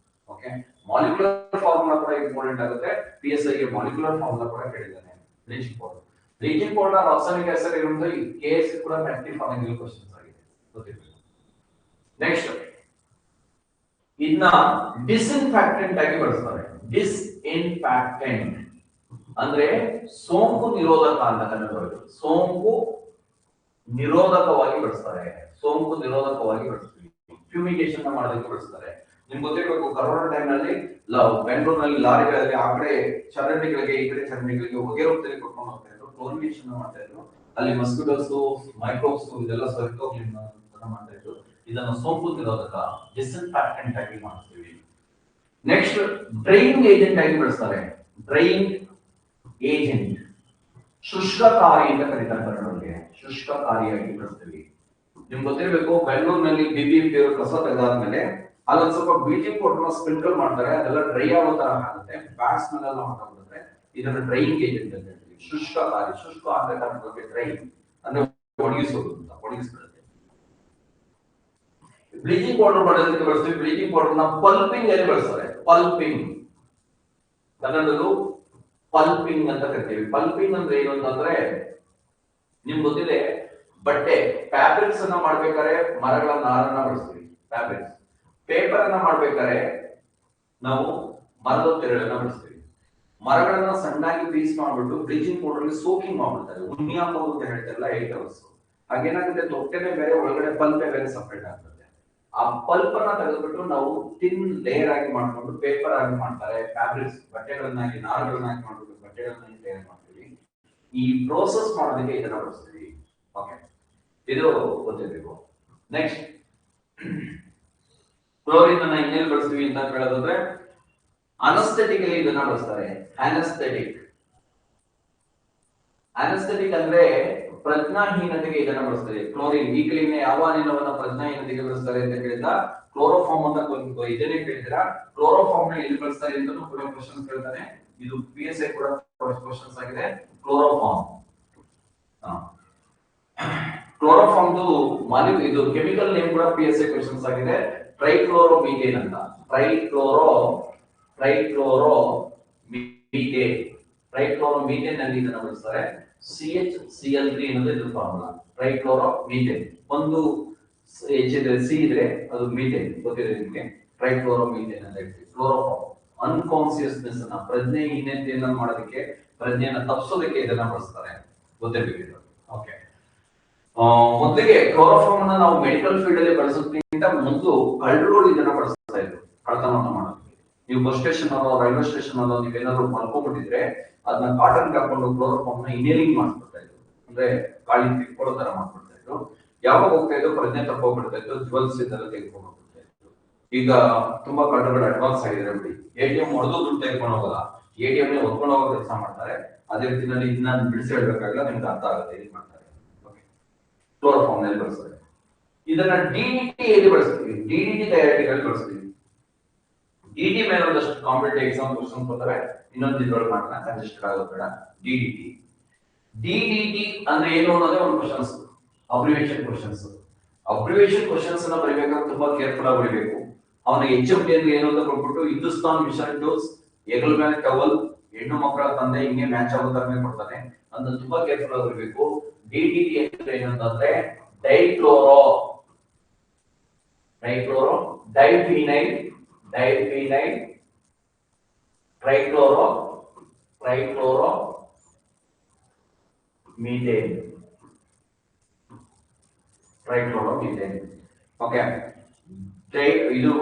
ಓಕೆ, ಮಾಲಿಕ್ಯುಲರ್ ಫಾರ್ಮುಲಾ ಕೂಡ ಇಂಪಾರ್ಟೆಂಟ್ ಆಗುತ್ತೆ. PSI ಗೆ ಮಾಲಿಕ್ಯುಲರ್ ಫಾರ್ಮುಲಾ ಕೂಡ ಕೇಳಿದ್ದಾನೆ. ಬ್ಲೀಚಿಂಗ್ ಪೌಡರ್, ಬ್ಲೀಚಿಂಗ್ ಪೌಡರ್ ರಾಸಾಯನಿಕ ಹೆಸರು ಇರುವುದು ಈ KS ಕೂಡ ಪ್ರಾಕ್ಟಿಕಲ್ ಫಾರ್ಮಿಂಗ್ ಕ್ವೆಶ್ಚನ್ಸ್ ಆಗಿದೆ, ಗೊತ್ತಿರಬೇಕು. ನೆಕ್ಸ್ಟ್, ಇದನ್ನ ಡಿಸ್ಇನ್ಫೆಕ್ಟೆಂಟ್ ಆಗಿ ಬಳಸ್ತಾರೆ. ಡಿಸ್ಇನ್ಫೆಕ್ಟೆಂಟ್ ಅಂದ್ರೆ ಸೋಂಕು ನಿರೋಧಕ ಅಂತ ಕನ್ನಡದಲ್ಲಿ. ಸೋಂಕು ನಿರೋಧಕವಾಗಿ ಬಳಸ್ತಾರೆ, ಸೋಂಕು ನಿರೋಧಕವಾಗಿ ಬಳಸ್ತೀವಿ. ಫ್ಯೂಮಿಗೇಷನ್ ಮಾಡೋದಕ್ಕೆ ಬಳಸ್ತಾರೆ. ನಿಮ್ಗೆ ಗೊತ್ತಿರಬೇಕು ಕರೋನಾ ಟೈಮ್ ನಲ್ಲಿ ಬೆಂಗಳೂರಿನಲ್ಲಿ ಲಾರಿಗಳಲ್ಲಿ ಆ ಕಡೆ ಚರಂಡಿಗಳಿಗೆ ಈ ಕಡೆ ಚರಂಡಿಗಳಿಗೆ ಹೊಗೆ ರೂಪದಲ್ಲಿ ಕೊಟ್ಕೊಂಡು ಹೋಗ್ತಾ ಇದ್ರು, ಕ್ಲೋರಿನೇಷನ್ ಮಾಡ್ತಾ ಇದ್ರು. ಅಲ್ಲಿ ಮಸ್ಕಿಟೋಸ್, ಮೈಕ್ರೋಬ್ಸ್ ಇದೆಲ್ಲ ಮಾಡ್ತಾ ಇದ್ರು. ಇದನ್ನು ಸೋಂಕು ನಿರೋಧಕ ಡಿಸ್ಇನ್ಫೆಕ್ಟೆಂಟ್ ಆಗಿ ಮಾಡ್ತೀವಿ. ನೆಕ್ಸ್ಟ್ ಡ್ರೈಯಿಂಗ್ ಏಜೆಂಟ್ ಆಗಿ ಬಳಸ್ತಾರೆ. ಡ್ರೈಯಿಂಗ್ ಏಜೆಂಟ್ ಶುಷ್ಕಕಾರಿ ಅಂತ ಕರೀತಾರೆ ಕನ್ನಡದಲ್ಲಿ. ಶುಷ್ಕಕಾರಿಯಾಗಿ ಬಳಸ್ತೀವಿ. ನಿಮ್ಗೆ ಗೊತ್ತಿರಬೇಕು ಬೆಂಗಳೂರಿನಲ್ಲಿ ಬಿಬಿಎಂಪಿ ಅವರು ಕಸ ತೆಗೆದಾದ್ಮೇಲೆ ಅಲ್ಲೊಂದ್ ಸ್ವಲ್ಪ ಬ್ಲೀಚಿಂಗ್ ಪೌಡರ್ನ ಸ್ಪ್ರಿಂಕಲ್ ಮಾಡ್ತಾರೆ, ಅದೆಲ್ಲ ಡ್ರೈ ಆಗೋ ತರ ಆಗುತ್ತೆ, ಬ್ಯಾಟ್ಸ್ ಮೇಲೆಲ್ಲ ಹೊರಟೋಗುತ್ತೆ. ಇದನ್ನ ಡ್ರೈಯಿಂಗ್ ಏಜೆಂಟ್ ಅಂತ ಹೇಳ್ತೀವಿ. ಶುಷ್ಕಕಾರಿ, ಶುಷ್ಕ ಅಂದ್ರೆ ಕನ್ನಡದಲ್ಲಿ ಡ್ರೈ ಅಂದ್ರೆ ಒಣಗಿಸೋದು ಅಂತ, ಒಣಗಿಸ್ಬಿಡುತ್ತೆ. ಬ್ಲೀಚಿಂಗ್ ಪೌಡರ್ ಮಾಡೋದಕ್ಕೆ ಬಳಸ್ತೀವಿ. ಬ್ಲೀಚಿಂಗ್ ಪೌಡರ್ನ ಪಲ್ಪಿಂಗ್ ಅಲ್ಲಿ ಬಳಸ್ತಾರೆ. ಪಲ್ಪಿಂಗ್ ಕನ್ನಡದಲ್ಲೂ ಪಲ್ಪಿಂಗ್ ಅಂತ ಕರಿತೀವಿ. ಪಲ್ಪಿಂಗ್ ಅಂದ್ರೆ ಏನು ಅಂತಂದ್ರೆ ನಿಮ್ಗೆ ಗೊತ್ತಿದೆ, ಬಟ್ಟೆ ಫ್ಯಾಬ್ರಿಕ್ಸ್ ಅನ್ನ ಮಾಡ್ಬೇಕಾದ್ರೆ ಮರಗಳ ನಾರನ್ನ ಬಳಸ್ತೀವಿ ಫ್ಯಾಬ್ರಿಕ್ಸ್. ಪೇಪರ್ ಅನ್ನ ಮಾಡ್ಬೇಕಾದ್ರೆ ನಾವು ಮರದ ತೆರಳನ್ನ ಬಳಸ್ತೀವಿ. ಮರಗಳನ್ನ ಸಣ್ಣಾಗಿ ಪೀಸ್ ಮಾಡ್ಬಿಟ್ಟು ಬ್ಲೀಚಿಂಗ್ ಪೌಡರ್ ಸೋಕಿಂಗ್ ಮಾಡ್ಬಿಡ್ತಾರೆ. ಉಣ್ಣಿ ಹಾಕೋದು ಅಂತ ಹೇಳ್ತಾರಲ್ಲ 8 hours. ಹಾಗೇನಾಗುತ್ತೆ, ತೊಟ್ಟೆನೆ ಬೇರೆ ಒಳಗಡೆ ಪಲ್ಪೆ ಬೇರೆ ಸಪರೇಟ್ ಆಗ್ತದೆ. ಆ ಪಲ್ಪ್ ಅನ್ನ ತೆಗೆದ್ಬಿಟ್ಟು ನಾವು ತಿನ್ ಲೇಯರ್ ಆಗಿ ಮಾಡ್ಕೊಂಡು ಪೇಪರ್ ಆಗಿ ಮಾಡ್ತಾರೆ. ಫ್ಯಾಬ್ರಿಕ್ಸ್ ಬಟ್ಟೆಗಳನ್ನಾಗಿ ನಾರುಗಳನ್ನಾಗಿ ಮಾಡ್ಬಿಟ್ಟು ಬಟ್ಟೆಗಳನ್ನಾಗಿ ತಯಾರು ಮಾಡ್ತೀವಿ. ಈ ಪ್ರೋಸೆಸ್ ಮಾಡೋದಕ್ಕೆ ಇದನ್ನ ಬಳಸ್ತೀವಿ. ಓಕೆ, ಇದು ಗೊತ್ತಿರಬೇಕು. ನೆಕ್ಸ್ಟ್ ಕ್ಲೋರಿನ್ ಅನ್ನ ಇನ್ನೇನು ಬಳಸ್ತೀವಿ ಅಂತ ಹೇಳೋದಾದ್ರೆ ಅನಸ್ಥೆಟಿಕಲಿ ಇದನ್ನ ಬಳಸ್ತಾರೆ. ಅನಸ್ಥೆಟಿಕ್ ಅಂದ್ರೆ ಪ್ರಜ್ಞಾಹೀನತೆಗೆ ಇದನ್ನ ಬಳಸ್ತಾರೆ. ಕ್ಲೋರಿನ್ ಈ ಕಲಿನ ಯಾವ ಅನಿಲವನ್ನ ಪ್ರಜ್ಞಾಹೀನತೆಗೆ ಬಳಸ್ತಾರೆ ಅಂತ ಕೇಳಿದ ಕ್ಲೋರೋಫಾರ್ಮ್ ಅಂತ ಇದನ್ನೇ ಕೇಳಿದಿರಾ. ಕ್ಲೋರೋಫಾರ್ಮ್ ನ ಎಲ್ಲಿ ಬಳಸ್ತಾರೆ ಅಂತ ಕೂಡ ಕ್ವಶನ್ಸ್ ಕೇಳ್ತಾನೆ. ಇದು PSI ಕೂಡ ಕ್ವಶನ್ಸ್ ಆಗಿದೆ. ಕ್ಲೋರೋಫಾರ್ಮ್ ಇದು ಕೆಮಿಕಲ್ ನೇಮ್ ಕೂಡ PSI ಕ್ವಶನ್ಸ್ ಆಗಿದೆ. ಟ್ರೈಕ್ಲೋರೋಮೀಥೇನ್ ಅಂತ. ಟ್ರೈಕ್ಲೋರೋಮೀಥೇನ್ ನಲ್ಲಿ ಇದನ್ನ ಬಳಸ್ತಾರೆ. CHCl3 ಅನ್ನೋದು ಇದ್ರ ಫಾರ್ಮುಲಾ. ಟ್ರೈಕ್ಲೋರೋಮೀಥೇನ್ ಒಂದು H ಇದ್ರೆ C ಇದ್ರೆ ಅದು ಮೀಥೇನ್, ಗೊತ್ತಿದೆ ನಿಮಗೆ. ಟ್ರೈಕ್ಲೋರೋಮೀಥೇನ್ ಅಂತ ಹೇಳ್ತೀವಿ. ಕ್ಲೋರೋಫಾರ್ಮ್ ಅನ್ಕಾನ್ಸಿಯಸ್ನೆಸ್ ಅನ್ನ, ಪ್ರಜ್ಞೆಹೀನತೆಯನ್ನ ಮಾಡೋದಕ್ಕೆ, ಪ್ರಜ್ಞೆಯನ್ನ ತಪ್ಪಿಸೋದಕ್ಕೆ ಇದನ್ನ ಬಳಸ್ತಾರೆ. ಗೊತ್ತಿರಬೇಕು. ಓಕೆ, ಮೊದಲಿಗೆ ಕ್ಲೋರೋಫಾರ್ಮ್ ಅನ್ನ ನಾವು ಮೆಡಿಕಲ್ ಫೀಲ್ಡ್ ಅಲ್ಲಿ ಬಳಸೋದ್ಕಿಂತ ಮೊದಲು ಕಳ್ಳರು ಇದನ್ನ ಬಳಸ್ತಾ ಇದ್ರು ಕಳ್ಳತನ ಮಾಡೋದಕ್ಕೆ. ನೀವು ಬಸ್ ಸ್ಟೇಷನ್ ಅಲ್ಲೋ ರೈಲ್ವೆ ಸ್ಟೇಷನ್ ಅಲ್ಲೋ ನೀವೇನಾದ್ರು ಮಲ್ಕೊಂಡ್ಬಿಟ್ಟಿದ್ರೆ ಅದನ್ನ ಕಾಟನ್ ಹಾಕೊಂಡು ಕ್ಲೋರೋಫಾರ್ಮ್ ನ ಇನೇಲಿಂಗ್ ಮಾಡ್ಬಿಡ್ತಾ ಇದ್ರು. ಅಂದ್ರೆ ಗಾಳಿ ತಿಳ್ಕೊಳ್ಳೋ ತರ ಮಾಡ್ಬಿಡ್ತಾ ಇದ್ರು. ಯಾವಾಗ ಹೋಗ್ತಾ ಇದ್ರು ಪ್ರಜ್ಞೆ ತಪ್ಪೋಗ್ಬಿಡ್ತಾ ಇದ್ರು, ಜ್ಯುವೆಲ್ಸ್ ಇದೆಲ್ಲ ತೆಗೆದುಕೊಂಡು ಹೋಗ್ಬಿಡ್ತಾ ಇದ್ರು. ಈಗ ತುಂಬಾ ಕಳ್ಳರುಗಳು ಅಡ್ವಾನ್ಸ್ ಆಗಿದ್ರೆ ಬಿಡಿ. ATM ಹೊಡೆದು ದುಡ್ಡು ತೆಗೆದುಕೊಂಡು ಹೋಗಲ್ಲ, ATM ನೇ ಹೊತ್ಕೊಂಡು ಹೋಗೋ ಕೆಲಸ ಮಾಡ್ತಾರೆ. ಅದೇ ರೀತಿಯಲ್ಲಿ ಇದನ್ನ ಬಿಡಿಸಿ ಹೇಳ್ಬೇಕಾಗಿಲ್ಲ, ನಿಮ್ಗೆ ಅರ್ಥ ಆಗುತ್ತೆ ಹೇಗೆ ಮಾಡ್ತಾರೆ. ಕ್ಲೋರೋಫಾರ್ಮ್ ನಲ್ಲಿ ಬಳಸ್ತಾರೆ. ಇದನ್ನ DDT ಎಲ್ಲಿ ಬಳಸ್ತೀವಿ? DDT ತಯಾರಿಕೆಯಲ್ಲಿ ಬಳಸ್ತೀವಿ. DDT ಮೇಲೆ ಒಂದಷ್ಟು ಕಾಂಪಿಟೇಟಿವ್ ಎಕ್ಸಾಮ್ ಕ್ವಶನ್ಸ್ ಬರ್ತವೆ. ಇನ್ನೊಂದು ಇದ್ರೊಳಗೆ ಮಾಡೋಣ, ಕಂಜೆಸ್ಟೆಡ್ ಆಗೋದು ಬೇಡ. DDT ಅಂದ್ರೆ ಏನು ಅನ್ನೋದೇ ಒಂದು ಕ್ವಶನ್ಸ್. ಅಬ್ರಿವೇಷನ್ ಕ್ವಶನ್ಸ್ ಅನ್ನ ಬರೀಬೇಕಾದ್ರೆ ತುಂಬಾ ಕೇರ್ಫುಲ್ ಆಗಿ ಬರೀಬೇಕು. ಅವನ HMD ಅಂದ್ರೆ ಏನು ಅಂತ ಕೊಟ್ಬಿಟ್ಟು ಹಿಂದೂಸ್ತಾನ್ ಮಿಷನ್ ಟೂಲ್ಸ್, ಎಗಲ್ ಮ್ಯಾನ್ ಟವಲ್, ಹೆಣ್ಣು ಮಕ್ಕಳ ತಂದೆ ಹಿಂಗೆ ಮ್ಯಾಚ್ ಆಗೋ ತರನೇ ಕೊಡ್ತಾನೆ. ಅದನ್ನ ತುಂಬಾ ಕೇರ್ಫುಲ್ ಆಗಿ ಬರೀಬೇಕು. DDT ಅಂದ್ರೆ ಏನಂತಂದ್ರೆ dichloro, diphenyl, trichloro methane. Okay, ಇದು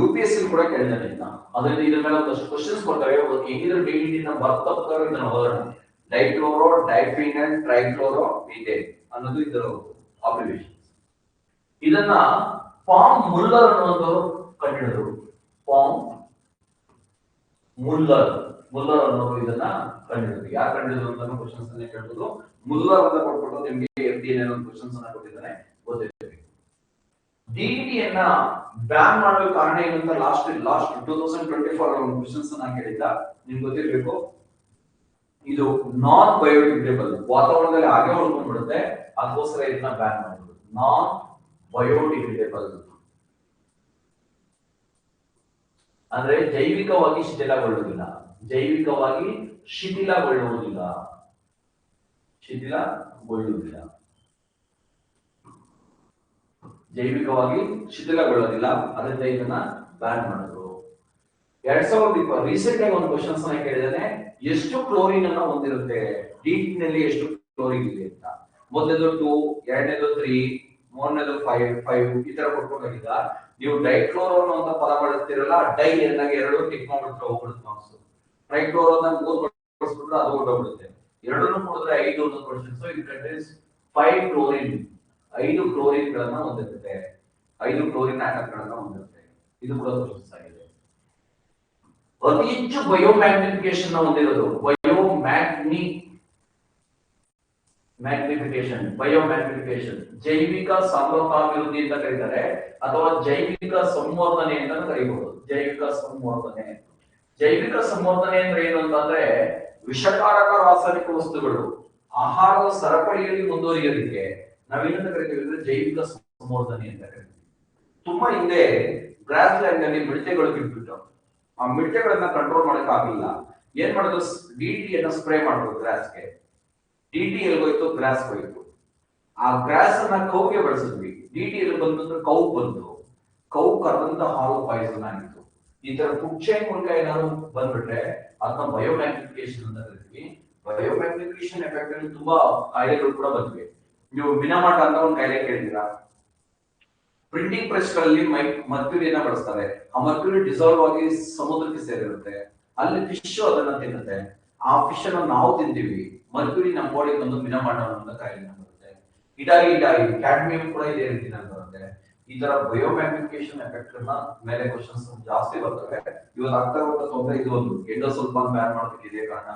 UPSC ಕೂಡ ಕೇಳಿದಾನೆ ಇದನ್ನ. ಅದರಿಂದ ಇದ್ರ ಮೇಲೆ ಒಂದಷ್ಟು ಕ್ವಶನ್ಸ್ ಕೊಡ್ತವೆ. ಹೆಂಗಿದ್ರೆ DDT ನ ಬರ್ತಪ್ಪ ಇದನ್ನ ಓದೋಣ. ಡೈಕ್ಲೋರೋ, ಡೈಫಿನೈಲ್, ಟ್ರೈಕ್ಲೋರೋ ಮೀಥೇನ್ ಅನ್ನೋದು ಇದರ ಅಬ್ರಿವೇಷನ್. ಇದನ್ನ ಪಾಮ್ ಮುಲ್ಲರ್ ಅನ್ನೋದು ಕಂಡುಹಿಡಿದ್ರು. ಪಾಮ್ ಮುಲ್ಲರ್ ಅನ್ನೋದು ಇದನ್ನ ಕಂಡುಹಿಡಿದ್ರು. ಯಾರು ಕಂಡುಹಿಡಿದ್ರು ಅಂತ ಕ್ವಶನ್ಸ್ ಅನ್ನ ಕೇಳ್ಬೋದು. ಮುಲ್ಲರ್ ಅಂತ ಕೊಟ್ಬಿಟ್ಟು ನಿಮ್ಗೆ FD ಅನ್ನೋ ಕ್ವಶನ್ಸ್ ಅನ್ನ ಕೊಟ್ಟಿದ್ದಾನೆ, ಗೊತ್ತಿರಬೇಕು. DDT ಅನ್ನ ಬ್ಯಾನ್ ಮಾಡೋ ಕಾರಣ ಏನು ಅಂತ ಲಾಸ್ಟ್ 2024 ಒಂದು ಕ್ವಶನ್ಸ್ ಅನ್ನ ಕೇಳಿದ್ದ, ನಿಮ್ಗೆ ಗೊತ್ತಿರಬೇಕು. ಇದು ನಾನ್ ಬಯೋಡಿಗ್ರೇಡಬಲ್, ವಾತಾವರಣದಲ್ಲಿ ಹಾಗೆ ಉಳ್ಕೊಂಡ್ಬಿಡುತ್ತೆ, ಅದಕ್ಕೋಸ್ಕರ ಇದನ್ನ ಬ್ಯಾನ್ ಮಾಡೋದು. ನಾನ್ ಬಯೋಡಿಗ್ರೇಡಬಲ್ ಅಂದ್ರೆ ಜೈವಿಕವಾಗಿ ಶಿಥಿಲಗೊಳ್ಳುವುದಿಲ್ಲ. ಜೈವಿಕವಾಗಿ ಶಿಥಿಲಗೊಳ್ಳೋದಿಲ್ಲ, ಅದರಿಂದ ಇದನ್ನ ಬ್ಯಾನ್ ಮಾಡಿದ್ರು. 2020 ರೀಸೆಂಟ್ ಆಗಿ ಒಂದು ಕ್ವಶನ್ಸ್ ಅನ್ನ ಕೇಳಿದಾನೆ, ಎಷ್ಟು ಕ್ಲೋರಿನ್ ಅನ್ನ ಹೊಂದಿರುತ್ತೆ DDT ನಲ್ಲಿ, ಎಷ್ಟು ಕ್ಲೋರಿನ್ ಇದೆ ಅಂತ. ಮೊದಲನೇದು 2, ಎರಡನೇದು 3, ಮೂರನೇದು 5 ಈ ತರ ಕೊಟ್ಕೊಂಡಾಗ ನೀವು ಡೈಕ್ಲೋರೋ ಅಂತ ಪದ ಬಳಸ್ತಿರಲ್ಲ, ಡೈ ಎಂದಾಗ 2 ಟಿಕ್ ಮಾಡ್ಬಿಟ್ರೆ ಹೋಗ್ಬಿಡುತ್ತೆ ಮಾರ್ಕ್ಸ್. ಟ್ರೈಕ್ಲೋರೋ ಅಂತ 3 ಬಳಸ್ಬಿಟ್ರೆ ಅದು ಹೊರಟೋಗ್ಬಿಡುತ್ತೆ. ಎರಡನ್ನೂ ಕೊಡಿದ್ರೆ 5 ಅನ್ನೋ question. So it contains 5 chlorine, 5 chlorine ಗಳನ್ನ ಹೊಂದಿರುತ್ತೆ, 5 ಕ್ಲೋರಿನ್ ಆಟಮ್ ಗಳನ್ನ ಹೊಂದಿರುತ್ತೆ. ಇದು ಕೂಡ ಕ್ವಶನ್ಸ್ ಆಗಿದೆ. ಅತಿ ಹೆಚ್ಚು ಬಯೋಮ್ಯಾಗ್ನಿಫಿಕೇಶನ್ ಹೊಂದಿರೋದು ಬಯೋಮ್ಯಾಗ್ನಿಫಿಕೇಶನ್ ಜೈವಿಕ ಸಾಂದ್ರತಾಭಿವೃದ್ಧಿ ಅಂತ ಕರೀತಾರೆ, ಅಥವಾ ಜೈವಿಕ ಸಂವರ್ಧನೆ ಅಂತ ಕರೀಬಹುದು. ಜೈವಿಕ ಸಂವರ್ಧನೆ ಅಂದ್ರೆ ಏನು ಅಂತಂದ್ರೆ, ವಿಷಕಾರಕ ರಾಸಾಯನಿಕ ವಸ್ತುಗಳು ಆಹಾರದ ಸರಪಳಿಯಲ್ಲಿ ಮುಂದುವರಿಯೋದಕ್ಕೆ ನಾವೇನಂತ ಕರಿತೀವಿ ಅಂದ್ರೆ ಜೈವಿಕ ಸಂವರ್ಧನೆ ಅಂತ ಕರಿತೀವಿ. ತುಂಬಾ ಹಿಂದೆ ಗ್ರಾಸ್ ಲ್ಯಾಂಡ್ ನಲ್ಲಿ ಮಿಡತೆಗಳು ಬಿಟ್ಬಿಟ್ಟು ಆ ಮಿಡತೆಗಳನ್ನ ಕಂಟ್ರೋಲ್ ಮಾಡಕ್ ಆಗಿಲ್ಲ. ಏನ್ ಮಾಡೋದು, DDT ಅನ್ನ ಸ್ಪ್ರೇ ಮಾಡೋದು ಗ್ರಾಸ್ಗೆ. DDT ಎಲ್ಗೋಯ್ತು, ಗ್ರಾಸ್ ಹೋಯ್ತು. ಆ ಗ್ರಾಸ್ ಅನ್ನ ಕೌಗೆ ಬಳಸಿದ್ವಿ. DDT ಎಲ್ಲಿ ಬಂತು, ಕೌ ಬಂತು. ಕೌ ಕರೆದಂತ ಹಾಲು ಪಾಯ್ಸನ್ ಆಗಿತ್ತು. ಈ ತರ ಫುಡ್ ಚೈನ್ ಮೂಲಕ ಏನಾದ್ರು ಬಂದ್ಬಿಟ್ರೆ ಅದನ್ನ ಬಯೋಮ್ಯಾಗ್ನಿಫಿಕೇಶನ್ ಅಂತ ಕರಿತೀವಿ. ಬಯೋಮ್ಯಾಗ್ನಿಫಿಕೇಶನ್ ಎಫೆಕ್ಟ್ ಅಲ್ಲಿ ತುಂಬಾ ಕಾಯಿಲೆಗಳು ಕೂಡ ಬಂದಿವೆ. ನೀವು ಮಿನಮಾಟ ಅಂತ ಒಂದು ಕಾಯಿಲೆ ಕೇಳಿದ್ದೀರಾ? ಪ್ರಿಂಟಿಂಗ್ ಪ್ರೆಸ್ ಗಳಲ್ಲಿ ಮರ್ಕ್ಯುರಿಯನ್ನ ಬಳಸ್ತಾರೆ. ಆ ಮರ್ಕ್ಯುರಿ ಡಿಸಾಲ್ವ್ ಆಗಿ ಸಮುದ್ರಕ್ಕೆ ಸೇರಿರುತ್ತೆ. ಅಲ್ಲಿ ಫಿಶ್ ಅದನ್ನ ತಿನ್ನುತ್ತೆ. ಆ ಫಿಶ್ ಅನ್ನು ನಾವು ತಿಂತೀವಿ. ಮರ್ಕ್ಯುರಿ ನಮ್ಮ ಬಾಡಿಗೆ ಬಂದು ಮಿನಮಾಟ ಅನ್ನೋ ಕಾಯಿಲೆ ಬರುತ್ತೆ. ಇಡಾಯಿ ಕ್ಯಾಡ್ಮಿಯಂ ಕೂಡ ಇದೇ ರೀತಿನಲ್ಲಿ ಬರುತ್ತೆ. ಈ ತರ ಬಯೋಮ್ಯಾಗ್ನಿಫಿಕೇಶನ್ ಎಫೆಕ್ಟ್ ಮೇಲೆ ಕ್ವಶನ್ಸ್ ಜಾಸ್ತಿ ಬರ್ತವೆ. ಇವತ್ತು ಆಗ್ತಾ ಇರುವಂತ ತೊಂದರೆ ಇದು ಒಂದು. ಎಂಡೋಸಲ್ಫಾನ್ ಬ್ಯಾನ್ ಮಾಡೋದಕ್ಕೆ ಇದೇ ಕಾರಣ.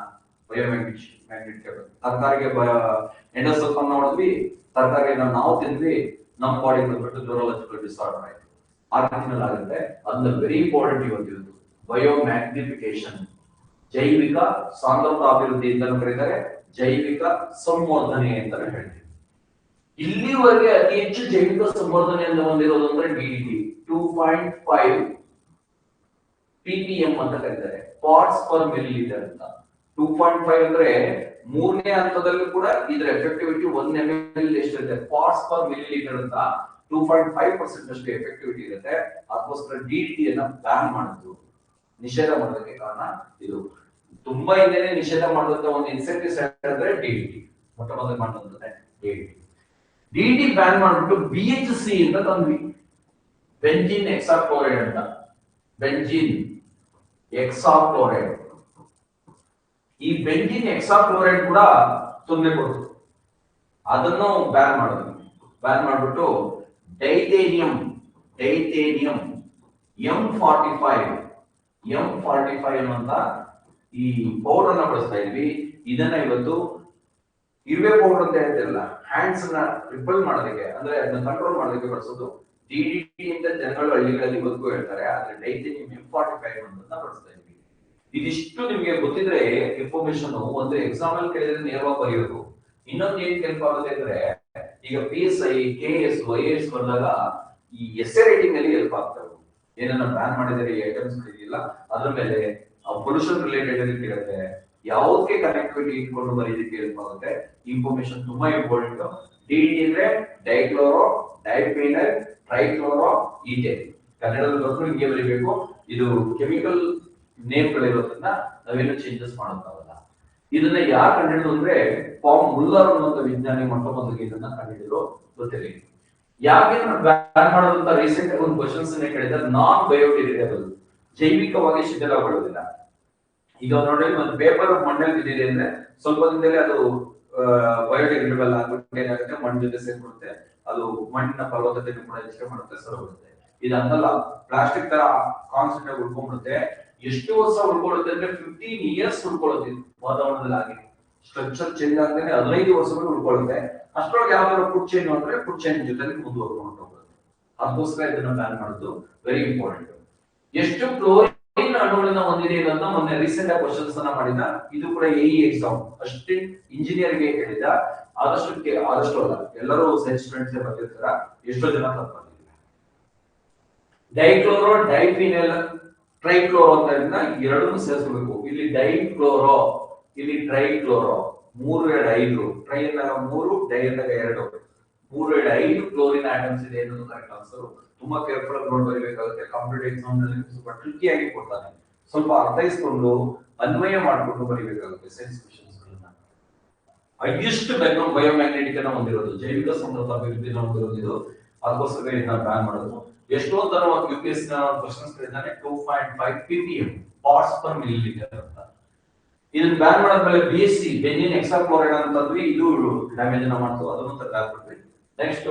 ಬಯೋಮ್ಯಾಗ್ನಿಫಿಕೇಶನ್ ತರಕಾರಿಗೆ ಎಂಡೋಸಲ್ಫಾನ್ ನೋಡಿದ್ವಿ, ತರಕಾರಿಯನ್ನು ನಾವು ತಿಂದ್ವಿ, ನಮ್ಮ ಬಾಡಿ ಬಂದ್ಬಿಟ್ಟು ನ್ಯೂರಲಾಜಿಕಲ್ ಡಿಸಾರ್ಡರ್ ಆಯ್ತು. ಆ ರೀತಿನಲ್ಲಿ ಆಗುತ್ತೆ. ಅದನ್ನ ವೆರಿ ಇಂಪಾರ್ಟೆಂಟ್ ಇವತ್ತಿರೋದು ಬಯೋಮ್ಯಾಗ್ನಿಫಿಕೇಶನ್. ಜೈವಿಕ ಸಾಂದ್ರತಾಭಿವೃದ್ಧಿ ಅಂತ ಕರೀತಾರೆ, ಜೈವಿಕ ಸಂವರ್ಧನೆ ಅಂತ ಹೇಳ್ತೀವಿ. ಇಲ್ಲಿವರೆಗೆ ಅತಿ ಹೆಚ್ಚು ಜೈವಿಕ ಸಂವರ್ಧನೆಯನ್ನು ಹೊಂದಿರೋದು ಅಂದ್ರೆ DDT 2.5 ppm ಅಂತ ಕರೀತಾರೆ, ಪಾರ್ಟ್ಸ್ ಪರ್ ಮಿಲಿಲೀಟರ್ ಅಂತ. 2.5 ಅಂದ್ರೆ ಮೂರನೇ ಹಂತದಲ್ಲಿ ಕೂಡ ಇದರ ಎಫೆಕ್ಟಿವಿಟಿ 1 ml ಎಷ್ಟಿರುತ್ತೆ, ಪಾರ್ಟ್ಸ್ ಪರ್ ಮಿಲಿಲೀಟರ್ ಅಂತ 2.5% ಅಷ್ಟು ಎಫೆಕ್ಟಿವಿಟಿ ಇರುತ್ತೆ. ಅದಕ್ಕೋಸ್ಕರ DDT ಅನ್ನ ಬ್ಯಾನ್ ಮಾಡಿದ್ರು, ನಿಷೇಧ ಮಾಡೋದಕ್ಕೆ ಕಾರಣ ಇದು. ತುಂಬಾ ಹಿಂದೆನೆ ನಿಷೇಧ ಮಾಡಿದಂತ ಒಂದು ಇನ್ಸೆಕ್ಟಿಸೈಡ್ ಅಂದ್ರೆ DDT. ಮೊಟ್ಟ ಮೊದಲು ಮಾಡಿದಂತೆ DDT ಬ್ಯಾನ್ ಮಾಡ್ಬಿಟ್ಟು BHC ಅಂತ ತಂದ್ವಿ, ಬೆಂಜಿನ್ ಹೆಕ್ಸಾಕ್ಲೋರೈಡ್ ಅಂತ. ಬೆಂಜಿನ್ ಹೆಕ್ಸಾಕ್ಲೋರೈಡ್, ಈ ಬೆಂಜಿನ್ ಹೆಕ್ಸಾಕ್ಲೋರೈಡ್ ಕೂಡ ತೊಂದರೆ ಕೊಡ್ತು. ಅದನ್ನು ಬ್ಯಾನ್ ಮಾಡಿದ್ವಿ. ಬ್ಯಾನ್ ಮಾಡ್ಬಿಟ್ಟು ಡೈಥೇನಿಯಂ M45 ಅನ್ನುವಂತ ಈ ಪೌಡರ್ ಅನ್ನ ಬಳಸ್ತಾ ಇದ್ವಿ. ಇದನ್ನ ಇವತ್ತು ಇರುವೆ ಪೌಡರ್ ಅಂತ ಹೇಳ್ತಿರಲ್ಲ, ಹ್ಯಾಂಡ್ಸ್ ನ ರಿಪಲ್ ಮಾಡೋದಕ್ಕೆ, ಅಂದ್ರೆ ಅದನ್ನ ಕಂಟ್ರೋಲ್ ಮಾಡೋದಕ್ಕೆ ಬಳಸೋದು. DDT ಅಂತ ಜನಗಳು ಹಳ್ಳಿಗಳಲ್ಲಿ ಇವತ್ತಿಗೂ ಹೇಳ್ತಾರೆ, ಆದ್ರೆ ಡೈಥೇನಿಯಂ M45 ಅಂತ ಬಳಸ್ತಾ ಇದ್ವಿ. ಇದಿಷ್ಟು ನಿಮ್ಗೆ ಗೊತ್ತಿದ್ರೆ ಇನ್ಫಾರ್ಮೇಶನ್ ಒಂದು ಎಕ್ಸಾಮ್ ಅಲ್ಲಿ ಕೇಳಿದ್ರೆ ನೇರವಾಗಿ ಬರೆಯೋದು. ಇನ್ನೊಂದು ಏನ್ ಹೆಲ್ಪ್ ಆಗುತ್ತೆ ಅಂದ್ರೆ, ಈಗ PSI KS IAS ಬಂದಾಗ ಈ ಎಸ್ಸೆ ರೈಟಿಂಗ್ ಅಲ್ಲಿ ಹೆಲ್ಪ್ ಆಗ್ತವೆ. ಏನನ್ನ ಬ್ಯಾನ್ ಮಾಡಿದರೆ ಈ ಐಟಮ್ಸ್ ಇದೆಯಲ್ಲ ಅದ್ರ ಮೇಲೆ ಪೊಲ್ಯೂಷನ್ ರಿಲೇಟೆಡ್ ಇರುತ್ತೆ, ಯಾವುದಕ್ಕೆ ಕನೆಕ್ಟಿವಿಟಿ ಇಟ್ಕೊಂಡು ಬರೀದಕ್ಕೆ ಹೆಲ್ಪ್ ಆಗುತ್ತೆ. ಇನ್ಫಾರ್ಮೇಶನ್ ತುಂಬಾ ಇಂಪಾರ್ಟೆಂಟ್. DDT ಅಂದ್ರೆ ಡೈಕ್ಲೋರೋ ಡೈಫಿನೈಲ್ ಟ್ರೈಕ್ಲೋರೋ ಈಥೇನ್. ಕನ್ನಡದಲ್ಲಿ ಬರೆದು ಹಿಂಗೆ ಬರೀಬೇಕು. ಇದು ಕೆಮಿಕಲ್ ನೇಮ್ ಗಳಿರೋದ್ರಿಂದ ನಾವೇನು ಚೇಂಜಸ್ ಮಾಡೋಕ್ಕಾಗಲ್ಲ. ಇದನ್ನ ಯಾರು ಕಂಡಿಡಿದ್ರು ಅಂದ್ರೆ ಪಾಮ್ ಮುಲ್ಲರ್ ಅನ್ನುವಂತ ವಿಜ್ಞಾನಿ ಮೊಟ್ಟ ಮೊದಲಿಗೆ ಇದನ್ನ ಕಂಡಿಡಿದ್ರು, ಗೊತ್ತಿರಲಿ. ಯಾಕೆ ಬ್ಯಾನ್ ಮಾಡೋದಂತ ರೀಸೆಂಟ್ ಆಗಿ ಒಂದು ಕ್ವಶನ್ಸ್ ಕೇಳಿದ್ರೆ, ನಾನ್ ಬಯೋಡಿಗ್ರೇಡಬಲ್, ಜೈವಿಕವಾಗಿ ಶಿಥಿಲಗೊಳ್ಳುವುದಿಲ್ಲ. ಈಗ ನೋಡಿ ಒಂದು ಪೇಪರ್ ಮಣ್ಣಲ್ಲಿ ಬಿದ್ದಿದೆ ಅಂದ್ರೆ ಸ್ವಲ್ಪ ದಿನದಲ್ಲಿ ಅದು ಬಯೋಡಿಗ್ರೇಡಬಲ್ ಆಗ್ಬಿಟ್ಟು ಏನಾಗುತ್ತೆ, ಮಣ್ಣು ಜೊತೆ ಸೇರ್ಬಿಡುತ್ತೆ. ಅದು ಮಣ್ಣಿನ ಫಲವತ್ತತೆ ಕೂಡ ಹೆಚ್ಚಿಗೆ ಮಾಡುತ್ತೆ, ಸರೋಗುತ್ತೆ. ಇದು ಹಂಗಲ್ಲ, ಪ್ಲಾಸ್ಟಿಕ್ ತರ ಕಾನ್ಸೆಪ್ಟ್ ಆಗಿ ಉಳ್ಕೊಂಡ್ಬಿಡುತ್ತೆ. ಎಷ್ಟು ವರ್ಷ ಉಳ್ಕೊಳ್ಳುತ್ತೆ ಅಂದ್ರೆ 15 ಇಯರ್ಸ್ ಉಳ್ಕೊಳ್ಳುತ್ತೆ ವಾತಾವರಣದಲ್ಲಿ. ಆಗಿ ಸ್ಟ್ರಕ್ಚರ್ ಚೇಂಜ್ ಆಗ್ತಾನೆ 15 ವರ್ಷಗಳು ಉಳ್ಕೊಳ್ಳುತ್ತೆ. ಅಷ್ಟರೊಳಗೆ ಯಾವ್ದಾದ್ರು ಫುಡ್ ಚೇಂಜ್ ಅಂದ್ರೆ ಫುಡ್ ಚೇಂಜ್ ಜೊತೆ ಮುಂದುವರ್ಕೊಂಡು ಹೋಗುತ್ತೆ. ಅದಕ್ಕೋಸ್ಕರ ಇದನ್ನ ಬ್ಯಾನ್ ಮಾಡೋದು ವೆರಿ ಇಂಪಾರ್ಟೆಂಟ್. ಎಷ್ಟು ಕ್ಲೋರಿನ್ ಅಣುಗಳನ್ನ ಹೊಂದಿದೆ ಅಂತ ಮೊನ್ನೆ ರೀಸೆಂಟ್ ಆಗಿ ಕ್ವಶನ್ಸ್ ಅನ್ನ ಮಾಡಿದ. ಇದು ಕೂಡ AE ಎಕ್ಸಾಮ್ ಅಸಿಸ್ಟೆಂಟ್ ಇಂಜಿನಿಯರ್ ಗೆ ಕೇಳಿದ. ಆದಷ್ಟು ಅಲ್ಲ, ಎಲ್ಲರೂ ಸೈನ್ಸ್ ಸ್ಟೂಡೆಂಟ್ಸ್ ಬರ್ತಿರ್ತಾರ, ಎಷ್ಟೋ ಜನ ತಪ್ಪಾಗಿಲ್ಲ. ಡೈಕ್ಲೋರೋ ಡೈಫಿನೈಲ್ ಟ್ರೈಕ್ಲೋರೋ ಅಂತ ಎರಡನ್ನೂ ಸೇರಿಸಬೇಕು. ಇಲ್ಲಿ ಡೈಕ್ಲೋರೋ, ಇಲ್ಲಿ ಟ್ರೈಕ್ಲೋರೋ, 3 ಟ್ರೈ ಅಂದಾಗ 3, ಡೈ ಅಂದಾಗ 2, 3 ಕ್ಲೋರಿನ್ ಆಟಮ್ಸ್ ಇದೆ ಅನ್ನೋದು ಕರೆಕ್ಟ್ ಆನ್ಸರ್. ತುಂಬಾ ಕೇರ್ಫುಲ್ ಆಗಿ ನೋಡಿ ಬರೀಬೇಕಾಗುತ್ತೆ. ಕಾಂಪಿಟೇಟಿವ್ ಎಕ್ಸಾಮ್ ನಲ್ಲಿ ಸ್ವಲ್ಪ ಟ್ರಿಕಿ ಆಗಿ ಕೊಡ್ತಾನೆ, ಸ್ವಲ್ಪ ಅರ್ಥೈಸ್ಕೊಂಡು ಅನ್ವಯ ಮಾಡಿಕೊಂಡು ಬರೀಬೇಕಾಗುತ್ತೆ ಸೈನ್ಸ್ ಕ್ವೆಶ್ಚನ್ಸ್ ಗಳನ್ನ. ಹೈಯೆಸ್ಟ್ ಬಯೋಮ್ಯಾಗ್ನೆಟಿಕ್ ಅನ್ನ ಹೊಂದಿರೋದು, ಜೈವಿಕ ಸಮೃದ್ಧ ಅಭಿವೃದ್ಧಿನ ಹೊಂದಿರೋದು ಇದು. ಅದಕ್ಕೋಸ್ಕರ ಇದನ್ನ ಬ್ಯಾನ್ ಮಾಡೋದು. ಎಷ್ಟೋ ತರ ಯುಪಿಎಸ್ ಕ್ವಶನ್ಸ್ ಗಳಿದ್ದಾನೆ. 2.5 ppm ಪಾರ್ಟ್ಸ್ ಪರ್ ಮಿಲಿಲೀಟರ್ ಅಂತ. ಇದನ್ನ ಬ್ಯಾನ್ ಮಾಡಾದ್ಮೇಲೆ BSC ಬೆಂಜಿನ್ ಹೆಕ್ಸಾಕ್ಲೋರೈಡ್ ಅಂತಂದ್ವಿ, ಇದು ಡ್ಯಾಮೇಜ್ ಅನ್ನ ಮಾಡ್ತು, ಅದನ್ನು ತೆಗೆದಾಕ್ಬಿಟ್ವಿ. ನೆಕ್ಸ್ಟ್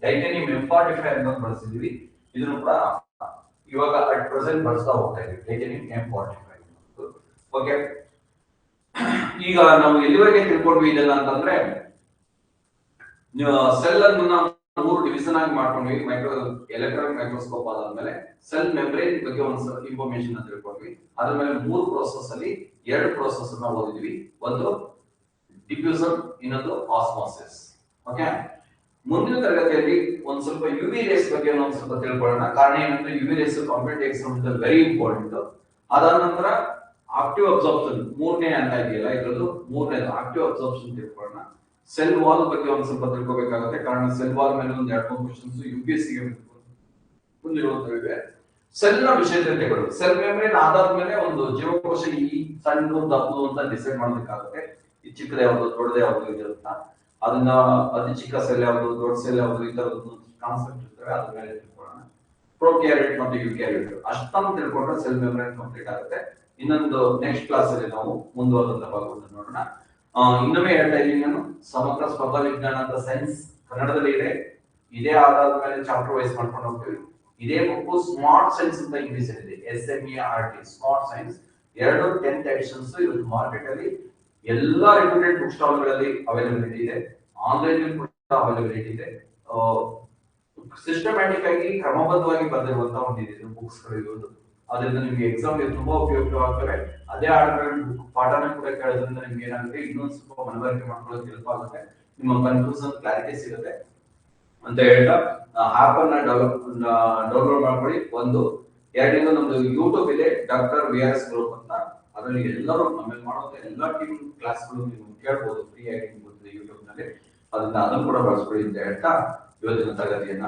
ಟೈಟಾನಿಯಂ M45 ಅಂತ ಬಳಸಿದ್ವಿ, ಇದನ್ನು ಕೂಡ ಇವಾಗ ಅಟ್ ಪ್ರೆಸೆಂಟ್ ಬಳಸ್ತಾ ಹೋಗ್ತಾ ಇದೀವಿ, ಟೈಟಾನಿಯಂ M45. ಓಕೆ, ಈಗ ನಾವು ಎಲ್ಲಿವರೆಗೆ ತಿಳ್ಕೊಂಡ್ವಿ ಇದೆಲ್ಲ ಅಂತಂದ್ರೆ, ಸೆಲ್ ಅನ್ನು ನಾವು 3 ಡಿವಿಷನ್ ಆಗಿ ಮಾಡ್ಕೊಂಡ್ವಿ. ಎಲೆಕ್ಟ್ರಾನ್ ಮೈಕ್ರೋಸ್ಕೋಪ್ ಆದ್ಮೇಲೆ ಸೆಲ್ ಮೆಂಬ್ರೇನ್ ಬಗ್ಗೆ ಒಂದು ಇನ್ಫಾರ್ಮೇಶನ್ ಅಂತ ತಿಳ್ಕೊಂಡ್ವಿ. ಅದ್ರ ಮೇಲೆ 3 ಪ್ರೋಸೆಸ್ ಅಲ್ಲಿ 2 ಪ್ರೋಸೆಸ್ ಅನ್ನ ಓದಿದ್ವಿ, ಒಂದು ಡಿಫ್ಯೂಷನ್, ಇನ್ನೊಂದು ಆಸ್ಮೋಸಿಸ್. ಓಕೆ, ಮುಂದಿನ ತರಗತಿಯಲ್ಲಿ ಒಂದ್ ಸ್ವಲ್ಪ ಯುವಿ ರೇಸ್ ಬಗ್ಗೆ ಒಂದ್ ಸ್ವಲ್ಪ ತಿಳ್ಕೊಳ್ಳೋಣ. ಕಾರಣ ಏನಂದ್ರೆ UV rays competitive exam very important. ಅದಾದ ನಂತರ ಆಕ್ಟಿವ್ ಅಬ್ಸಾರ್ಪ್ಷನ್, ಮೂರನೇ ಅಂತ ಇದೆಯಲ್ಲ ಇದರದ್ದು, ಮೂರನೇದು ಆಕ್ಟಿವ್ ಅಬ್ಸಾರ್ಪ್ಷನ್ ತಿಳ್ಕೊಳ್ಳೋಣ. ಸೆಲ್ ವಾಲ್ ಬಗ್ಗೆ ಒಂದ್ ಸ್ವಲ್ಪ ತಿಳ್ಕೊಬೇಕಾಗುತ್ತೆ, ಕಾರಣ ಸೆಲ್ ವಾಲ್ ಮೇಲೆ ಒಂದು 2-3 ಕ್ವಶನ್ಸ್ UPSC ಗೆ ಬಂದಿರುವಂತವಿವೆ. ಸೆಲ್ ನ ವಿಶೇಷತೆಗಳು, ಸೆಲ್ ಮೆಂಬ್ರೇನ್ ಆದಾದ್ಮೇಲೆ ಒಂದು ಜೀವಕೋಶ ಈ ಸಣ್ಣ ದಪ್ಪು ಅಂತ ಡಿಸೈಡ್ ಮಾಡೋದಕ್ಕಾಗುತ್ತೆ. ಈ ಚಿಕ್ಕದ ಯಾವುದು, ದೊಡ್ಡದ ಯಾವುದು ಇದಿರುತ್ತ, ಅದನ್ನ ಅತಿ ಚಿಕ್ಕ ಸೆಲ್ ಯಾವುದು, ದೊಡ್ಡ ಸೆಲ್ ಯಾವುದು, ಈ ತರದ್ದು ಕಾನ್ಸೆಪ್ಟ್ ಇರ್ತವೆ. ಅದ್ರ ಮೇಲೆ ತಿಳ್ಕೊಳ್ಳೋಣ. ಪ್ರೋಕ್ಯಾರಿಯೋಟ್ ಮತ್ತು ಯುಕ್ಯಾರಿಯೋಟ್ ಅಷ್ಟನ್ನು ತಿಳ್ಕೊಂಡ್ರೆ ಸೆಲ್ ಮೆಂಬ್ರೇನ್ ಕಂಪ್ಲೀಟ್ ಆಗುತ್ತೆ. ಇನ್ನೊಂದು ನೆಕ್ಸ್ಟ್ ಕ್ಲಾಸ್ ಅಲ್ಲಿ ನಾವು ಮುಂದುವರೆದ ಭಾಗವನ್ನು ನೋಡೋಣ. ಇನ್ನೊಮ್ಮೆ ಹೇಳ್ತಾ ಇದ್ದೀನಿ ನಾನು, ಸಮಗ್ರ ಸ್ಪರ್ಧಾ ವಿಜ್ಞಾನ ಅಂತ ಸೈನ್ಸ್ ಕನ್ನಡದಲ್ಲಿ ಇದೆ, ಇದೇ ಆದಾದ್ಮೇಲೆ ಚಾಪ್ಟರ್ ವೈಸ್ ಮಾಡ್ಕೊಂಡು ಹೋಗ್ತೀವಿ. ಇದೇ ಬುಕ್ ಸ್ಮಾರ್ಟ್ ಸೈನ್ಸ್ ಅಂತ ಇಂಗ್ಲಿಷ್ ಇದೆ, SMART smart science. 2 10th editions ಇವತ್ತು ಮಾರ್ಕೆಟ್ ಅಲ್ಲಿ ಎಲ್ಲಾ ರೆಪ್ಯೂಟೆಡ್ ಬುಕ್ ಸ್ಟಾಲ್ ಗಳಲ್ಲಿ ಅವೈಲಬಿಲಿಟಿ ಇದೆ, ಆನ್ಲೈನ್ ಕೂಡ ಅವೈಲಬಿಲಿಟಿ ಇದೆ. ಸಿಸ್ಟಮ್ಯಾಟಿಕ್ ಆಗಿ ಕ್ರಮಬದ್ಧವಾಗಿ ಬರೆದಿರುವಂತಹ ಒಂದು ಬುಕ್ಸ್ ಗಳು ಇರೋದು. ಅದರಿಂದ ನಿಮ್ಗೆ ಎಕ್ಸಾಮ್ ತುಂಬಾ ಉಪಯುಕ್ತವಾಗ್ತವೆ. ಅದೇ ಪಾಠನ ಕೂಡ ಕೇಳೋದ್ರಿಂದ ನಿಮ್ಗೆ ಏನಾಗುತ್ತೆ, ಇನ್ನೊಂದು ಸ್ವಲ್ಪ ಮನವರಿಕೆ ಮಾಡ್ಕೊಳ್ಳೋಕೆ ಹೆಲ್ಪ್ ಆಗುತ್ತೆ, ನಿಮ್ಮ ಕನ್ಫ್ಯೂಷನ್ ಕ್ಲಾರಿಟಿ ಸಿಗುತ್ತೆ ಅಂತ ಹೇಳ್ತಾ, ಆಪ್ ಅನ್ನ ಡೌನ್ಲೋಡ್ ಮಾಡ್ಕೊಳ್ಳಿ. ಒಂದು ಎರಡನೇದು ನಮ್ದು ಯೂಟ್ಯೂಬ್ ಇದೆ, ಡಾಕ್ಟರ್ VRS ಗ್ರೂಪ್ ಅಂತ. ಅದರಲ್ಲಿ ಎಲ್ಲರೂ ನಮ್ಮಲ್ಲಿ ಮಾಡೋದು ಎಲ್ಲಾ ಟೀಮ್ ಕ್ಲಾಸ್ಗಳು ನೀವು ಕೇಳಬಹುದು, ಫ್ರೀ ಆಗಿ ಯೂಟ್ಯೂಬ್ ನಲ್ಲಿ. ಅದನ್ನ ಕೂಡ ಬಳಸ್ಕೊಳ್ಳಿ ಅಂತ ಹೇಳ್ತಾ ಇವತ್ತಿನ ತರಗತಿಯನ್ನ